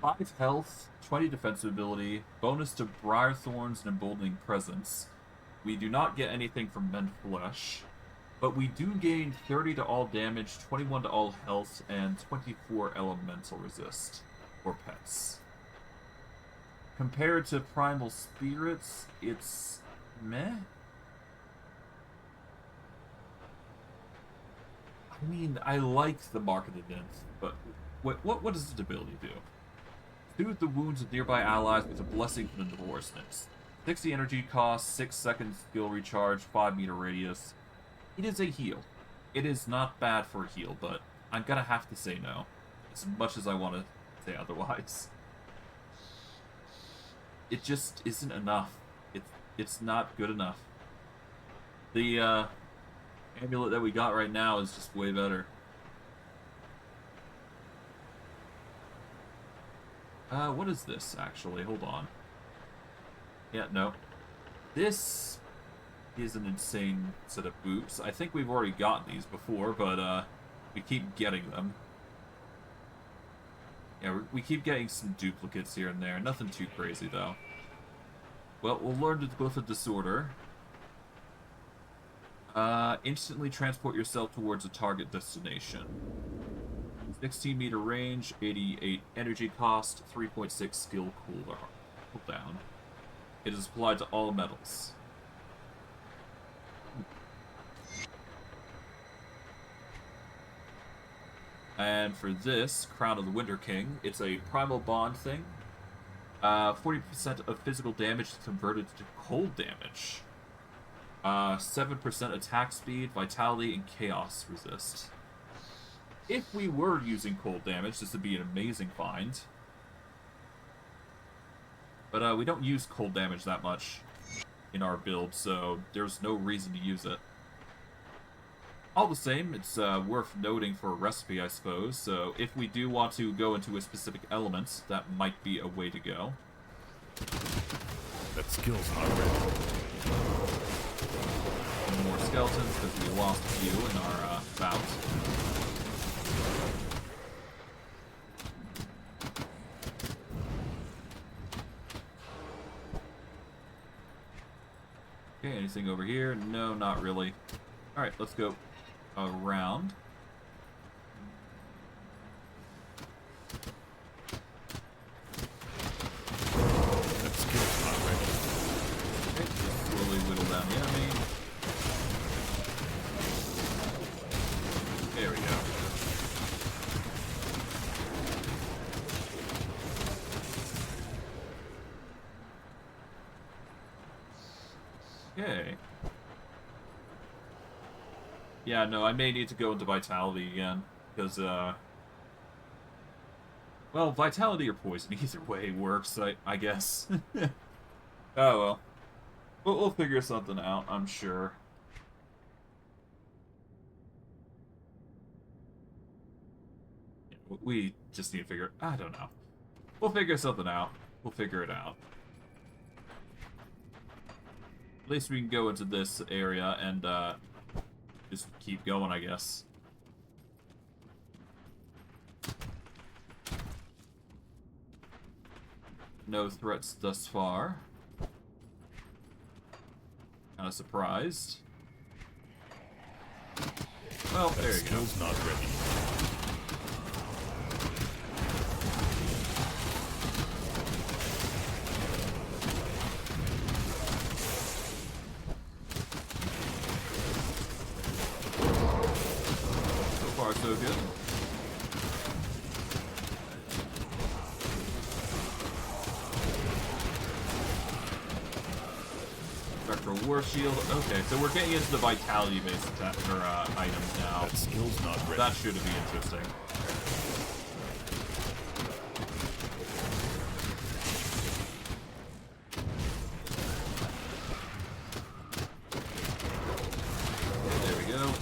5 health, 20 defensive ability, bonus to Briarthorns and Emboldening Presence. We do not get anything from Mend Flesh, but we do gain 30 to all damage, 21 to all health, and 24 elemental resist for pets. Compared to Primal Spirits, it's meh. I mean, I like the marketed nymph, but what does its ability do? Soothe the wounds of nearby allies with a blessing from the Divorce Nymphs. 60 energy cost, 6 seconds skill recharge, 5-meter radius. It is a heal. It is not bad for a heal, but I'm gonna have to say no. As much as I want to say otherwise. It just isn't enough. It's not good enough. The amulet that we got right now is just way better. What is this, actually? Hold on. Yeah, no. This is an insane set of boots. I think we've already gotten these before, but, we keep getting them. Yeah, we keep getting some duplicates here and there. Nothing too crazy, though. Well, we'll learn the Glyph of Disorder. Instantly transport yourself towards a target destination. 16-meter range, 88 energy cost, 3.6 skill cooldown. It is applied to all metals. And for this, Crown of the Winter King, it's a primal bond thing. 40% of physical damage is converted to cold damage. 7% attack speed, vitality, and chaos resist. If we were using cold damage, this would be an amazing find. But we don't use cold damage that much in our build, so there's no reason to use it. All the same, it's worth noting for a recipe, I suppose, so if we do want to go into a specific element, that might be a way to go. That skill's not ready. More skeletons, because we lost a few in our bout. Okay, anything over here? No, not really. Alright, let's go around. That skill's not ready. Okay, just slowly whittle down the enemy. There we go. Okay. Yeah, no, I may need to go into Vitality again, because, well, Vitality or Poison, either way works, I guess. Oh, well. We'll figure something out, I'm sure. We just need to figure... I don't know. We'll figure something out. We'll figure it out. At least we can go into this area and, just keep going, I guess. No threats thus far. Kinda surprised. Well, there you go. Skill's not ready. So good. Spectral War Shield. Okay, so we're getting into the vitality-based items now. That skill's not ready. That should be interesting. There we go.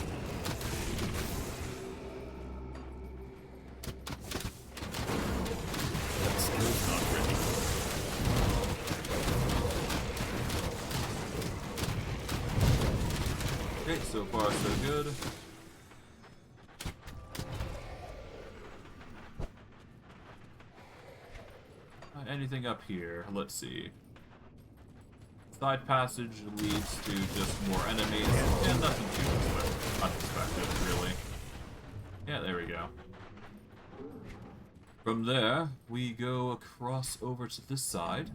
Okay, so far so good. Anything up here? Let's see. Side passage leads to just more enemies, and nothing too unexpected, really. Yeah, there we go. From there, we go across over to this side.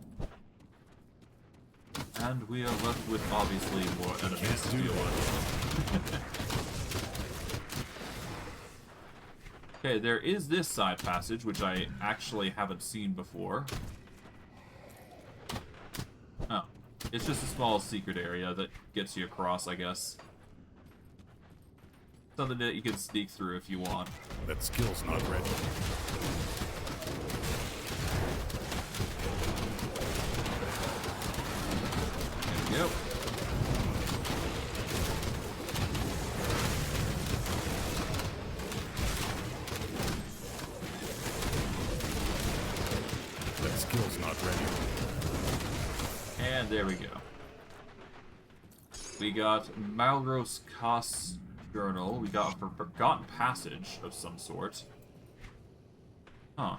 And we are left with, obviously, more enemies to deal with. Okay, there is this side passage, which I actually haven't seen before. Oh. It's just a small secret area that gets you across, I guess. Something that you can sneak through if you want. That skill's not ready. There we go. That skill's not ready. And there we go. We got Malros Koss journal. We got a forgotten passage of some sort. Huh.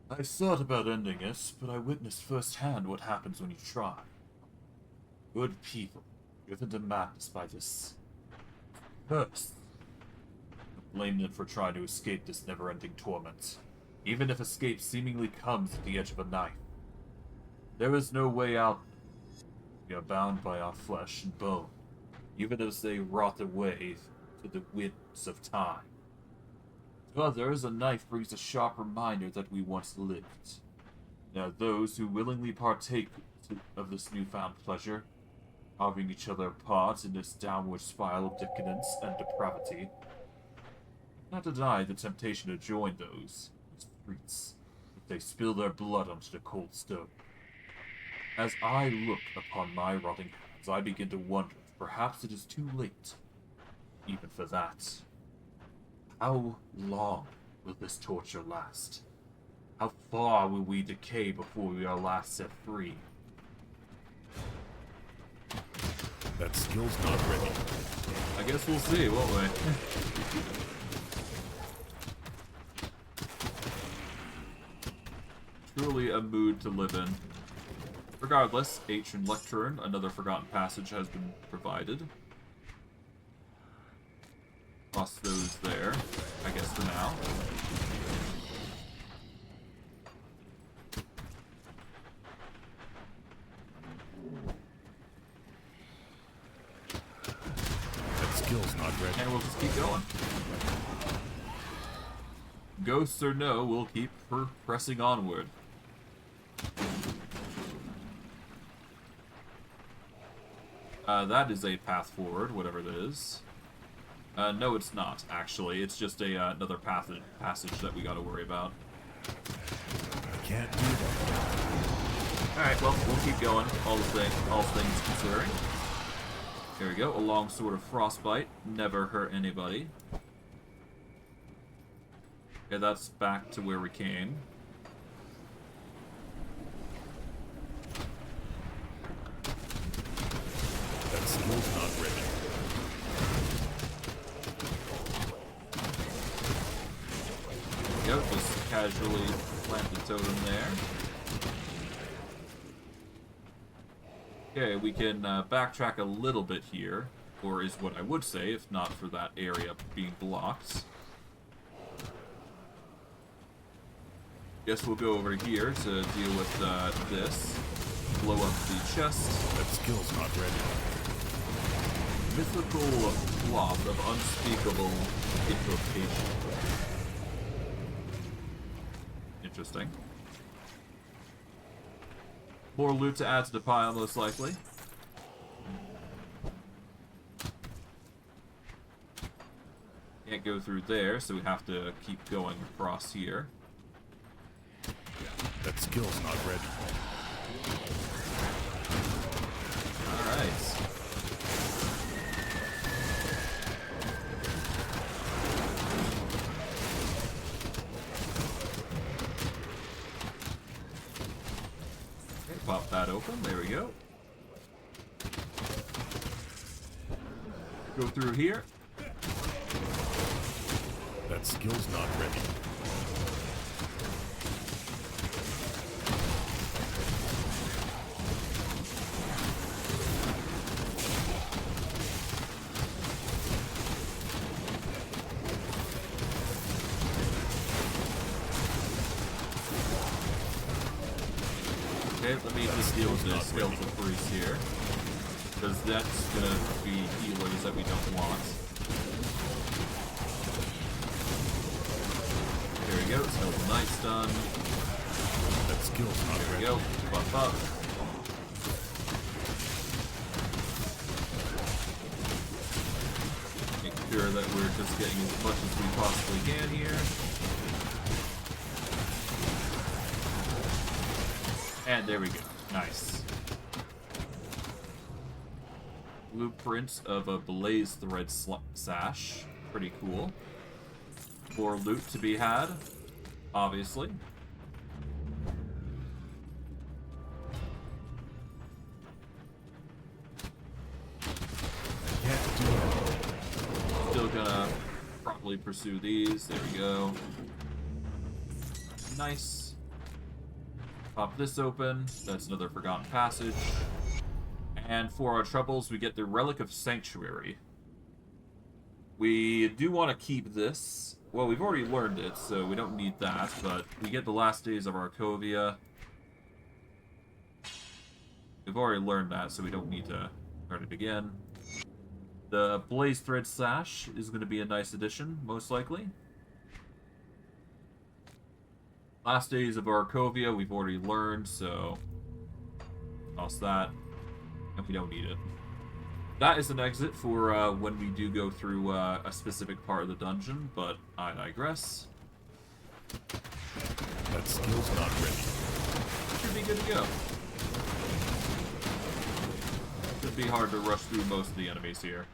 I thought about ending it, but I witnessed firsthand what happens when you try. Good people, driven to madness by this curse. I blame them for trying to escape this never-ending torment, even if escape seemingly comes at the edge of a knife. There is no way out. We are bound by our flesh and bone, even as they rot away to the winds of time. To others, a knife brings a sharp reminder that we once lived. There are those who willingly partake of this newfound pleasure, carving each other apart in this downward spiral of decadence and depravity. Not deny the temptation to join those streets, if they spill their blood onto the cold stone. As I look upon my rotting hands, I begin to wonder if perhaps it is too late, even for that. How long will this torture last? How far will we decay before we are last set free? That skill's not ready. I guess we'll see, won't we? Truly a mood to live in. Regardless, Ancient Lectern, another forgotten passage, has been provided. Toss those there, I guess, for now. That skill's not ready. And we'll just keep going. Ghosts or no, we'll keep pressing onward. That is a path forward, whatever it is. No, it's not, actually. It's just another passage that we gotta worry about. I can't do that. Alright, well, we'll keep going, all things considering. Here we go, a long sword of frostbite. Never hurt anybody. Okay, that's back to where we came. That skill's not ready. Yep, just casually plant the totem there. Okay, we can backtrack a little bit here, or is what I would say, if not for that area being blocked. Guess we'll go over here to deal with this. Blow up the chest. That skill's not ready. Mythical cloth of unspeakable invocation. Interesting. More loot to add to the pile, most likely. Can't go through there, so we have to keep going across here. That skill's not ready. Alright. Pop that open. There we go. Go through here. That skill's not ready. Okay, let me just deal with this skeletal priest here. Because that's gonna be healers that we don't want. There we go, skeletal knight's done. That skill's not There we ready. go, buff up. Make sure that we're just getting as much as we possibly can here. And there we go. Nice. Blueprints of a blaze thread sash. Pretty cool. More loot to be had, obviously. Can't do it. Still gonna properly pursue these. There we go. Nice. Pop this open. That's another forgotten passage. And for our troubles, we get the Relic of Sanctuary. We do want to keep this. Well, we've already learned it, so we don't need that, but we get the last days of Arcovia. We've already learned that, so we don't need to learn it again. The Blaze Thread Sash is going to be a nice addition, most likely. Last days of Arcovia, we've already learned, so toss that, and we don't need it. That is an exit for when we do go through a specific part of the dungeon, but I digress. That skill's not ready. Should be good to go. Should be hard to rush through most of the enemies here.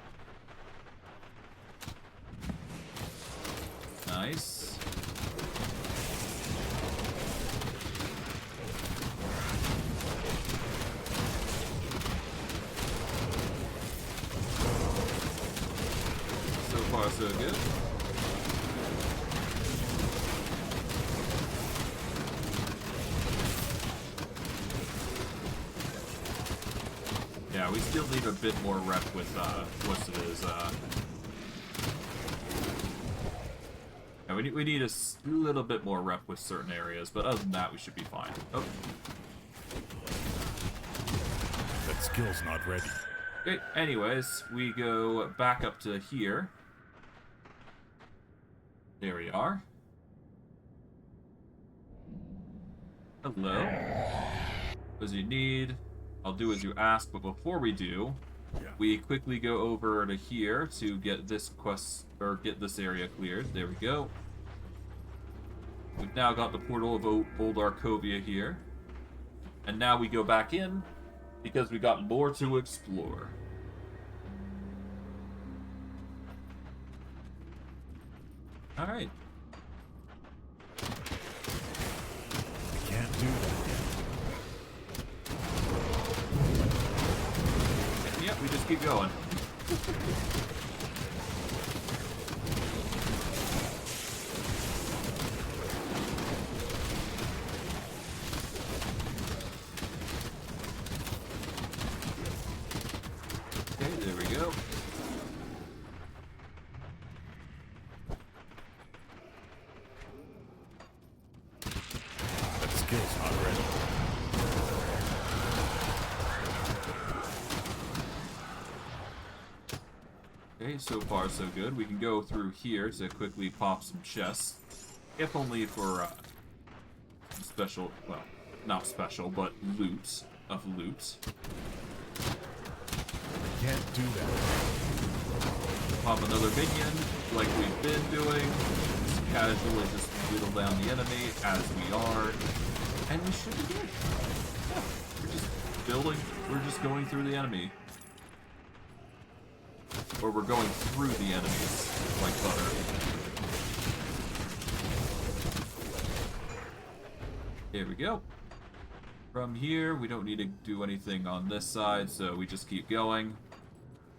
Nice. So far, so good. Yeah, we still need a bit more rep with what's it is. Yeah, we need a little bit more rep with certain areas, but other than that, we should be fine. Oh. That skill's not ready. Okay, anyways, we go back up to here. There we are. Hello. What do you need? I'll do as you ask, but before we do, we quickly go over to here to get this quest, or get this area cleared. There we go. We've now got the portal of Old Arcovia here. And now we go back in, because we got more to explore. Alright. Can't do that. Yep, we just keep going. Okay, there we go. That skill's not ready. Okay, so far so good. We can go through here to quickly pop some chests. If only for special, well, not special, but loot of loot. Can't do that. Pop another minion, like we've been doing. Just casually just whittle down the enemy, as we are. And we should be good. Yeah, we're just building, we're just going through the enemy. Or we're going through the enemies, like butter. Here we go. From here, we don't need to do anything on this side, so we just keep going.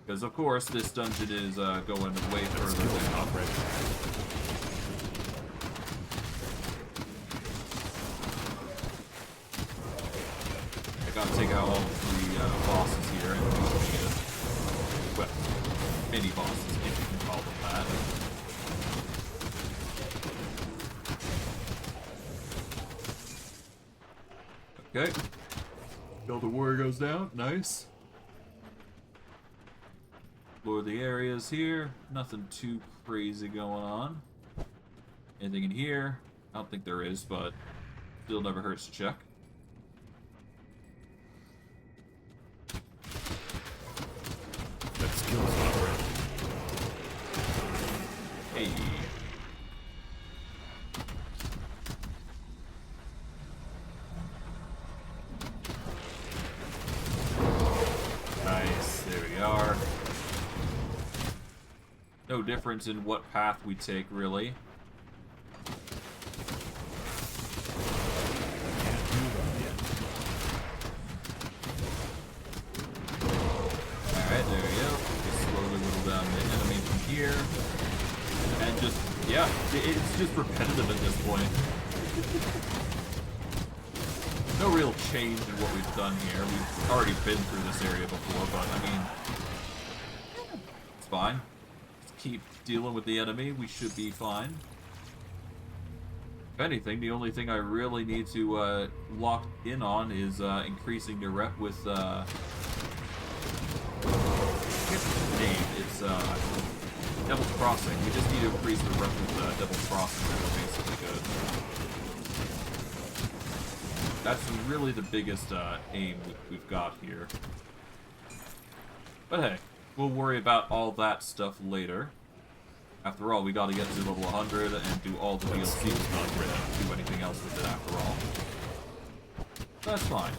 Because, of course, this dungeon is going way further Skill's than... not ready. I gotta take out all three bosses here, and we need to... Well, mini bosses, if you can call them that. Okay. Delta Warrior goes down. Nice. Explore the areas here. Nothing too crazy going on. Anything in here? I don't think there is, but still never hurts to check. That skill's not ready. Hey. Nice, there we are. No difference in what path we take, really. Alright, there we go. Just slowly whittle down the enemy from here. And just, yeah, it's just repetitive at this point. No real change in what we've done here. We've already been through this area before, but I mean, it's fine. Just keep dealing with the enemy. We should be fine. If anything, the only thing I really need to lock in on is increasing the rep with I forget the name. It's Devil's Crossing. We just need to increase the rep with Devil's Crossing, and we're basically good. That's really the biggest aim we've got here. But hey, we'll worry about all that stuff later. After all, we gotta get to level 100 and do all the DLC. Not really do anything else with it after all. That's fine.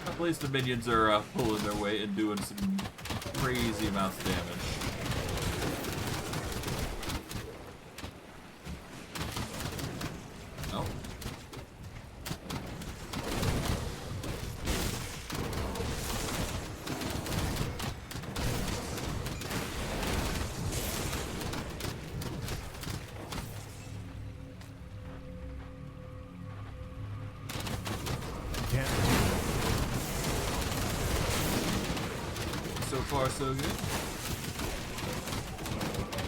At least the minions are pulling their weight and doing some crazy amounts of damage. Oh. Can't So far, so good.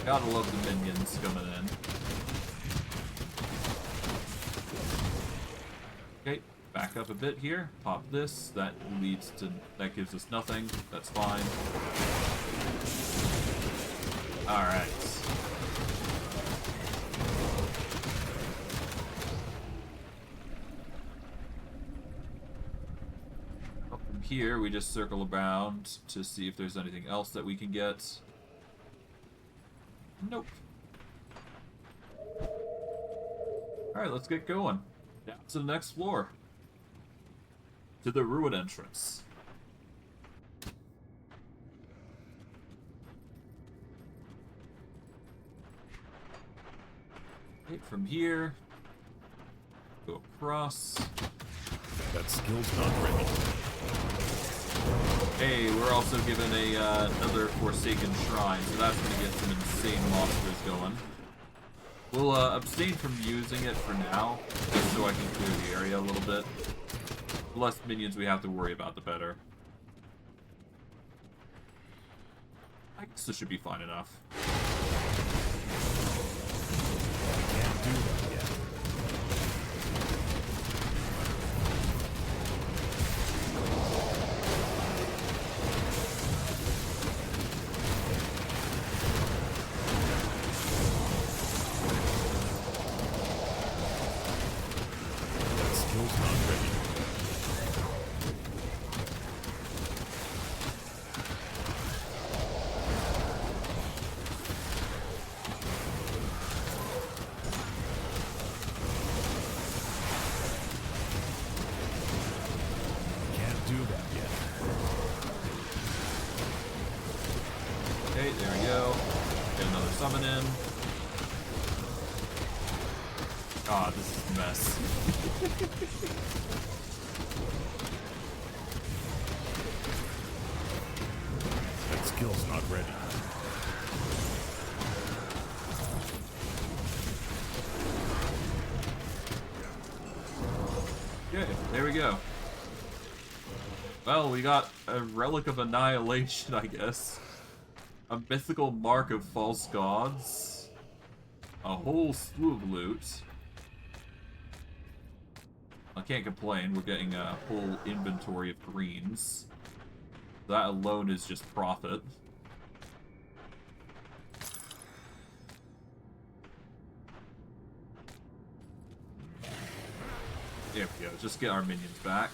Gotta love the minions coming in. Okay, back up a bit here. Pop this. That leads to... that gives us nothing. That's fine. Alright. From here, we just circle around to see if there's anything else that we can get. Nope. Alright, let's get going. Down to the next floor. To the ruin entrance. Okay, from here, go across. That skill's not ready. Hey, we're also given another Forsaken Shrine, so that's going to get some insane monsters going. We'll abstain from using it for now, just so I can clear the area a little bit. The less minions we have to worry about, the better. I guess this should be fine enough. can't do that yet. That skill's not ready. Can't do that yet. Okay, there we go. Get another summon in. God, this is a mess. That skill's not ready. Okay, there we go. Well, we got a Relic of Annihilation, I guess. A mythical mark of false gods. A whole slew of loot. I can't complain, we're getting a whole inventory of greens. That alone is just profit. There we go, just get our minions back.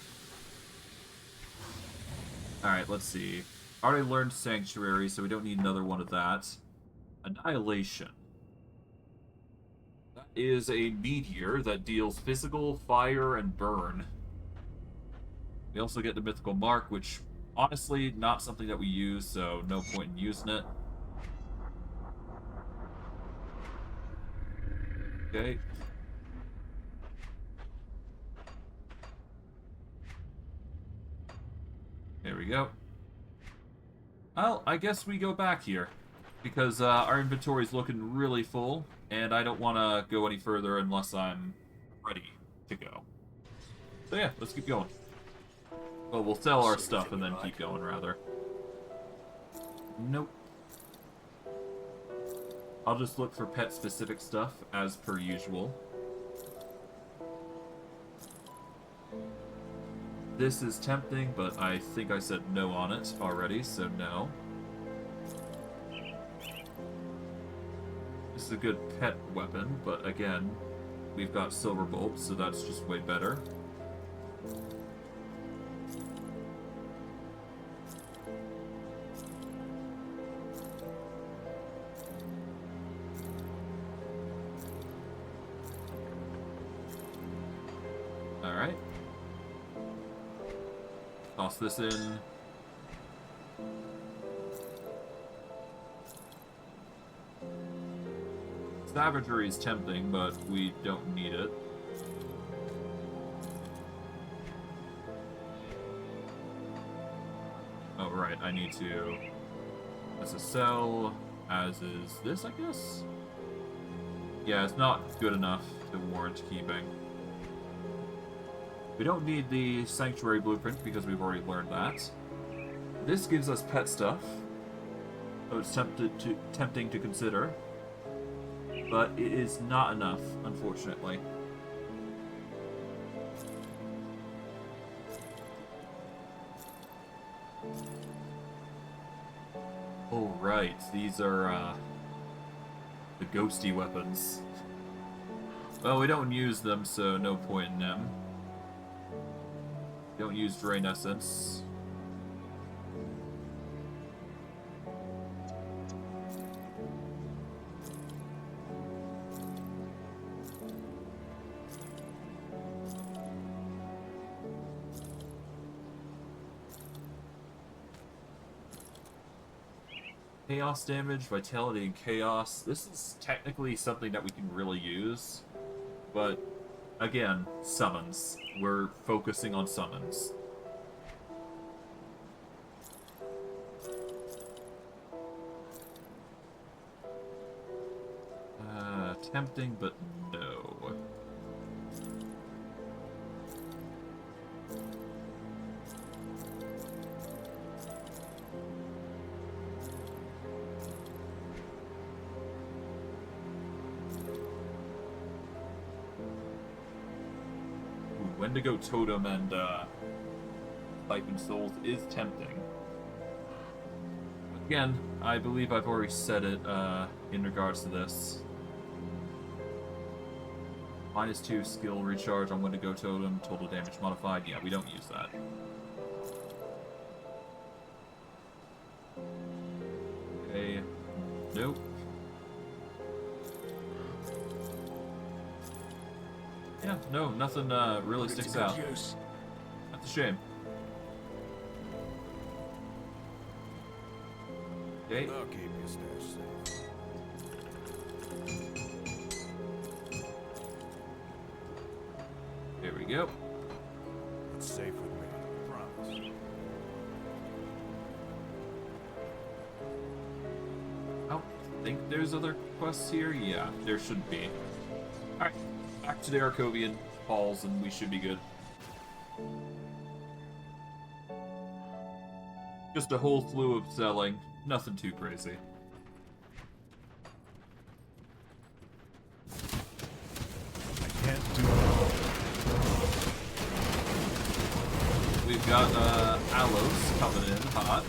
Alright, let's see. Already learned Sanctuary, so we don't need another one of that. Annihilation. That is a meteor that deals physical, fire, and burn. We also get the Mythical Mark, which, honestly, not something that we use, so no point in using it. Okay. There we go. Well, I guess we go back here, because our inventory's looking really full, and I don't want to go any further unless I'm ready to go. So yeah, let's keep going. Well, we'll sell our stuff and then keep going, rather. Nope. I'll just look for pet-specific stuff, as per usual. This is tempting, but I think I said no on it already, so no. This is a good pet weapon, but again, we've got silver bolts, so that's just way better. Alright. Toss this in. Savagery is tempting, but we don't need it. Oh, right, I need to... That's a sell, as is this, I guess? Yeah, it's not good enough to warrant keeping. We don't need the Sanctuary Blueprint because we've already learned that. This gives us pet stuff, so it's tempting to consider. But it is not enough, unfortunately. Oh, right. These are, the ghosty weapons. Well, we don't use them, so no point in them. Don't use Drain Essence. Chaos damage, vitality, and chaos. This is technically something that we can really use, but again, summons. We're focusing on summons. Tempting, but no. Wendigo Totem and Siphon Souls is tempting. Again, I believe I've already said it in regards to this. -2 skill recharge on Wendigo Totem, total damage modified. Yeah, we don't use that. Okay. Nope. Yeah, no, nothing really sticks out. That's a shame. Okay. I'll keep your stash safe. There we go. It's safe with me, I promise. I don't think there's other quests here. Yeah, there should be. Alright, back to the Arcovian halls and we should be good. Just a whole slew of selling. Nothing too crazy. I can't do it all. We've got Alos coming in hot.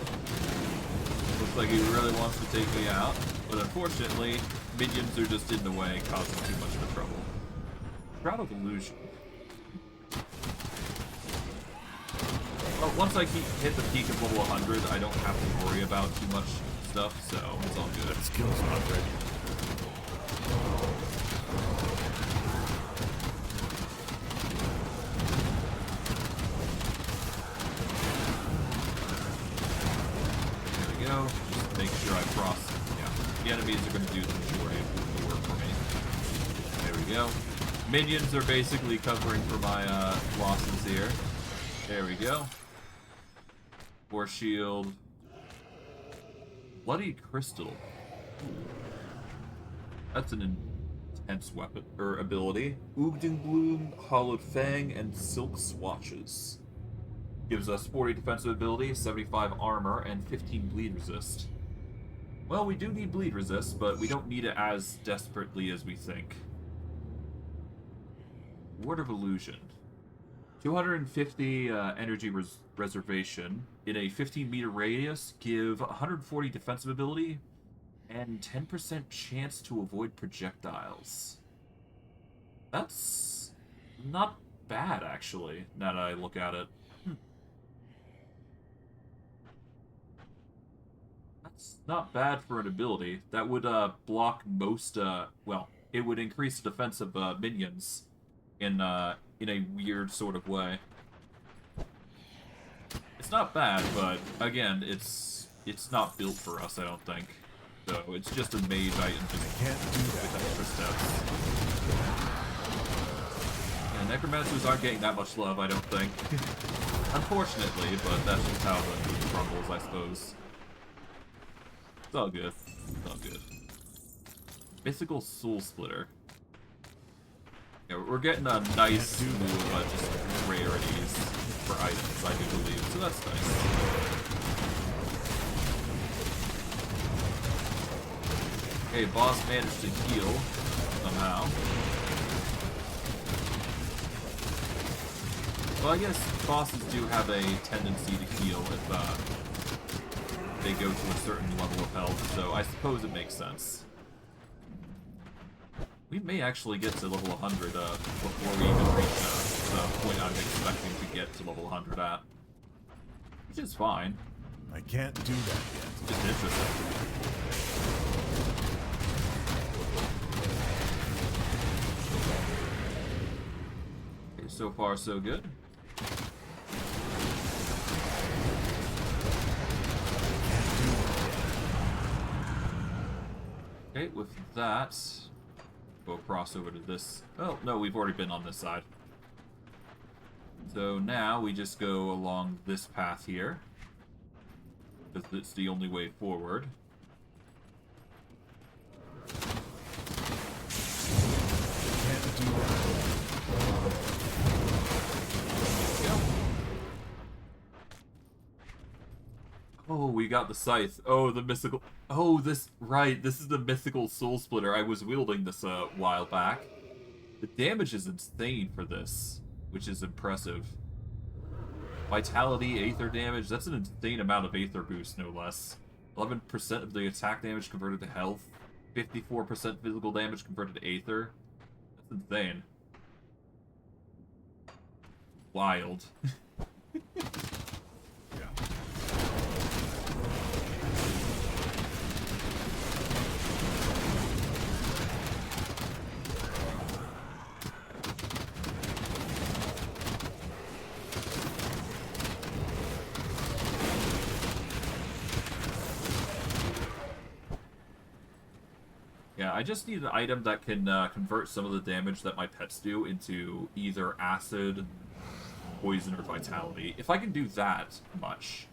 Looks like he really wants to take me out, but unfortunately, minions are just in the way, causing too much of a trouble. Shroud of Illusion. Well, once I hit the peak of level 100, I don't have to worry about too much stuff, so it's all good. Skill's not ready. There we go. Just make sure I cross. Yeah, the enemies are going to do the majority of the work for me. There we go. Minions are basically covering for my losses here. There we go. Force shield. Bloody crystal. That's an intense weapon or ability. Oogden Bloom, Hollowed Fang, and Silk Swatches. Gives us 40 defensive ability, 75 armor, and 15 bleed resist. Well, we do need bleed resist, but we don't need it as desperately as we think. Word of Illusion. 250 energy reservation in a 15-meter radius, give 140 defensive ability and 10% chance to avoid projectiles. That's not bad, actually, now that I look at it. That's not bad for an ability. That would block most, well, it would increase the defense of minions in a weird sort of way. It's not bad, but again, it's not built for us, I don't think. So it's just a mage item just Can't do that. with extra steps. Yeah, necromancers aren't getting that much love, I don't think. Unfortunately, but that's just how the movie crumbles, I suppose. It's all good. It's all good. Mythical Soul Splitter. Yeah, we're getting a nice slew of just rarities for items, I do believe, so that's nice. Okay, boss managed to heal somehow. Well, I guess bosses do have a tendency to heal if they go to a certain level of health, so I suppose it makes sense. We may actually get to level 100 before we even reach the point I'm expecting to get to level 100 at. Which is fine. I can't do that yet. It's just interesting. Okay, so far so good. Okay, with that, we'll cross over to this. Oh, no, we've already been on this side. So now we just go along this path here, because it's the only way forward. Can't do that. Go. Oh, we got the scythe. Oh, the mythical. Oh, this right. This is the mythical soul splitter. I was wielding this a while back. The damage is insane for this, which is impressive. Vitality, Aether damage. That's an insane amount of Aether boost, no less. 11% of the attack damage converted to health. 54% physical damage converted to Aether. That's insane. Wild. Yeah, I just need an item that can convert some of the damage that my pets do into either acid, poison, or vitality. If I can do that much,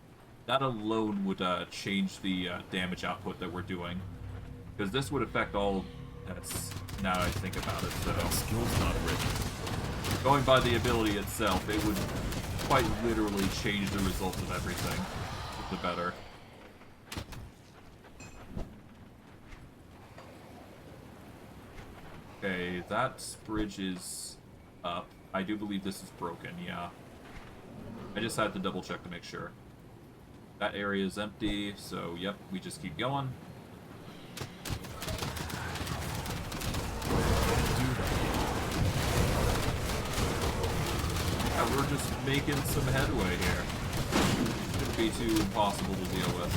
that alone would change the damage output that we're doing. Because this would affect all pets, now that I think about it, so... Skill's not ready. Going by the ability itself, it would quite literally change the results of everything for the better. Okay, that bridge is up. I do believe this is broken, yeah. I just had to double check to make sure. That area is empty, so yep, we just keep going. Yeah, we're just making some headway here. Shouldn't be too impossible to deal with.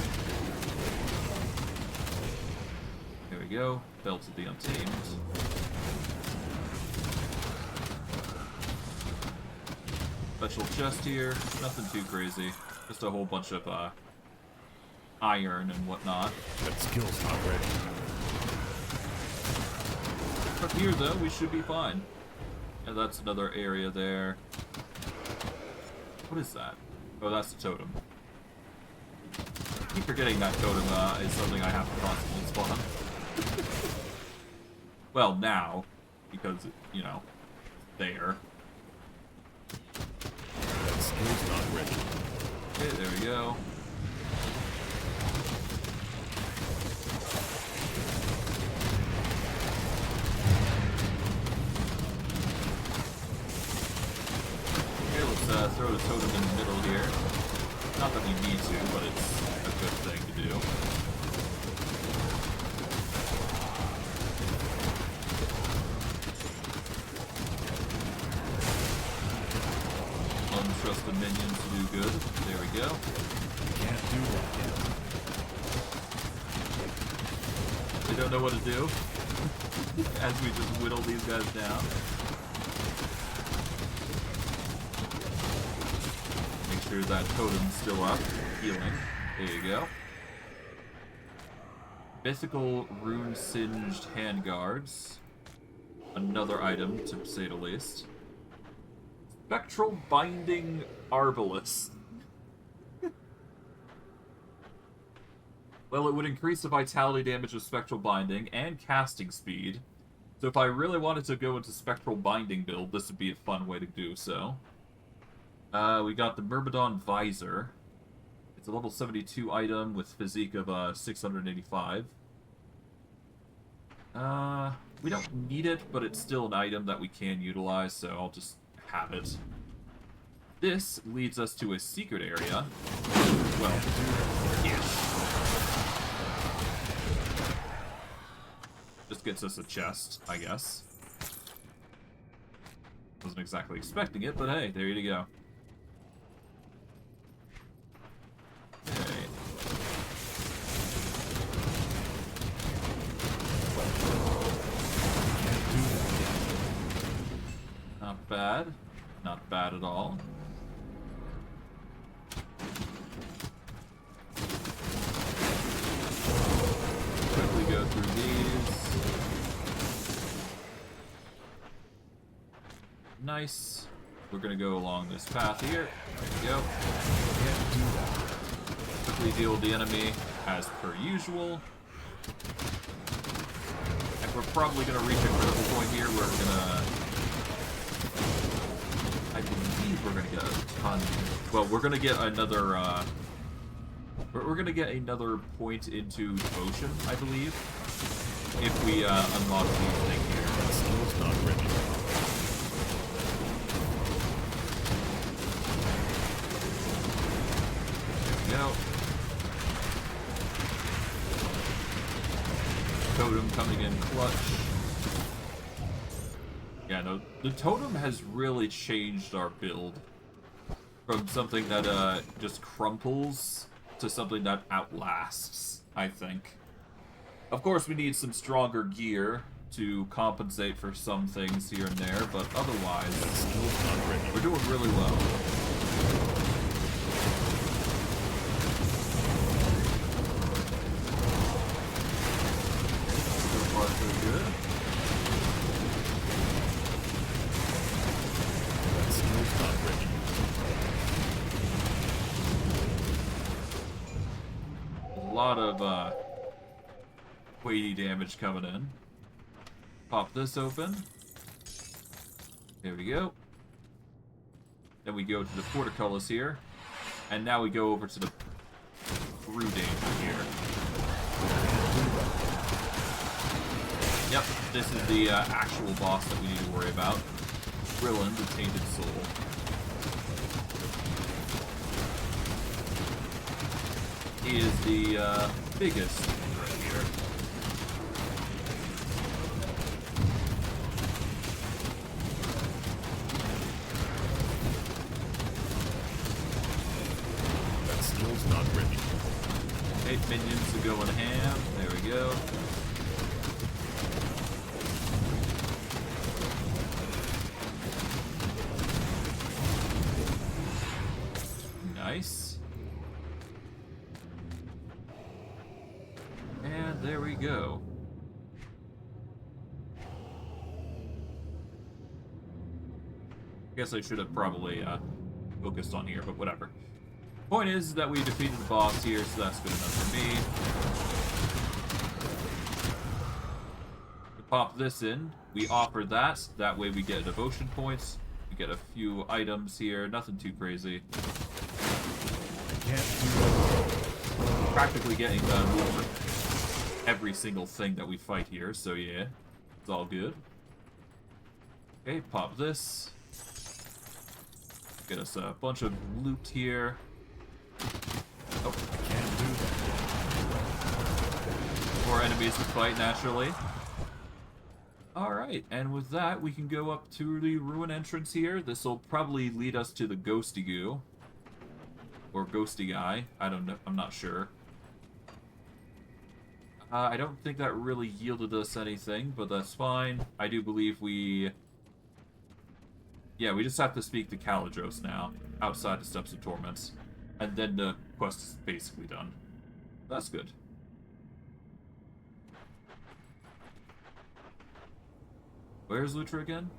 There we go. Belt of the Untamed. Special chest here. Nothing too crazy. Just a whole bunch of iron and whatnot. That skill's not ready. From here, though, we should be fine. And that's another area there. What is that? Oh, that's the totem. I keep forgetting that totem is something I have to constantly spawn. Well, now. Because, you know, there. That skill's not ready. Okay, there we go. Okay, let's throw the totem in the middle here. Not that we need to, but it's a good thing to do. Untrust the minions to do good. There we go. Can't do that yet. They don't know what to do as we just whittle these guys down. Make sure that totem's still up. Healing. There you go. Mythical rune-singed handguards. Another item, to say the least. Spectral Binding Arbalest. Well, it would increase the vitality damage of Spectral Binding and casting speed. So if I really wanted to go into Spectral Binding build, this would be a fun way to do so. We got the Myrmidon Visor. It's a level 72 item with physique of 685. We don't need it, but it's still an item that we can utilize, so I'll just have it. This leads us to a secret area. Well, ish. Just gets us a chest, I guess. Wasn't exactly expecting it, but hey, there you go. Okay. Not bad. Not bad at all. Quickly go through these. Nice. We're gonna go along this path here. There we go. Can't do that. Quickly deal with the enemy as per usual. And we're probably gonna reach a critical point here where we're gonna... I believe we're gonna get a ton... Well, we're gonna get another, we're gonna get another point into Devotion, I believe. If we, unlock these things here. That skill's not ready. Go. Totem coming in clutch. Yeah, no, the totem has really changed our build. From something that just crumples to something that outlasts, I think. Of course, we need some stronger gear to compensate for some things here and there, but otherwise, That skill's not ready. we're doing really well. So far, so good. That skill's not ready. A lot of weighty damage coming in. Pop this open. There we go. Then we go to the portcullis here. And now we go over to the brew danger here. Yep, this is the actual boss that we need to worry about. Krillin, the Tainted Soul. He is the biggest right here. That skill's not ready. 8 minions to go in ham. There we go. Nice. And there we go. Guess I should have probably focused on here, but whatever. Point is that we defeated the boss here, so that's good enough for me. To pop this in, we offer that. That way we get devotion points. We get a few items here, nothing too crazy. Can't do that. Practically getting loot for every single thing that we fight here, so yeah, it's all good. Okay, pop this. Get us a bunch of loot here. Oh, Can't do that. more enemies to fight naturally. Alright, and with that, we can go up to the ruin entrance here. This will probably lead us to the Ghosty Goo. Or Ghosty Guy. I don't know. I'm not sure. I don't think that really yielded us anything, but that's fine. I do believe we... Yeah, we just have to speak to Caladros now, outside the Steps of Torments. And then the quest is basically done. That's good. Where's Lutra again?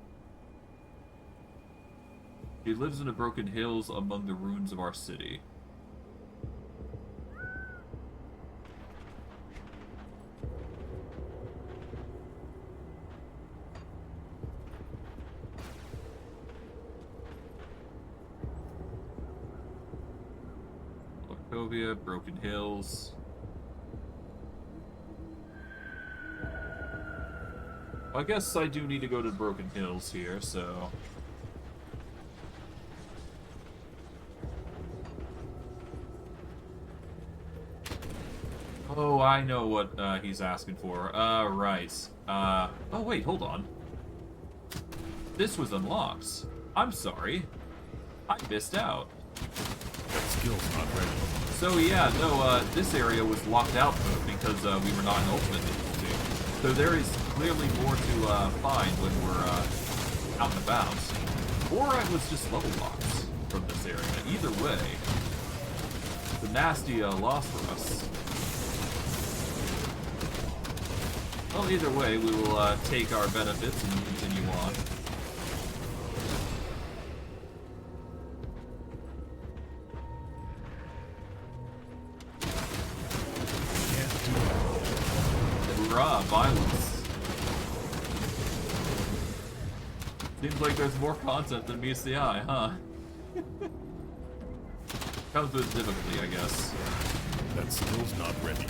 He lives in the broken hills among the ruins of our city. Larkovia, Broken Hills. I guess I do need to go to Broken Hills here, so... Oh, I know what he's asking for. Right. Oh, wait, hold on. This was unlocked. I'm sorry. I missed out. That skill's not ready. So yeah, no, this area was locked out because we were not in Ultimate Difficulty. So there is clearly more to find when we're out and about. Or I was just level locked from this area. Either way, it's a nasty loss for us. Well, either way, we will take our benefits and continue on. Hurrah, violence. Seems like there's more content than meets the eye, huh? Comes with difficulty, I guess. That skill's not ready.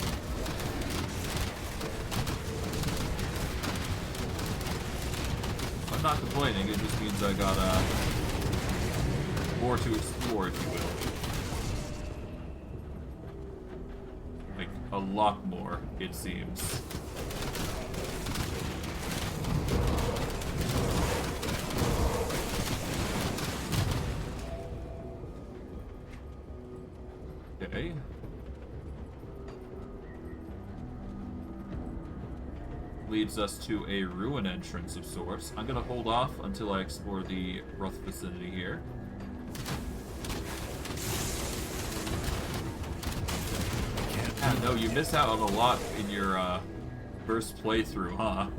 I'm not complaining, it just means I got more to explore, if you will. Like, a lot more, it seems. Okay. Leads us to a ruin entrance of sorts. I'm gonna hold off until I explore the rough vicinity here. Yeah, no, you miss out on a lot in your first playthrough, huh?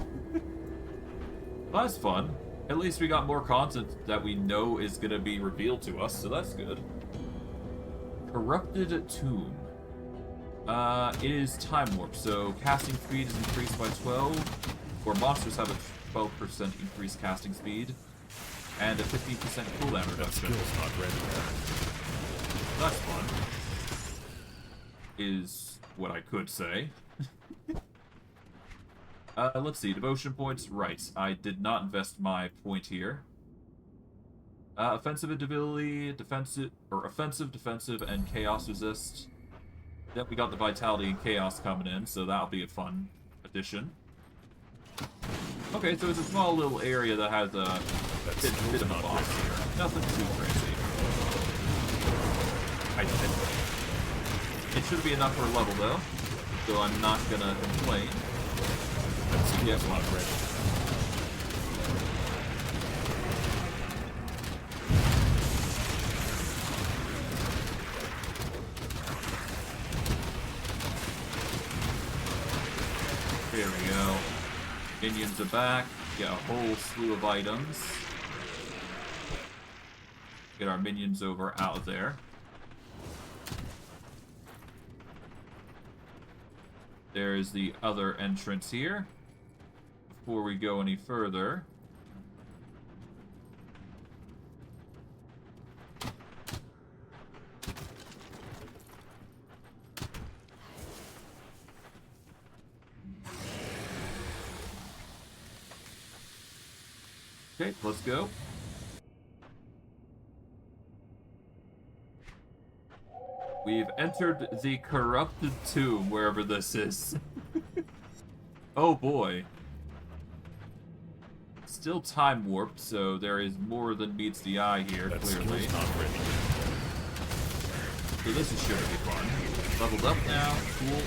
Well, that's fun. At least we got more content that we know is gonna be revealed to us, so that's good. Corrupted Tomb. It is time warp, so casting speed is increased by 12, or monsters have a 12% increased casting speed, and a 15% cooldown That reduction. skill's not ready. That's fun. Is what I could say. Let's see, devotion points. Right, I did not invest my point here. Offensive ability, defensive, defensive, and chaos resist. Then we got the vitality and chaos coming in, so that'll be a fun addition. Okay, so it's a small little area that has a bit of a boss here. Nothing too crazy. It should be enough for a level though, so I'm not gonna complain. Yes, not ready. There we go. Minions are back. Get a whole slew of items. Get our minions over out of there. There's the other entrance here. Before we go any further, okay, let's go. We've entered the corrupted tomb, wherever this is. Oh boy. Still time warped, so there is more than meets the eye here, clearly. Not ready. So this is sure to be fun. Leveled up now, cool.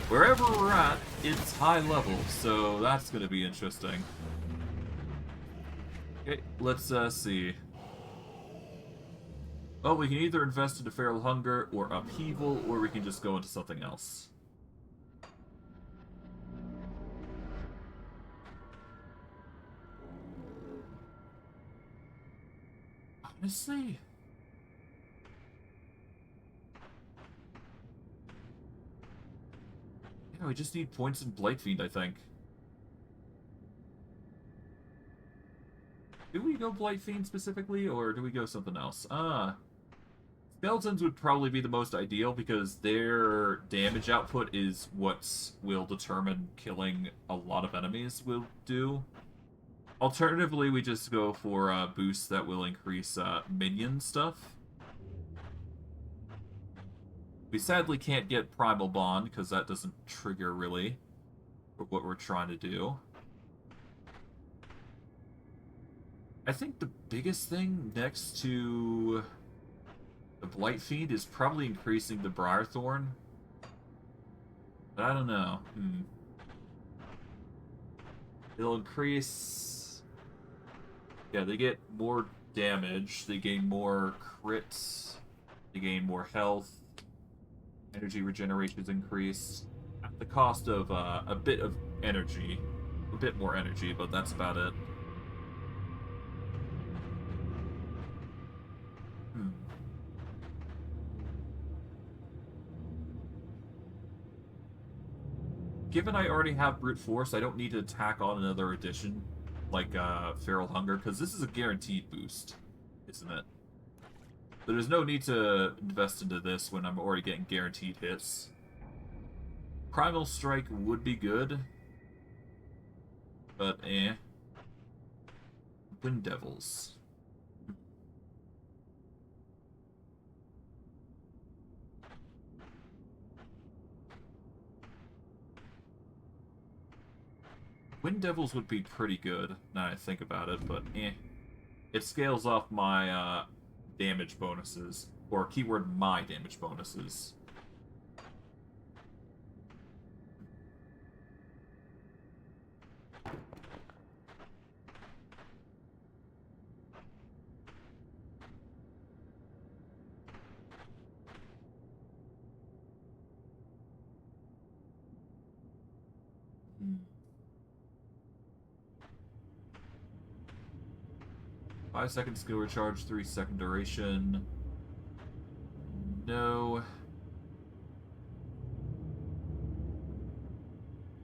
Wherever we're at, it's high level, so that's gonna be interesting. Okay, let's see. Well, we can either invest into Feral Hunger or Upheaval, or we can just go into something else. Honestly, yeah, we just need points in Blightfiend, I think. Do we go Blightfiend specifically, or do we go something else? Skeletons would probably be the most ideal because their damage output is what will determine killing a lot of enemies will do. Alternatively, we just go for boosts that will increase minion stuff. We sadly can't get Primal Bond because that doesn't trigger really for what we're trying to do. I think the biggest thing next to the Blightfiend is probably increasing the Briarthorn. But I don't know. It'll increase... Yeah, they get more damage, they gain more crits, they gain more health, energy regeneration is increased, at the cost of a bit of energy. A bit more energy, but that's about it. Given I already have Brute Force, I don't need to tack on another addition, like Feral Hunger, because this is a guaranteed boost, isn't it? So there's no need to invest into this when I'm already getting guaranteed hits. Primal Strike would be good, but eh. Wind Devils. Wind Devils would be pretty good, now I think about it, but eh. It scales off my damage bonuses, or keyword my damage bonuses. Five-second skill recharge, 3-second duration. No.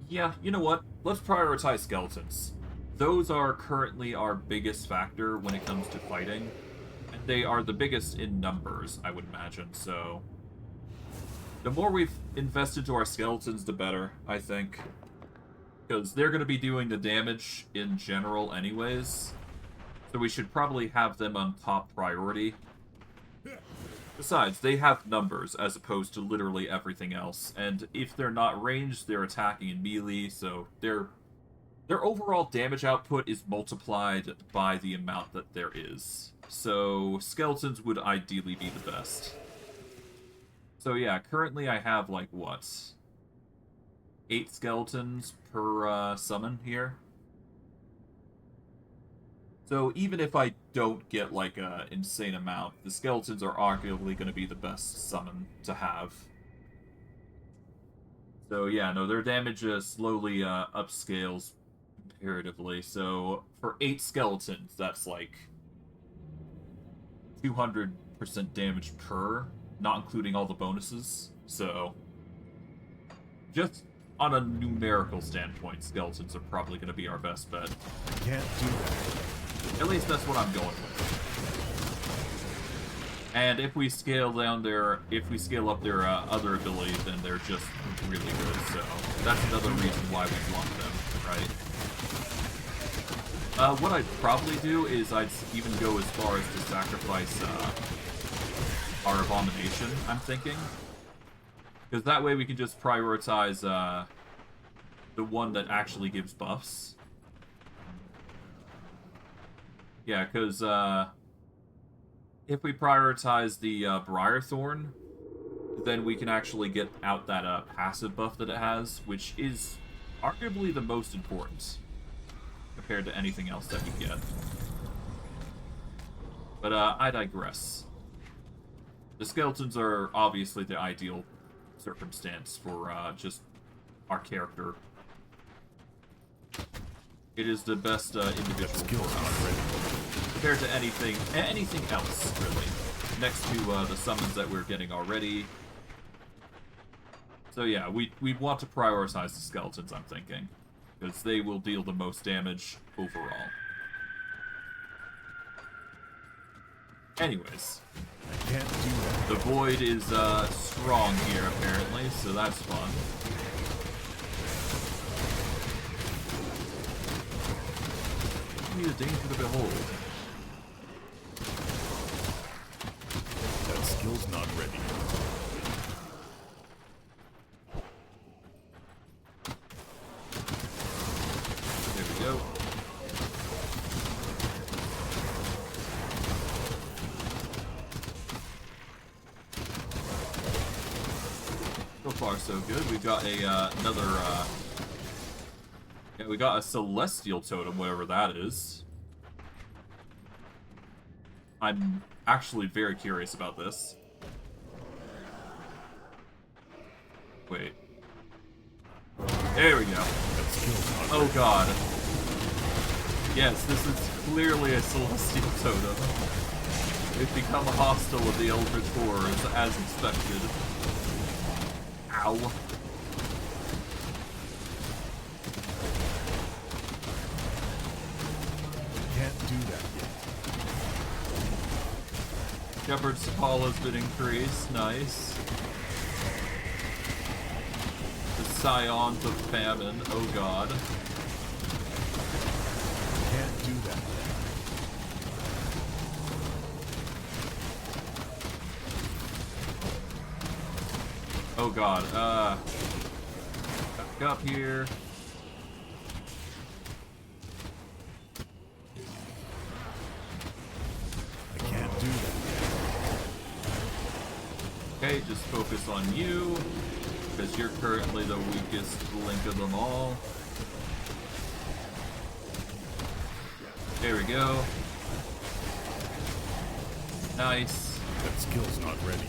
Yeah, you know what? Let's prioritize skeletons. Those are currently our biggest factor when it comes to fighting. And they are the biggest in numbers, I would imagine, so... The more we've invested to our skeletons, the better, I think. Because they're going to be doing the damage in general anyways. So we should probably have them on top priority. Besides, they have numbers as opposed to literally everything else. And if they're not ranged, they're attacking in melee, so their overall damage output is multiplied by the amount that there is. So skeletons would ideally be the best. So yeah, currently I have like, what? 8 skeletons per summon here. So even if I don't get like an insane amount, the skeletons are arguably going to be the best summon to have. So yeah, no, their damage slowly upscales comparatively. So for 8 skeletons, that's like 200% damage per, not including all the bonuses. So just on a numerical standpoint, skeletons are probably going to be our best bet. Can't do that. At least that's what I'm going with. And if we scale down if we scale up their other abilities, then they're just really good. So that's another reason why we want them, right? What I'd probably do is I'd even go as far as to sacrifice our Abomination, I'm thinking. Because that way we can just prioritize the one that actually gives buffs. Yeah, because if we prioritize the Briarthorn, then we can actually get out that passive buff that it has, which is arguably the most important compared to anything else that we get. But I digress. The skeletons are obviously the ideal circumstance for just our character. It is the best individual for us compared to anything else, really. Next to the summons that we're getting already. So yeah, we want to prioritize the skeletons, I'm thinking, because they will deal the most damage overall. Anyways, I can't do that. the void is strong here apparently, so that's fun. The danger to behold. That skill's not ready. There we go. So far, so good. We've got another. Yeah, we got a Celestial Totem, whatever that is. I'm actually very curious about this. Wait. There we go. Oh god. Yes, this is clearly a Celestial Totem. They've become hostile with the Eldritch Horrors, as expected. Ow. Can't do that yet. Shepherd's Call has been increased. Nice. The Scions of Famine. Oh god. Can't do that yet. Oh god. Back up here. Can't do that. Okay, just focus on you, because you're currently the weakest link of them all. There we go. Nice. That skill's not ready.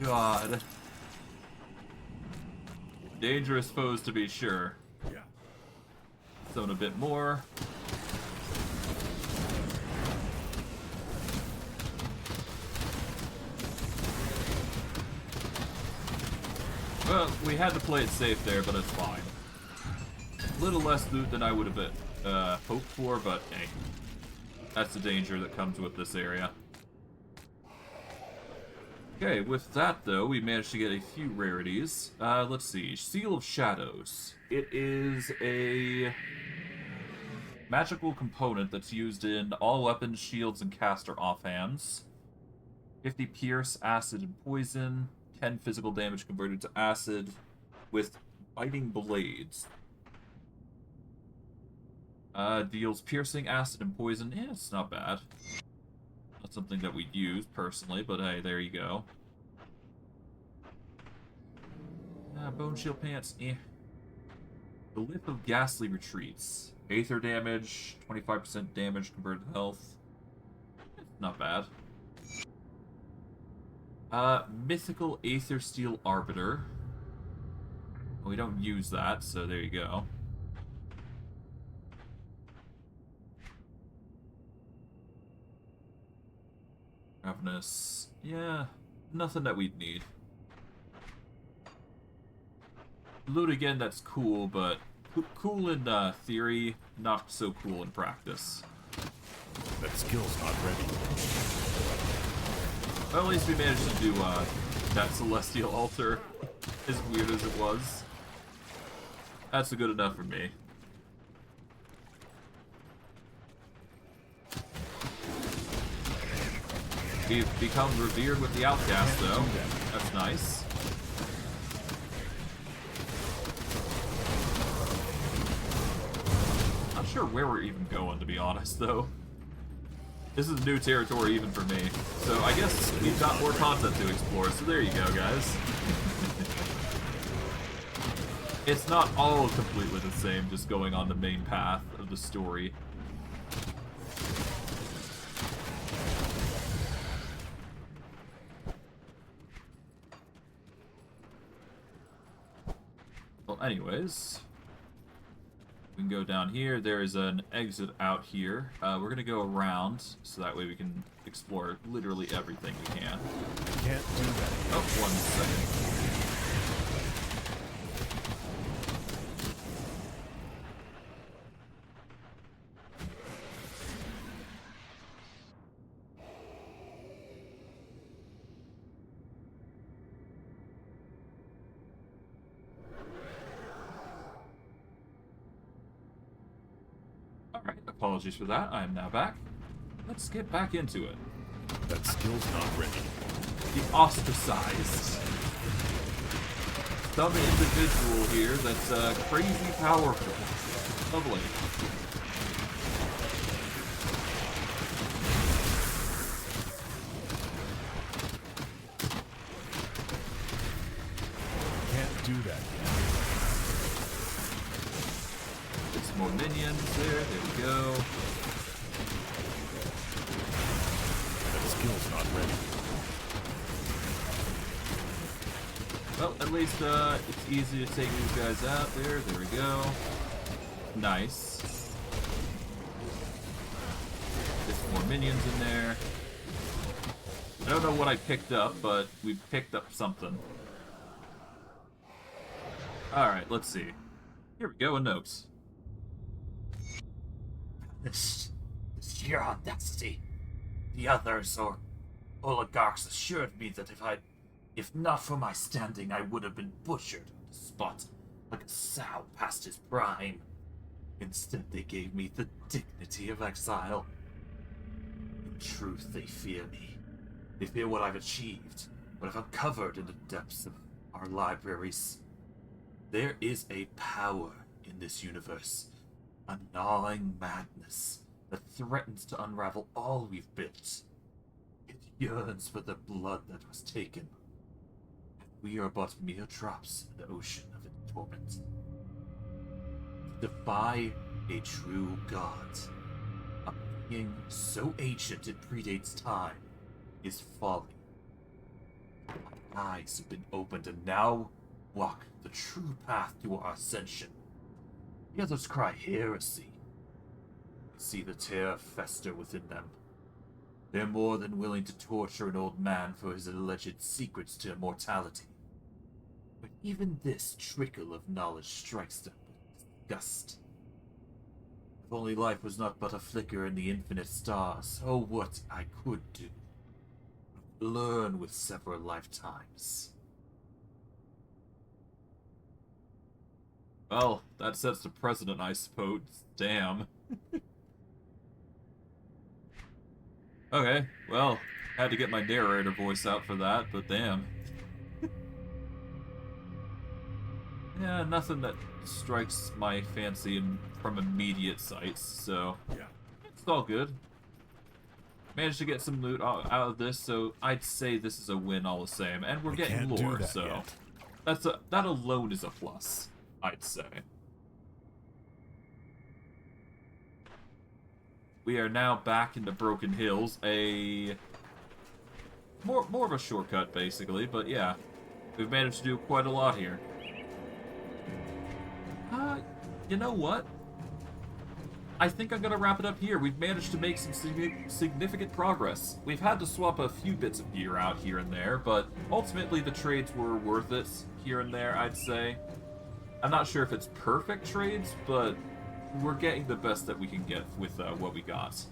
God. Dangerous foes to be sure. Zone a bit more. Well, we had to play it safe there, but it's fine. A little less loot than I would have hoped for, but hey. That's the danger that comes with this area. Okay, with that though, we managed to get a few rarities. Let's see. Seal of Shadows. It is a magical component that's used in all weapons, shields, and caster offhands. 50 pierce, acid, and poison. 10 physical damage converted to acid with biting blades. Deals piercing, acid, and poison. Yeah, it's not bad. Not something that we'd use personally, but hey, there you go. Bone shield pants. Eh. The Lip of Ghastly Retreats. Aether damage, 25% damage converted to health. Not bad. Mythical Aether Steel Arbiter. Well, we don't use that, so there you go. Ravenous. Yeah, nothing that we'd need. Loot again, that's cool, but cool in theory, not so cool in practice. That skill's not ready. Well, at least we managed to do that Celestial Altar, as weird as it was. That's good enough for me. We've become revered with the Outcast, though. That's nice. Not sure where we're even going, to be honest, though. This is new territory even for me. So I guess we've got more content to explore, so there you go, guys. It's not all completely the same, just going on the main path of the story. Well, anyways, we can go down here. There is an exit out here. We're gonna go around, so that way we can explore literally everything we can. Can't do that. Oh, 1 second. Alright, apologies for that. I am now back. Let's get back into it. That skill's not ready. The ostracized. Some individual here that's crazy powerful. Lovely. Can't do that yet. Get some more minions there. There we go. That skill's not ready. Well, at least it's easy to take these guys out there. There we go. Nice. Get some more minions in there. I don't know what I picked up, but we picked up something. Alright, let's see. Here we go, a note. This sheer audacity. The others, or oligarchs, assured me that if not for my standing, I would have been butchered on the spot, like a sow past his prime. Instead, they gave me the dignity of exile. In truth, they fear me. They fear what I've achieved, what I've uncovered in the depths of our libraries. There is a power in this universe, a gnawing madness that threatens to unravel all we've built. It yearns for the blood that was taken. We are but mere drops in the ocean of its torment. To defy a true god, a being so ancient it predates time, is folly. My eyes have been opened and now walk the true path to our ascension. The others cry heresy. I see the terror fester within them. They're more than willing to torture an old man for his alleged secrets to immortality. But even this trickle of knowledge strikes them with disgust. If only life was not but a flicker in the infinite stars, oh, what I could do. learn with several lifetimes. Well, that sets the precedent, I suppose. Damn. Okay, well, had to get my narrator voice out for that, but damn. Yeah, nothing that strikes my fancy from immediate sights, so it's all good. Managed to get some loot out of this, so I'd say this is a win all the same. And we're getting can't do lore, that so yet. that alone is a plus, I'd say. We are now back into Broken Hills, more of a shortcut basically, but yeah, we've managed to do quite a lot here. You know what? I think I'm gonna wrap it up here. We've managed to make some significant progress. We've had to swap a few bits of gear out here and there, but ultimately the trades were worth it here and there, I'd say. I'm not sure if it's perfect trades, but we're getting the best that we can get with what we got.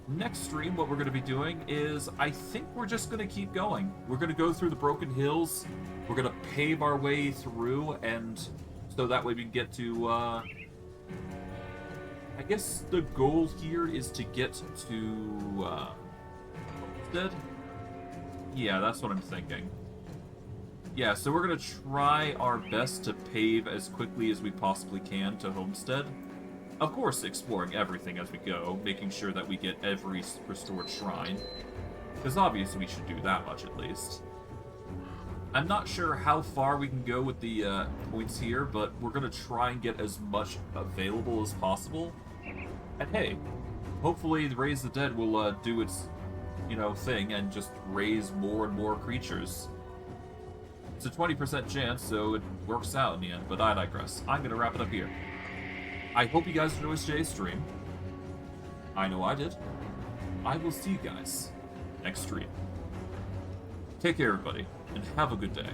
Next stream, what we're going to be doing is, I think we're just going to keep going. We're going to go through the Broken Hills. We're going to pave our way through, and so that way we can get to, I guess the goal here is to get to, Homestead? Yeah, that's what I'm thinking. Yeah, so we're going to try our best to pave as quickly as we possibly can to Homestead. Of course, exploring everything as we go, making sure that we get every restored shrine. Because obviously we should do that much at least. I'm not sure how far we can go with the points here, but we're going to try and get as much available as possible. And hey, hopefully Raise the Dead will do its, thing and just raise more and more creatures. It's a 20% chance, so it works out in the end, but I digress. I'm going to wrap it up here. I hope you guys enjoyed today's stream. I know I did. I will see you guys next stream. Take care, everybody, and have a good day.